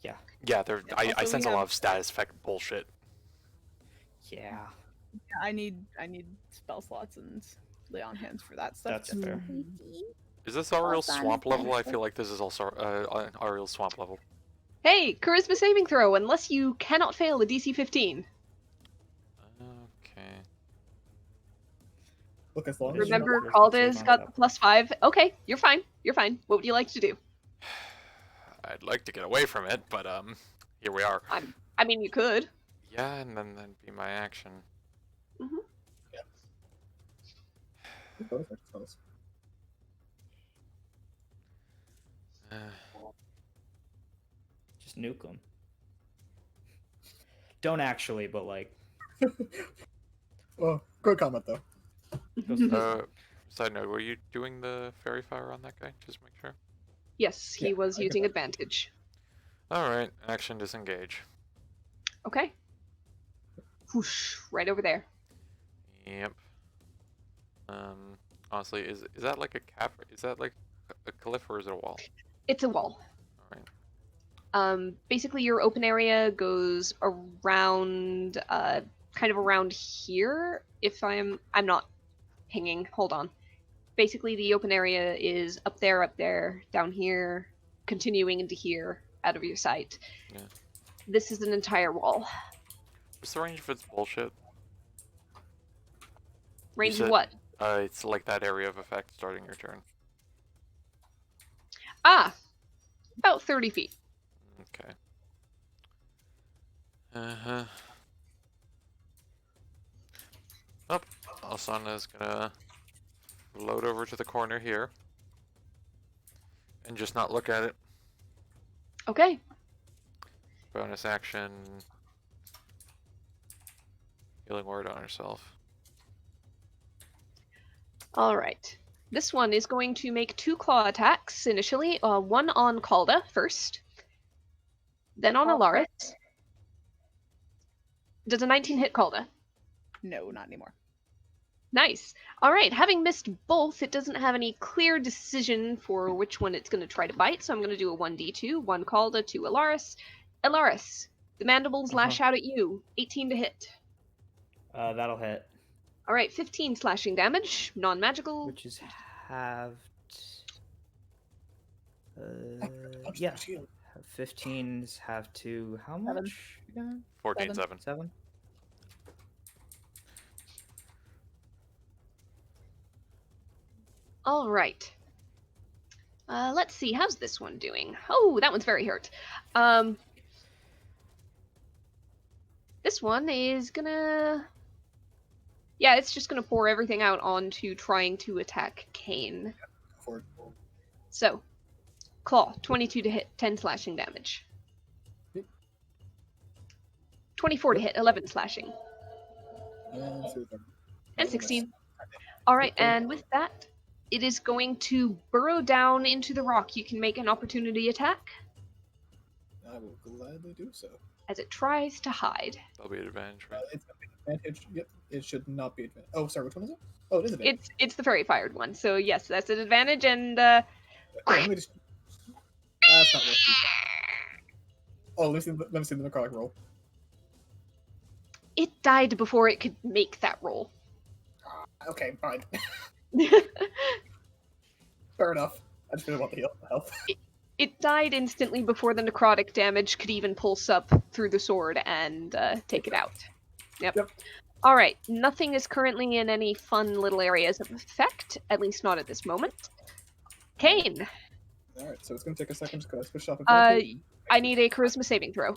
Yeah. Yeah, I also, sense we a lot have- of status effect bullshit. Yeah. Yeah, I need spell slots and lay on hands for that stuff. That's just fair. in Is this Ariel Alsana swamp level? I benefit. feel like this is also Ariel swamp level. Hey, charisma saving throw, unless you cannot fail a DC 15. Okay. Look, as long What as is you your Remember, charisma Calda's save got on the +5. Okay, you're fine. You're fine. What would you like to do? I'd like to get away from it, but here we are. I mean, you could. Yeah, and then that'd be my action. both are close. Just nuke them. Don't actually, but like. Well, good comment though. Side note, were you doing the fairy fire on that guy? Just make sure. Yes, he Yeah, was I get using that. advantage. Alright, action disengage. Okay. Whoosh, right over there. Yep. Honestly, is that like a cap? Is that like a cliff or is it a wall? It's a wall. Alright. Basically, your open area goes around, kind of around here. If I'm not pinging. Hold on. Basically, the open area is up there, down here, continuing into here, out of your sight. Yeah. This is an entire wall. What's the range of its bullshit? Range said- of what? It's like that area of effect starting your turn. Ah! About 30 feet. Okay. Uh-huh. Oh, Alsana's gonna float over to the corner here. And just not look at it. Okay. Bonus action. Healing word on herself. Alright. This one is going to make 2 claw attacks initially. One on Calda first. Then on Alaris. Does a 19 hit Calda? No, not anymore. Nice. Alright, having missed both, it doesn't have any clear decision for which one it's going to try to bite, so I'm going to do a 1d2. 1 Calda, 2 Alaris. Alaris, the mandibles lash out at you. 18 to hit. That'll hit. Alright, 15 slashing damage, non-magical. Which is halved. Punch Yeah. the shield. 15 is half to how 7. much? 14-7. 7? Alright. Let's see, how's this one doing? Oh, that one's very hurt. This one is gonna Yeah, it's just going to pour everything out onto trying to attack Kane. For So, Claw, 22 to hit, 10 slashing damage. Yep. 24 to Yep. hit, 11 slashing. and so then- And oh, 16. Alright, Yep, and with that, it is going to burrow down into the rock. You can make an opportunity attack I will gladly do so. as it tries to hide. That'll be an advantage, right? It's an advantage. Yep, it should not be advantage. Oh, sorry, which one is it? Oh, it is advantage. It's the fairy fired one, so yes, that's an advantage, and Here, let me just. That's not worth it. Oh, let me see the necrotic roll. it died before it could make that roll. Okay, fine. Fair enough. I just really want the health. It died instantly before the necrotic damage could even pulse up through the sword and take it out. Yep. Alright, nothing is currently in any fun little areas of effect, at least not at this moment. Kane, Alright, so it's going to take a second because I switched off of I need a charisma saving throw.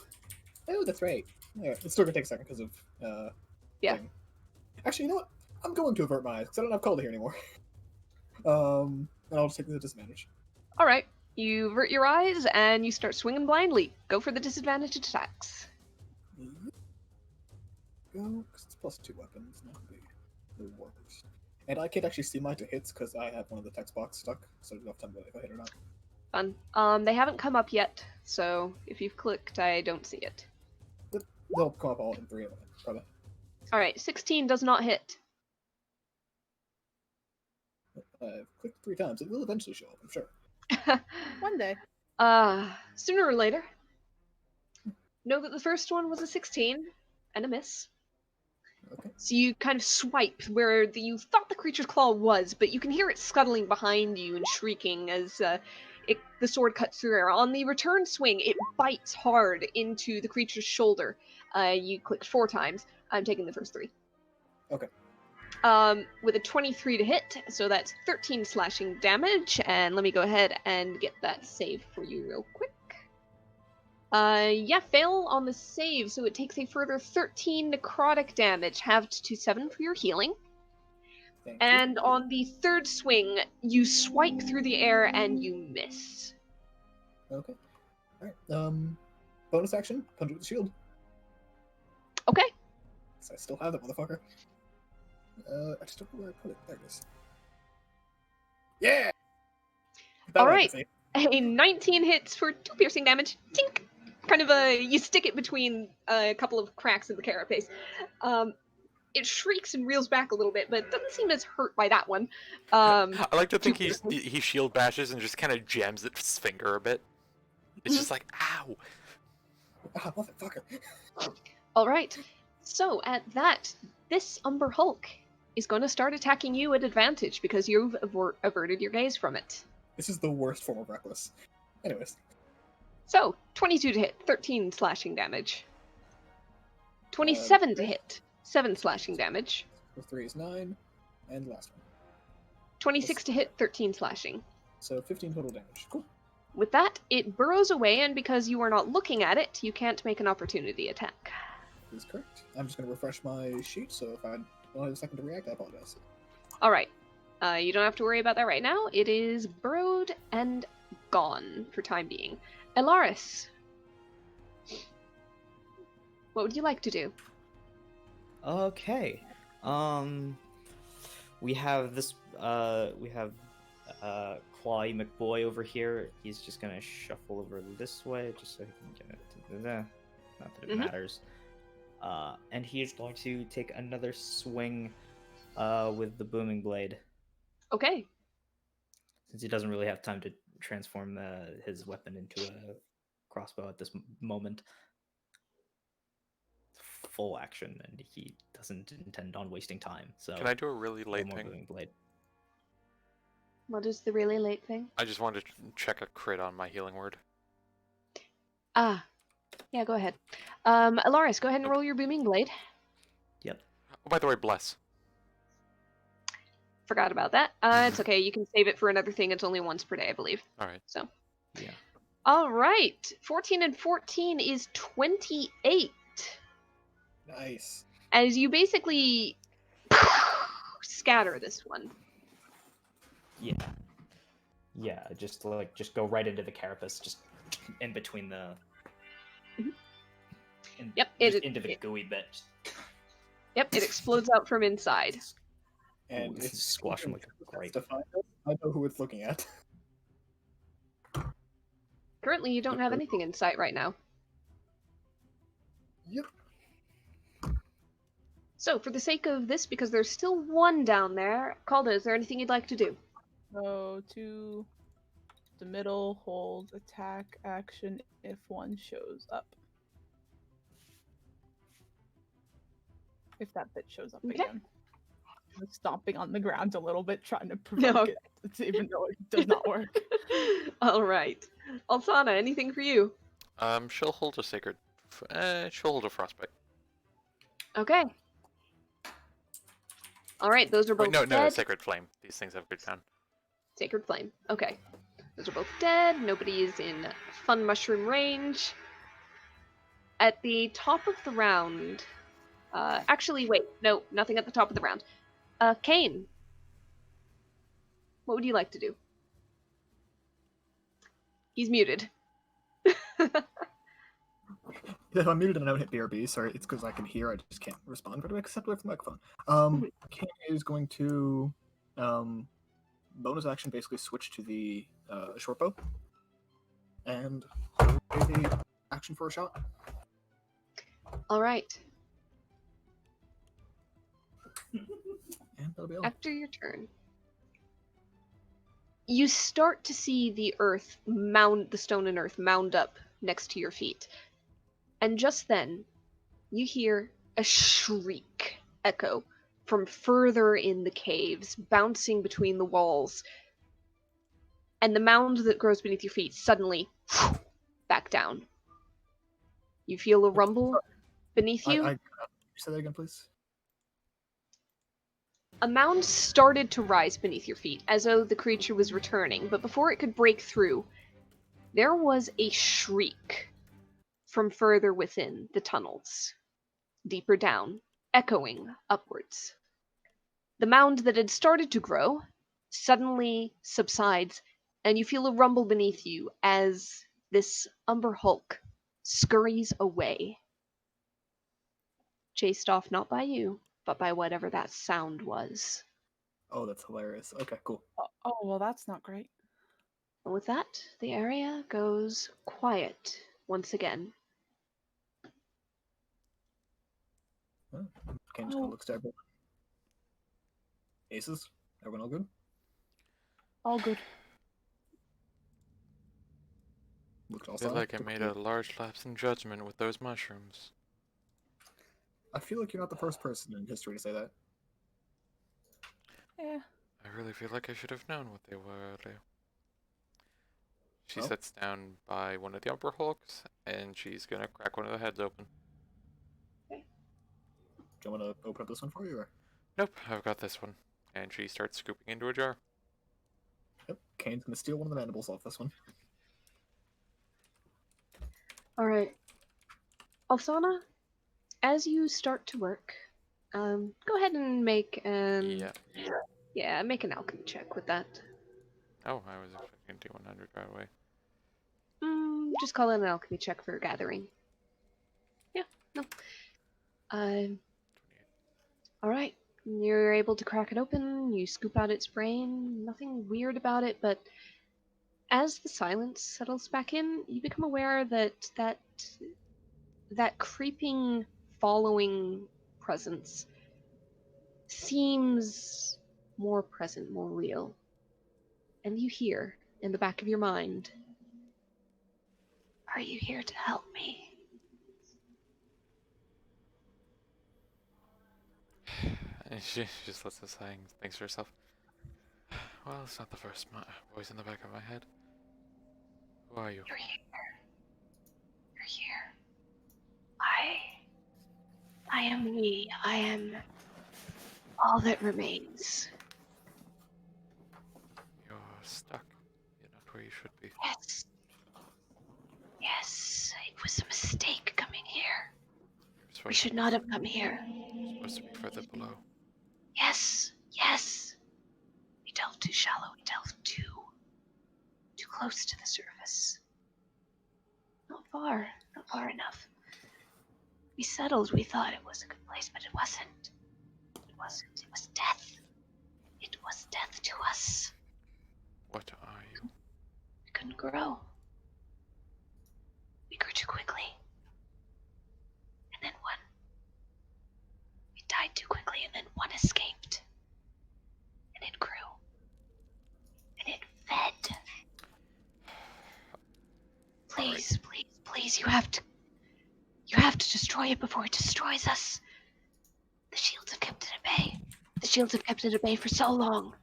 Oh, that's right. Yeah, it's still going to take a second because of. Yeah. Thing. Actually, you know what? I'm going to avert my eyes because I don't have Calder here anymore. And I'll just take the disadvantage. Alright, you avert your eyes and you start swinging blindly. Go for the disadvantaged attacks. Go, because it's +2 weapons, not the worst. And I can't actually see my hits because I have one of the text box stuck, so I don't have time to if I hit or not. Fun. They haven't come up yet, so if you've clicked, I don't see it. They'll come up all in 3 of them, probably. Alright, 16 does not hit. I've clicked 3 times. It will eventually show up, I'm sure. One day. Sooner or later. Know that the first one was a 16 and a miss. Okay. So you kind of swipe where you thought the creature's claw was, but you can hear it scuttling behind you and shrieking as the sword cuts through air. On the return swing, it bites hard into the creature's shoulder. You clicked 4 times. I'm taking the first 3. Okay. With a 23 to hit, so that's 13 slashing damage. And let me go ahead and get that save for you real quick. Yeah, fail on the save, so it takes a further 13 necrotic damage, halved to 7 for your healing. Thank And you. on the third swing, you swipe through the air and you miss. Okay. Alright. Bonus action, punch with the shield. Okay. Because I still have that motherfucker. I just don't know where I put it. There it is. Yeah! That one I Alright. can see. A 19 hits for 2 piercing damage. Tink! Kind of you stick it between a couple of cracks in the carapace. It shrieks and reels back a little bit, but doesn't seem as hurt by that one. I like to think 2 piercing. he shield bashes and just kind of jams its finger a bit. It's just like, ow! Ah, motherfucker. Alright. So, at that, this Umber Hulk is going to start attacking you at advantage because you've averted your gaze from it. This is the worst form of reckless. Anyways. So, 22 to hit, 13 slashing damage. 27 to hit, 7 slashing damage. So 3 is 9, and the last one. 26 to hit, 13 slashing. So 15 total damage. Cool. With that, it burrows away, and because you are not looking at it, you can't make an opportunity attack. That is correct. I'm just going to refresh my sheet, so if I don't have a second to react, I apologize. Alright. You don't have to worry about that right now. It is burrowed and gone for time being. Elaris. What would you like to do? Okay. We have this. We have Clawy McBoy over here. He's just gonna shuffle over this way, just so he can get it to there. Not that it matters. And he's going to take another swing with the booming blade. Okay. Since he doesn't really have time to transform his weapon into a crossbow at this moment. Full action, and he doesn't intend on wasting time. So Can I do a really no late more thing? booming blade. What is the really late thing? I just wanted to check a crit on my healing word. Ah. Yeah, go ahead. Elaris, go ahead and roll your booming blade. Yep. Oh, by the way, bless. Forgot about that. It's okay. You can save it for another thing. It's only once per day, I believe. All right. So. Yeah. All right. 14 and 14 is 28. Nice. As you basically scatter this one. Yeah. Yeah, just go right into the carapace, just in between the. Mhm. In, Yep, just into the gooey bit. Yep, it explodes out from inside. And Ooh, if squash him like a Telepath grape. to find us, I know who it's looking at. Currently, you don't have anything in sight right now. Yep. So, for the sake of this, because there's still one down there, Calda, is there anything you'd like to do? Go to the middle, hold attack action if one shows up. If that bit shows up Okay. again. I'm stomping on the ground a little bit, trying to provoke No. it, even though it does not work. All right. Alsana, anything for you? She'll hold a sacred. She'll hold a frostbite. Okay. All right, those are both Wait, no, dead. sacred flame. These things have good sound. Sacred Flame. Okay. Those are both dead. Nobody is in fun mushroom range. At the top of the round. Actually, wait. No, nothing at the top of the round. Kane. What would you like to do? He's muted. If I'm muted and I don't hit BRB, sorry, it's because I can hear, I just can't respond very except with the microphone. Kane is going to bonus action basically switch to the short bow and a action for a shot. All right. And that'll be all. After your turn, you start to see the stone and earth mound up next to your feet. And just then, you hear a shriek echo from further in the caves, bouncing between the walls. And the mound that grows beneath your feet suddenly back down. You feel a rumble beneath you. Say that again, please. A mound started to rise beneath your feet, as though the creature was returning, but before it could break through, there was a shriek from further within the tunnels, deeper down, echoing upwards. The mound that had started to grow suddenly subsides, and you feel a rumble beneath you as this Umber Hulk scurries away, chased off not by you, but by whatever that sound was. Oh, that's hilarious. Okay, cool. Oh, well, that's not great. And with that, the area goes quiet once again. Kane just kind of looks to everyone. Aces? Everyone all good? All good. Looks I awesome. feel like I made a large lapse in judgment with those mushrooms. I feel like you're not the first person in history to say that. Yeah. I really feel like I should have known what they were earlier. She Oh. sits down by one of the Umber Hulks, and she's gonna crack one of the heads open. Do you want to open up this one for you? Or? Nope, I've got this one. And she starts scooping into a jar. Yep, Kane's gonna steal one of the mandibles off this one. All right. Alsana, as you start to work, go ahead and make make an alchemy check with that. Oh, I was expecting to do 100 right away. Just call it an alchemy check for gathering. Yeah, no. All right. You're able to crack it open. You scoop out its brain. Nothing weird about it, but as the silence settles back in, you become aware that creeping, following presence seems more present, more real. And you hear in the back of your mind, "Are you here to help me?" And she just lets us hang, thinks to herself, well, it's not the first voice in the back of my head. Who are you? You're here. You're here. I am we. I am all that remains. You're stuck. You're not where you should be. Yes. Yes, it was a mistake coming here. We should not have come here. You're supposed to be further below. close to the surface. Not far enough. We settled, we thought it was a good place, but it wasn't. It wasn't. It was death. It was death to us. What are you? We couldn't grow. We grew too quickly. And then one. We died too quickly, and then one escaped. And it grew. And it fed. Please, please, please, you have to destroy it before it destroys us. The shields have kept it at bay. The shields have kept it at bay for so long.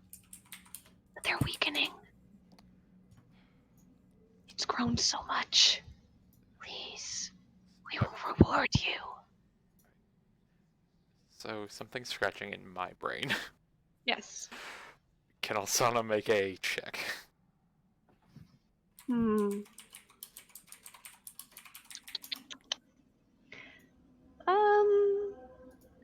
But they're weakening. It's grown so much. Please, we will reward you. So something's scratching in my brain. Yes. Can Alsana make a check? Um,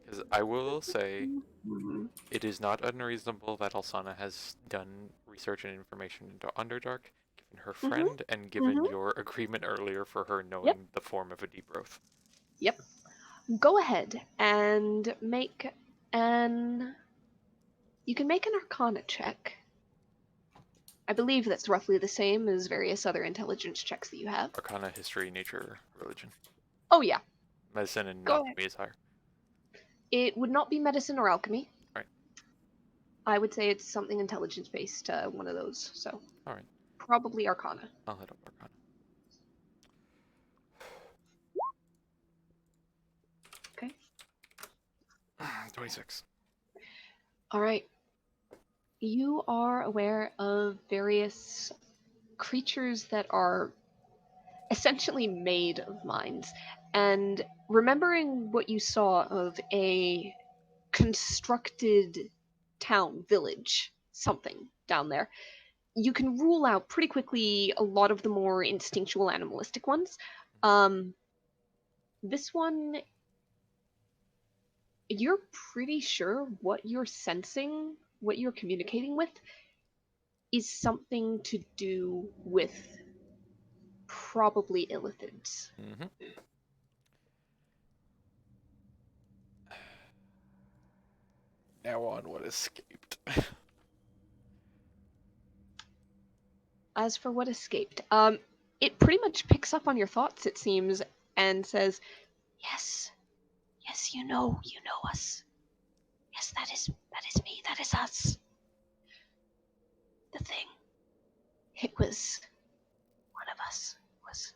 Because I will say, hmm. it is not unreasonable that Alsana has done research and information into Underdark, given her friend, and given your agreement earlier for her knowing the form of a degrowth. Yep. Go ahead and make an... You can make an Arcana check. I believe that's roughly the same as various other intelligence checks that you have. Arcana, history, nature, religion. Oh yeah. Medicine and Go alchemy is higher. It would not be medicine or alchemy. Right. I would say it's something intelligence-based, one of those, so. Alright. Probably Arcana. I'll hit up Arcana. Okay. 26. Alright. You are aware of various creatures that are essentially made of minds. And remembering what you saw of a constructed town, village, something down there, you can rule out pretty quickly a lot of the more instinctual animalistic ones. This one, you're pretty sure what you're sensing, what you're communicating with, is something to do with probably illithids. Mm-hmm. Now on what escaped. As for what escaped, it pretty much picks up on your thoughts, it seems, and says, yes, you know us. Yes, that is me, that is us. The thing. It was one of us. It was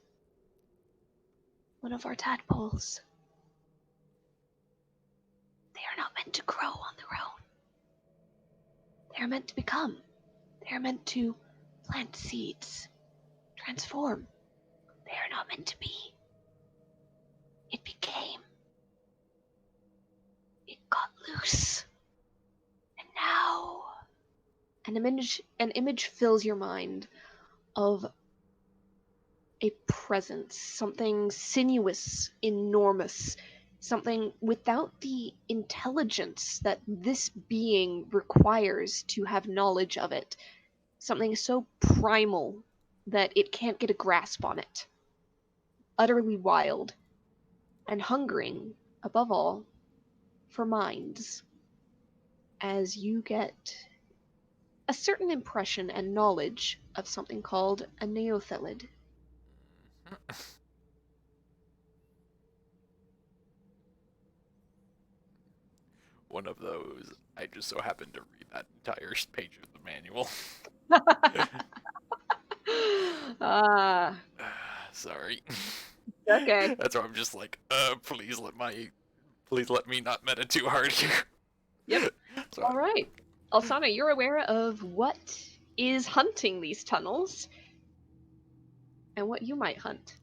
one of our tadpoles. They are not meant to grow on their own. They are meant to become. They are meant to plant seeds, transform. They are not meant to be. It became. It got loose. And now an image fills your mind of a presence, something sinuous, enormous, something without the intelligence that this being requires to have knowledge of it, something so primal that it can't get a grasp on it. Utterly wild, and hungering, above all, for minds. As you get a certain impression and knowledge of something called a neothelid. One of those. I just so happened to read that entire page of the manual. Ah, Sorry. okay. That's why I'm just like, please let me not meta too hard here. Yep. So, All right. Alsana, you're aware of what is hunting these tunnels and what you might hunt.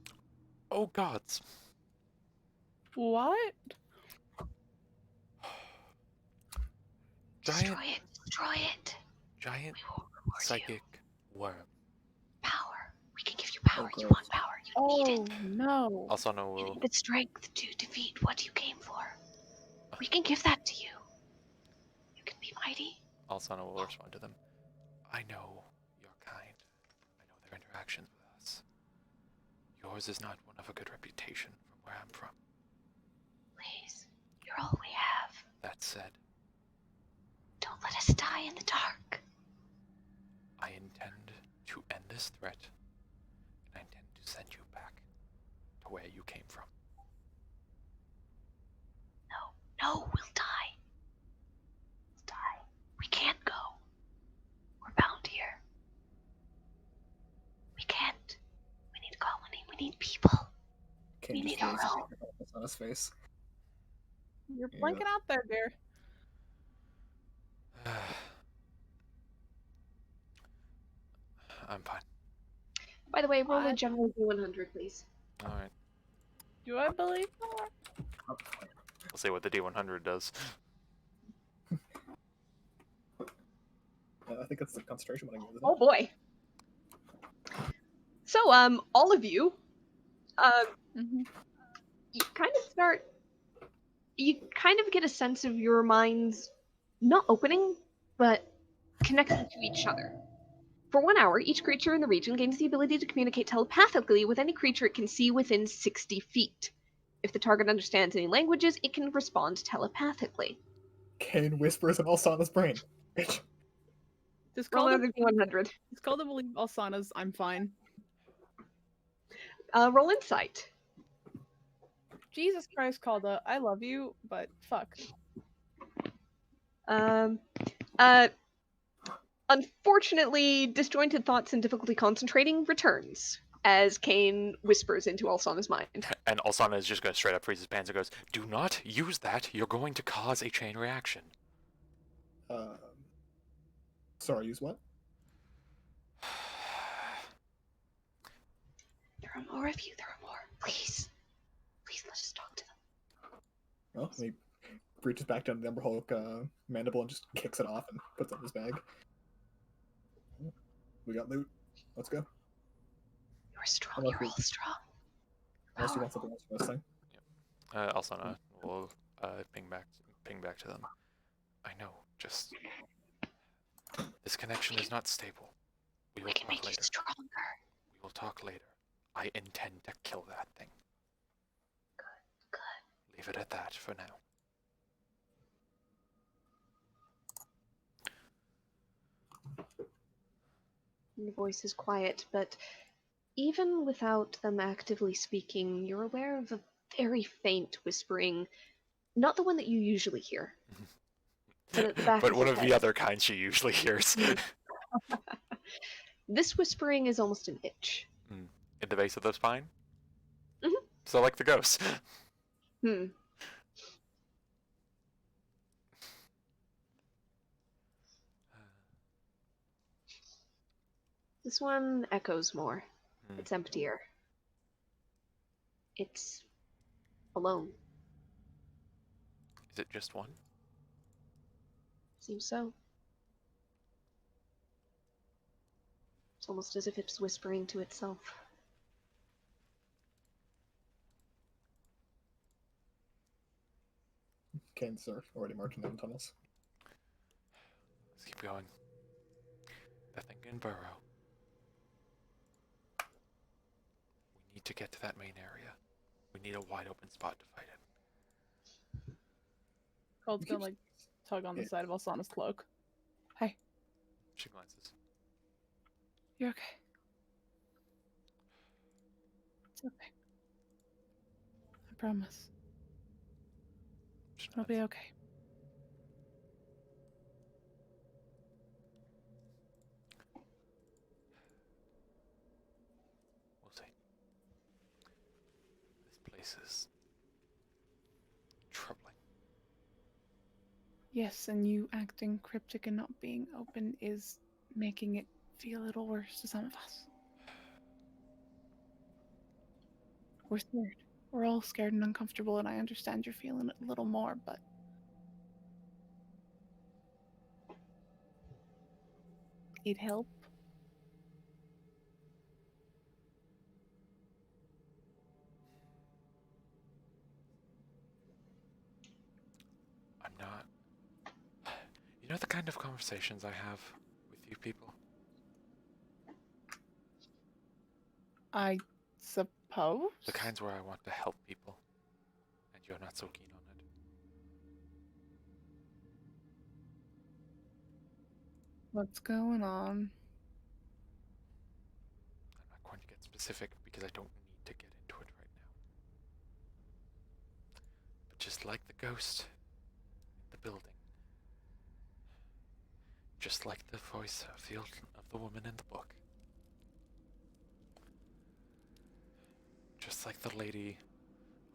oh gods. What? Giant, Destroy it. giant We will reward you. psychic worm. Power. We can give you power. Oh, You God. want power. You need Oh it. no. Alsana You will. need the strength to defeat what you came for. We can give that to you. You can be mighty. Alsana will respond to them. I know you're kind. I know they're interactions with us. Yours is not one of a good reputation from where I'm from. Please, you're all we have. That said, Don't let us die in the dark. I intend to end this threat, and I intend to send you back to where you came from. No, we'll die. We'll die. We can't go. We're bound here. We can't. We need colony. We need people. Kane We just need our gazes own. on his face. You're Yeah. blanking out there, dear. I'm fine. By the way, roll a What? general D100, please. Alright. Do I believe that? We'll see what the D100 does. I think that's the concentration one, isn't it? Oh boy. So, all of you, Mm-hmm. you kind of get a sense of your minds not opening, but connecting to each other. For 1 hour, each creature in the region gains the ability to communicate telepathically with any creature it can see within 60 feet. If the target understands any languages, it can respond telepathically. Kane whispers in Alsana's brain. Bitch. Just Roll call another them. D100. Just call them believe Alsana's. I'm fine. Roll insight. Jesus Christ, Calda, I love you, but fuck. Um, unfortunately, disjointed thoughts and difficulty concentrating returns as Kane whispers into Alsana's mind. And Alsana is just going to straight up freeze his pants and goes, "Do not use that. You're going to cause a chain reaction." Sorry, use what? There are more of you. There are more. Please. Please, let us talk to them. Well, he reaches back down to the Umber Hulk mandible and just kicks it off and puts it in his bag. We got loot. Let's go. You're strong. Unless You're we- all strong. Unless you want something else from this thing. Alsana will ping back to them. I know, just this connection is not stable. We will We can talk make you later. stronger. We will talk later. I intend to kill that thing. Good. Leave it at that for now. Your voice is quiet, but even without them actively speaking, you're aware of a very faint whispering. Not the one that you usually hear. But at the back But of one your of the head. other kinds she usually hears. This whispering is almost an itch. In the base of the spine? Mhm. So like the ghost. Hmm. This one echoes more. It's emptier. It's alone. Is it just one? Seems so. It's almost as if it's whispering to itself. Kane's already marching down tunnels. Let's keep going. The thing can burrow. We need to get to that main area. We need a wide open spot to fight it. Calda's gonna like tug on the Yeah. side of Alsana's cloak. Hey, She glances. you're okay. It's okay. I promise. She It'll be nods. okay. We'll see. This place is troubling. Yes, and you acting cryptic and not being open is making it feel a little worse to some of us. We're scared. We're all scared and uncomfortable, and I understand you're feeling it a little more, but need help? I'm not. You know the kind of conversations I have with you people? I suppose. The kinds where I want to help people, and you're not so keen on it. What's going on? I'm not going to get specific because I don't need to get into it right now. But just like the ghost in the building, just like the voice of the woman in the book, just like the lady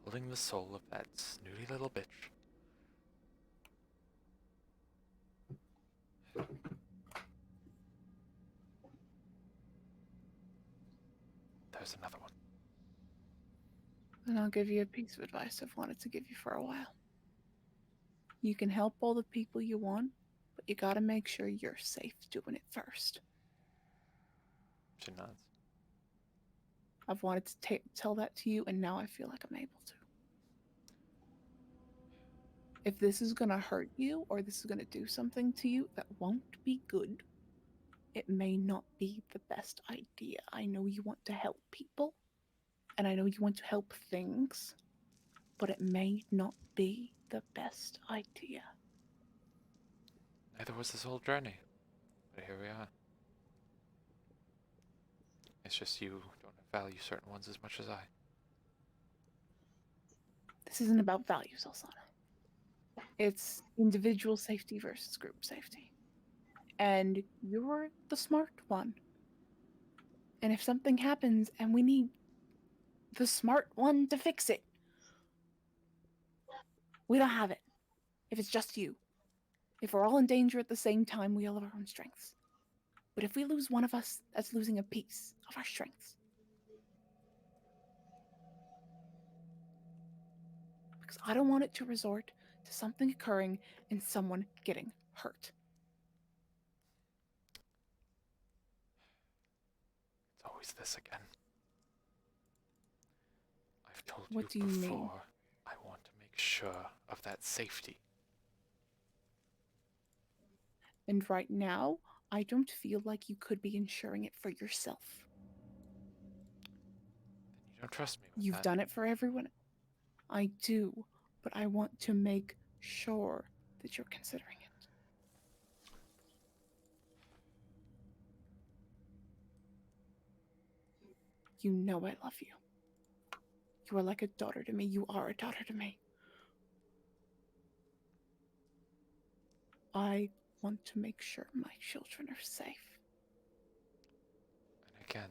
holding the soul of that snooty little bitch, there's another one. And I'll give you a piece of advice I've wanted to give you for a while. You can help all the people you want, but you gotta make sure you're safe doing it first. She nods. I've wanted to tell that to you, and now I feel like I'm able to. If this is gonna hurt you, or this is gonna do something to you that won't be good, it may not be the best idea. I know you want to help people, and I know you want to help things, but it may not be the best idea. Neither was this whole journey, but here we are. It's just you don't value certain ones as much as I. This isn't about values, Alsana. It's individual safety versus group safety. And you're the smart one. And if something happens and we need the smart one to fix it, we don't have it. If it's just you. If we're all in danger at the same time, we all have our own strengths. But if we lose one of us, that's losing a piece of our strengths. Because I don't want it to resort to something occurring and someone getting hurt. It's always this again. I've told What do you you before, mean? I want to make sure of that safety. And right now, I don't feel like you could be ensuring it for yourself. Then you don't trust me with You've that. done it for everyone. I do, but I want to make sure that you're considering it. You know I love you. You are like a daughter to me. You are a daughter to me. I want to make sure my children are safe. And again,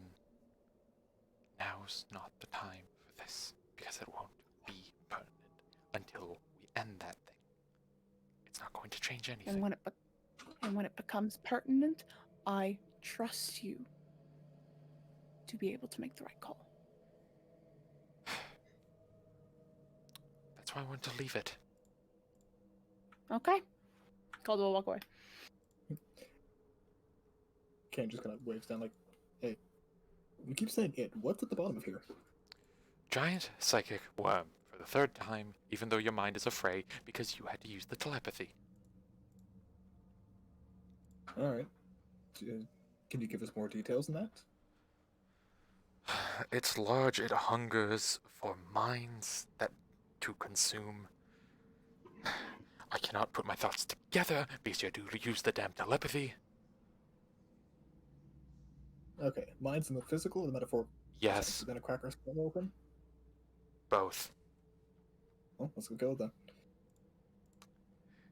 now's not the time for this, because it won't be permanent until we end that thing. It's not going to change anything. And when it becomes pertinent, I trust you to be able to make the right call. That's why I want to leave it. Okay. Caldwell, walk away. Kane just kind of waves down like, hey, you keep saying it. What's at the bottom of here? Giant psychic worm for the third time, even though your mind is afraid because you had to use the telepathy. All right. Can you give us more details than that? It's large, it hungers for minds that to consume. I cannot put my thoughts together because you do use the damn telepathy. Okay, mine's in the physical or the metaphorical Yes, sense. You're gonna crack our skull open? both. Well, let's go kill it then.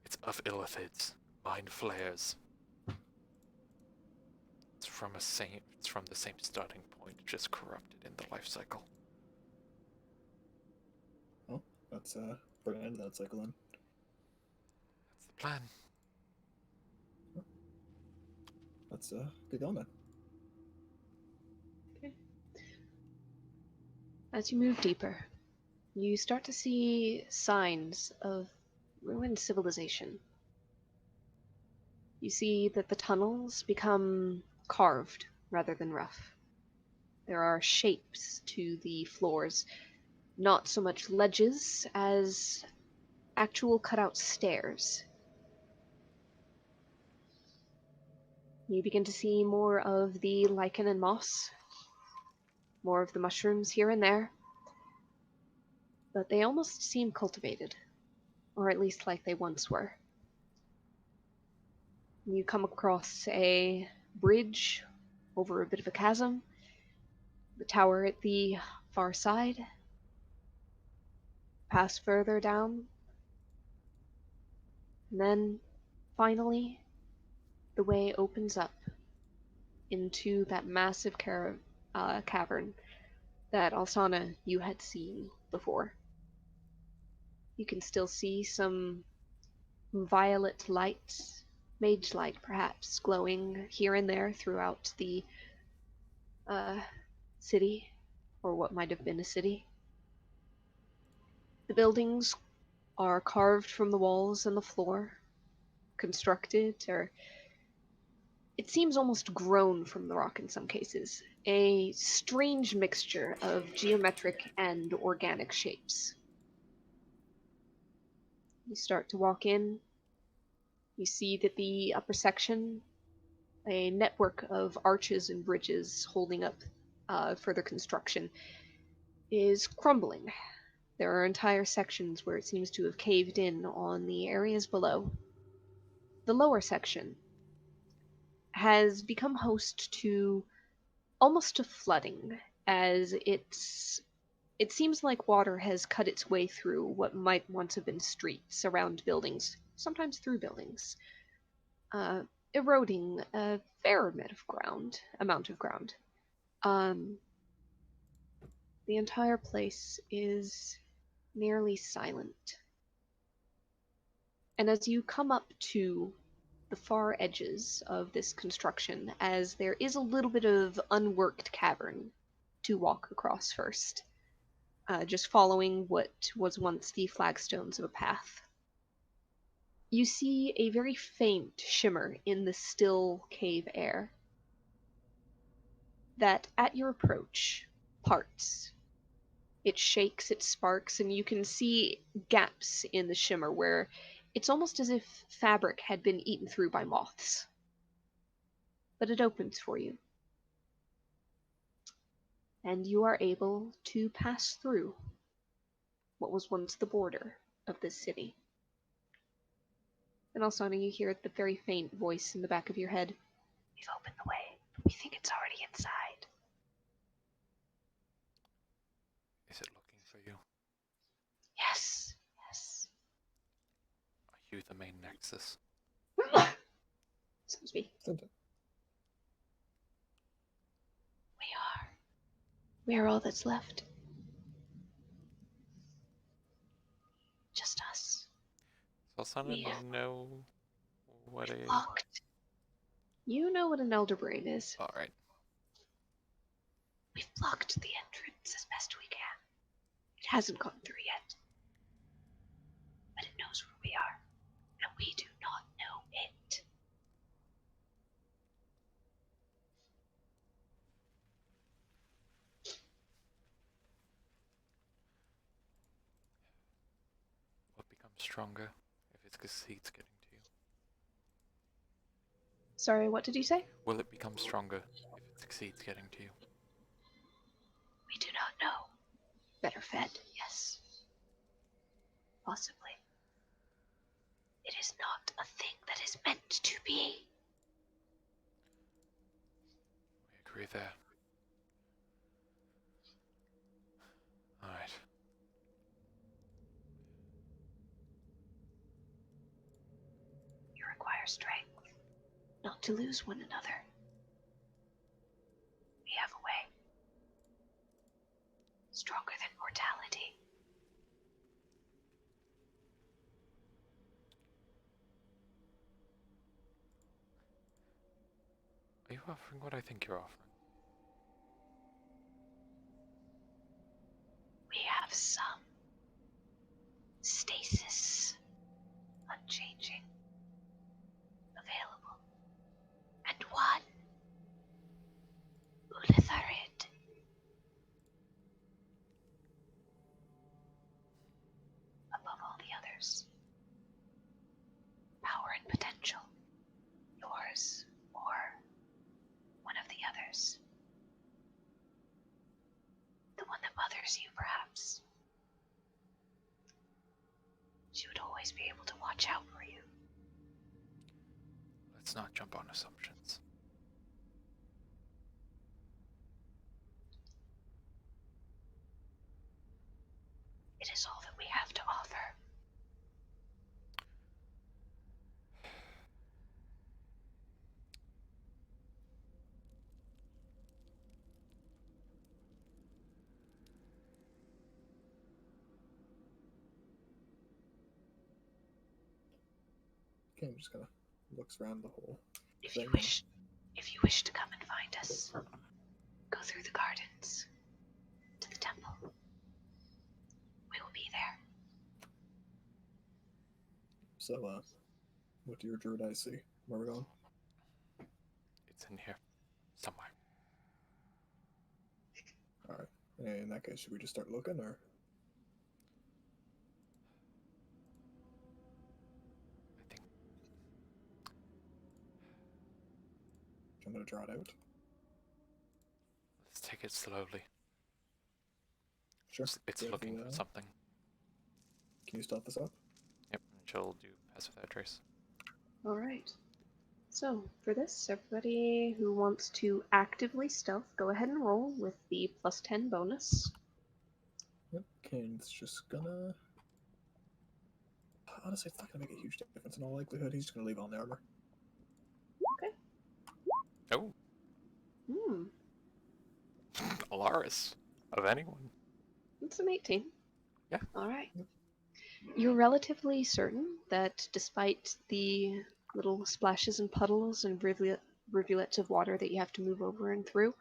It's of illithids, mind flares. It's from the same starting point, just corrupted in the life cycle. Well, let's bring an end to that cycle then. That's the plan. Let's get going then. Okay. As you move deeper, you start to see signs of ruined civilization. You see that the tunnels become carved rather than rough. There are shapes to the floors, not so much ledges as actual cutout stairs. You begin to see more of the lichen and moss. More of the mushrooms here and there. But they almost seem cultivated. Or at least like they once were. You come across a bridge over a bit of a chasm. The tower at the far side. Pass further down. And then, finally, the way opens up into that massive cavern that Alsana you had seen before. You can still see some violet lights, mage light perhaps, glowing here and there throughout the city, or what might have been a city. The buildings are carved from the walls and the floor, constructed, or it seems almost grown from the rock in some cases. A strange mixture of geometric and organic shapes. You start to walk in. You see that the upper section, a network of arches and bridges holding up further construction, is crumbling. There are entire sections where it seems to have caved in on the areas below. The lower section has become host to almost a flooding, as it seems like water has cut its way through what might once have been streets around buildings, sometimes through buildings, eroding a fair amount of ground. The entire place is nearly silent. And as you come up to the far edges of this construction, as there is a little bit of unworked cavern to walk across first, just following what was once the flagstones of a path. You see a very faint shimmer in the still cave air that, at your approach, parts. It shakes, it sparks, and you can see gaps in the shimmer where it's almost as if fabric had been eaten through by moths. But it opens for you. And you are able to pass through what was once the border of this city. And also, you hear the very faint voice in the back of your head. We've opened the way, but we think it's already inside. Is it looking for you? Yes, yes. Are you the main nexus? Excuse me. Isn't it? We are. We are all that's left. Just us. Does Alsana know what a... Locked. You know what an elder brain is. Alright. We've blocked the entrance as best we can. It hasn't gone through yet. But it knows where we are. And we do not know it. What becomes stronger if it succeeds getting to you? Sorry, what did you say? Will it become stronger if it succeeds getting to you? We do not know. Better fed, yes. Possibly. It is not a thing that is meant to be. We agree there. Alright. You require strength, not to lose one another. We have a way. Stronger than mortality. Are you offering what I think you're offering? We have some stasis, unchanging, available, and one Ulitharid. Above all the others. Power and potential. Yours or one of the others. always be able to watch out for you. Let's not jump on assumptions. It is all that we have to offer. Ken just kind of looks around the whole If you thing. wish to come and find us, go through the gardens to the temple. We will be there. So, what do your druid eyes see? Where are we going? It's in here. Somewhere. Alright. In that case, should we just start looking, or? I think I'm gonna draw it out. let's take it slowly. Sure. It's Good, looking for something. Can you stop this up? Yep, and she'll do Pass Without Trace. Alright. So, for this, everybody who wants to actively stealth, go ahead and roll with the +10 bonus. Yep. Kane's just gonna. Honestly, it's not gonna make a huge difference in all likelihood. He's just gonna leave on the armor. Oh, Hmm, Alaris. Of anyone. it's an 18. Yeah. Alright. You're relatively certain that despite the little splashes and puddles and rivulets of water that you have to move over and through,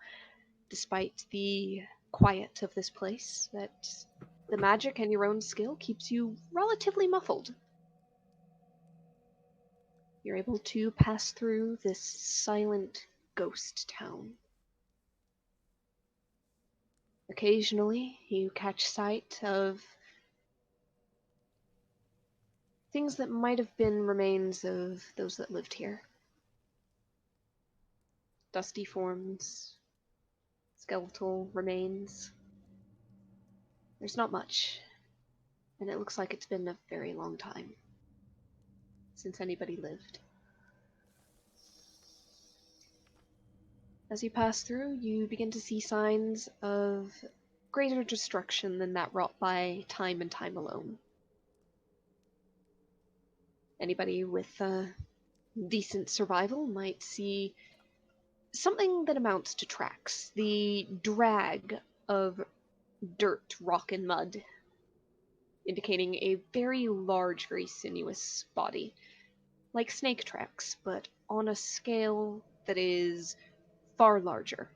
despite the quiet of this place, that the magic and your own skill keeps you relatively muffled. You're able to pass through this silent ghost town. Occasionally, you catch sight of things that might have been remains of those that lived here. Dusty forms, skeletal remains. There's not much, and it looks like it's been a very long time since anybody lived. As you pass through, you begin to see signs of greater destruction than that wrought by time and time alone. Anybody with decent survival might see something that amounts to tracks, the drag of dirt, rock, and mud, indicating a very large, very sinuous body, like snake tracks, but on a scale that is far larger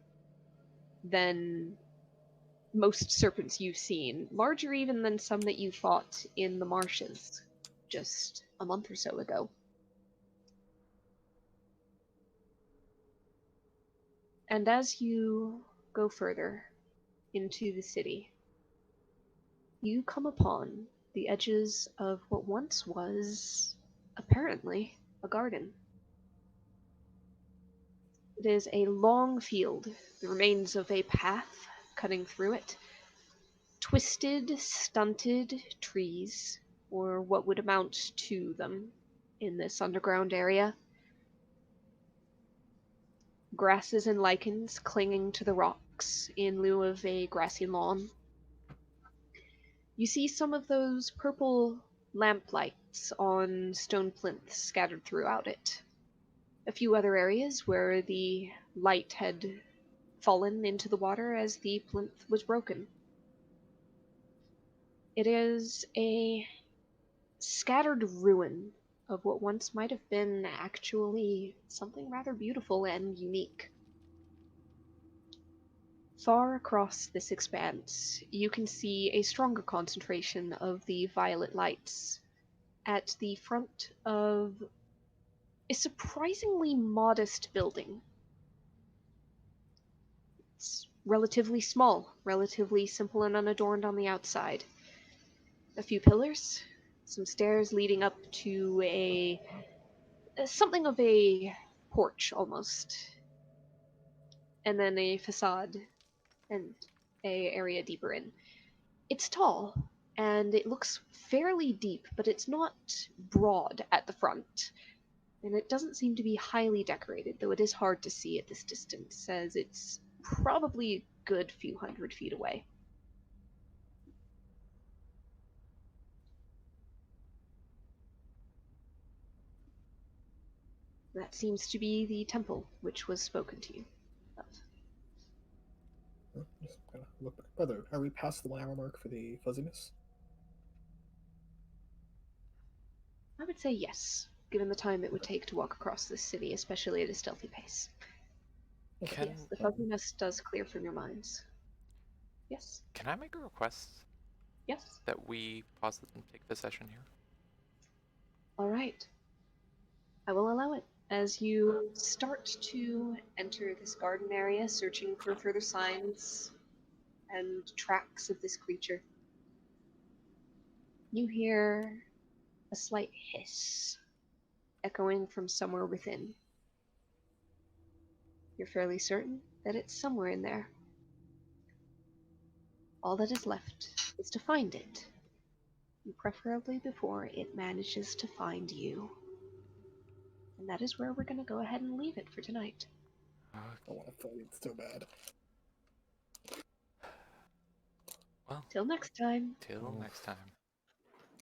than most serpents you've seen, larger even than some that you fought in the marshes just a month or so ago. And as you go further into the city, you come upon the edges of what once was, apparently, a garden. It is a long field, the remains of a path cutting through it, twisted, stunted trees, or what would amount to them in this underground area. Grasses and lichens clinging to the rocks in lieu of a grassy lawn. You see some of those purple lamplights on stone plinths scattered throughout it. A few other areas where the light had fallen into the water as the plinth was broken. It is a scattered ruin of what once might have been actually something rather beautiful and unique. Far across this expanse, you can see a stronger concentration of the violet lights at the front of a surprisingly modest building. It's relatively small, relatively simple and unadorned on the outside. A few pillars, some stairs leading up to something of a porch almost, and then a facade and a area deeper in. It's tall, and it looks fairly deep, but it's not broad at the front. And it doesn't seem to be highly decorated, though it is hard to see at this distance, as it's probably a good few hundred feet away. That seems to be the temple which was spoken to you of. Just gonna look back. Brother, are we past the 1 hour mark for the fuzziness? I would say yes, given the time it would take to walk across this city, especially at a stealthy pace. Can Yes, the fuzziness does clear from your minds. Yes, can I make a request yes. that we pause and take the session here? All right. I will allow it. As you start to enter this garden area, searching for further signs and tracks of this creature, you hear a slight hiss echoing from somewhere within. You're fairly certain that it's somewhere in there. All that is left is to find it, and preferably before it manages to find you. And that is where we're going to go ahead and leave it for tonight. I want to fight it so bad. Well, Till next time. till next time.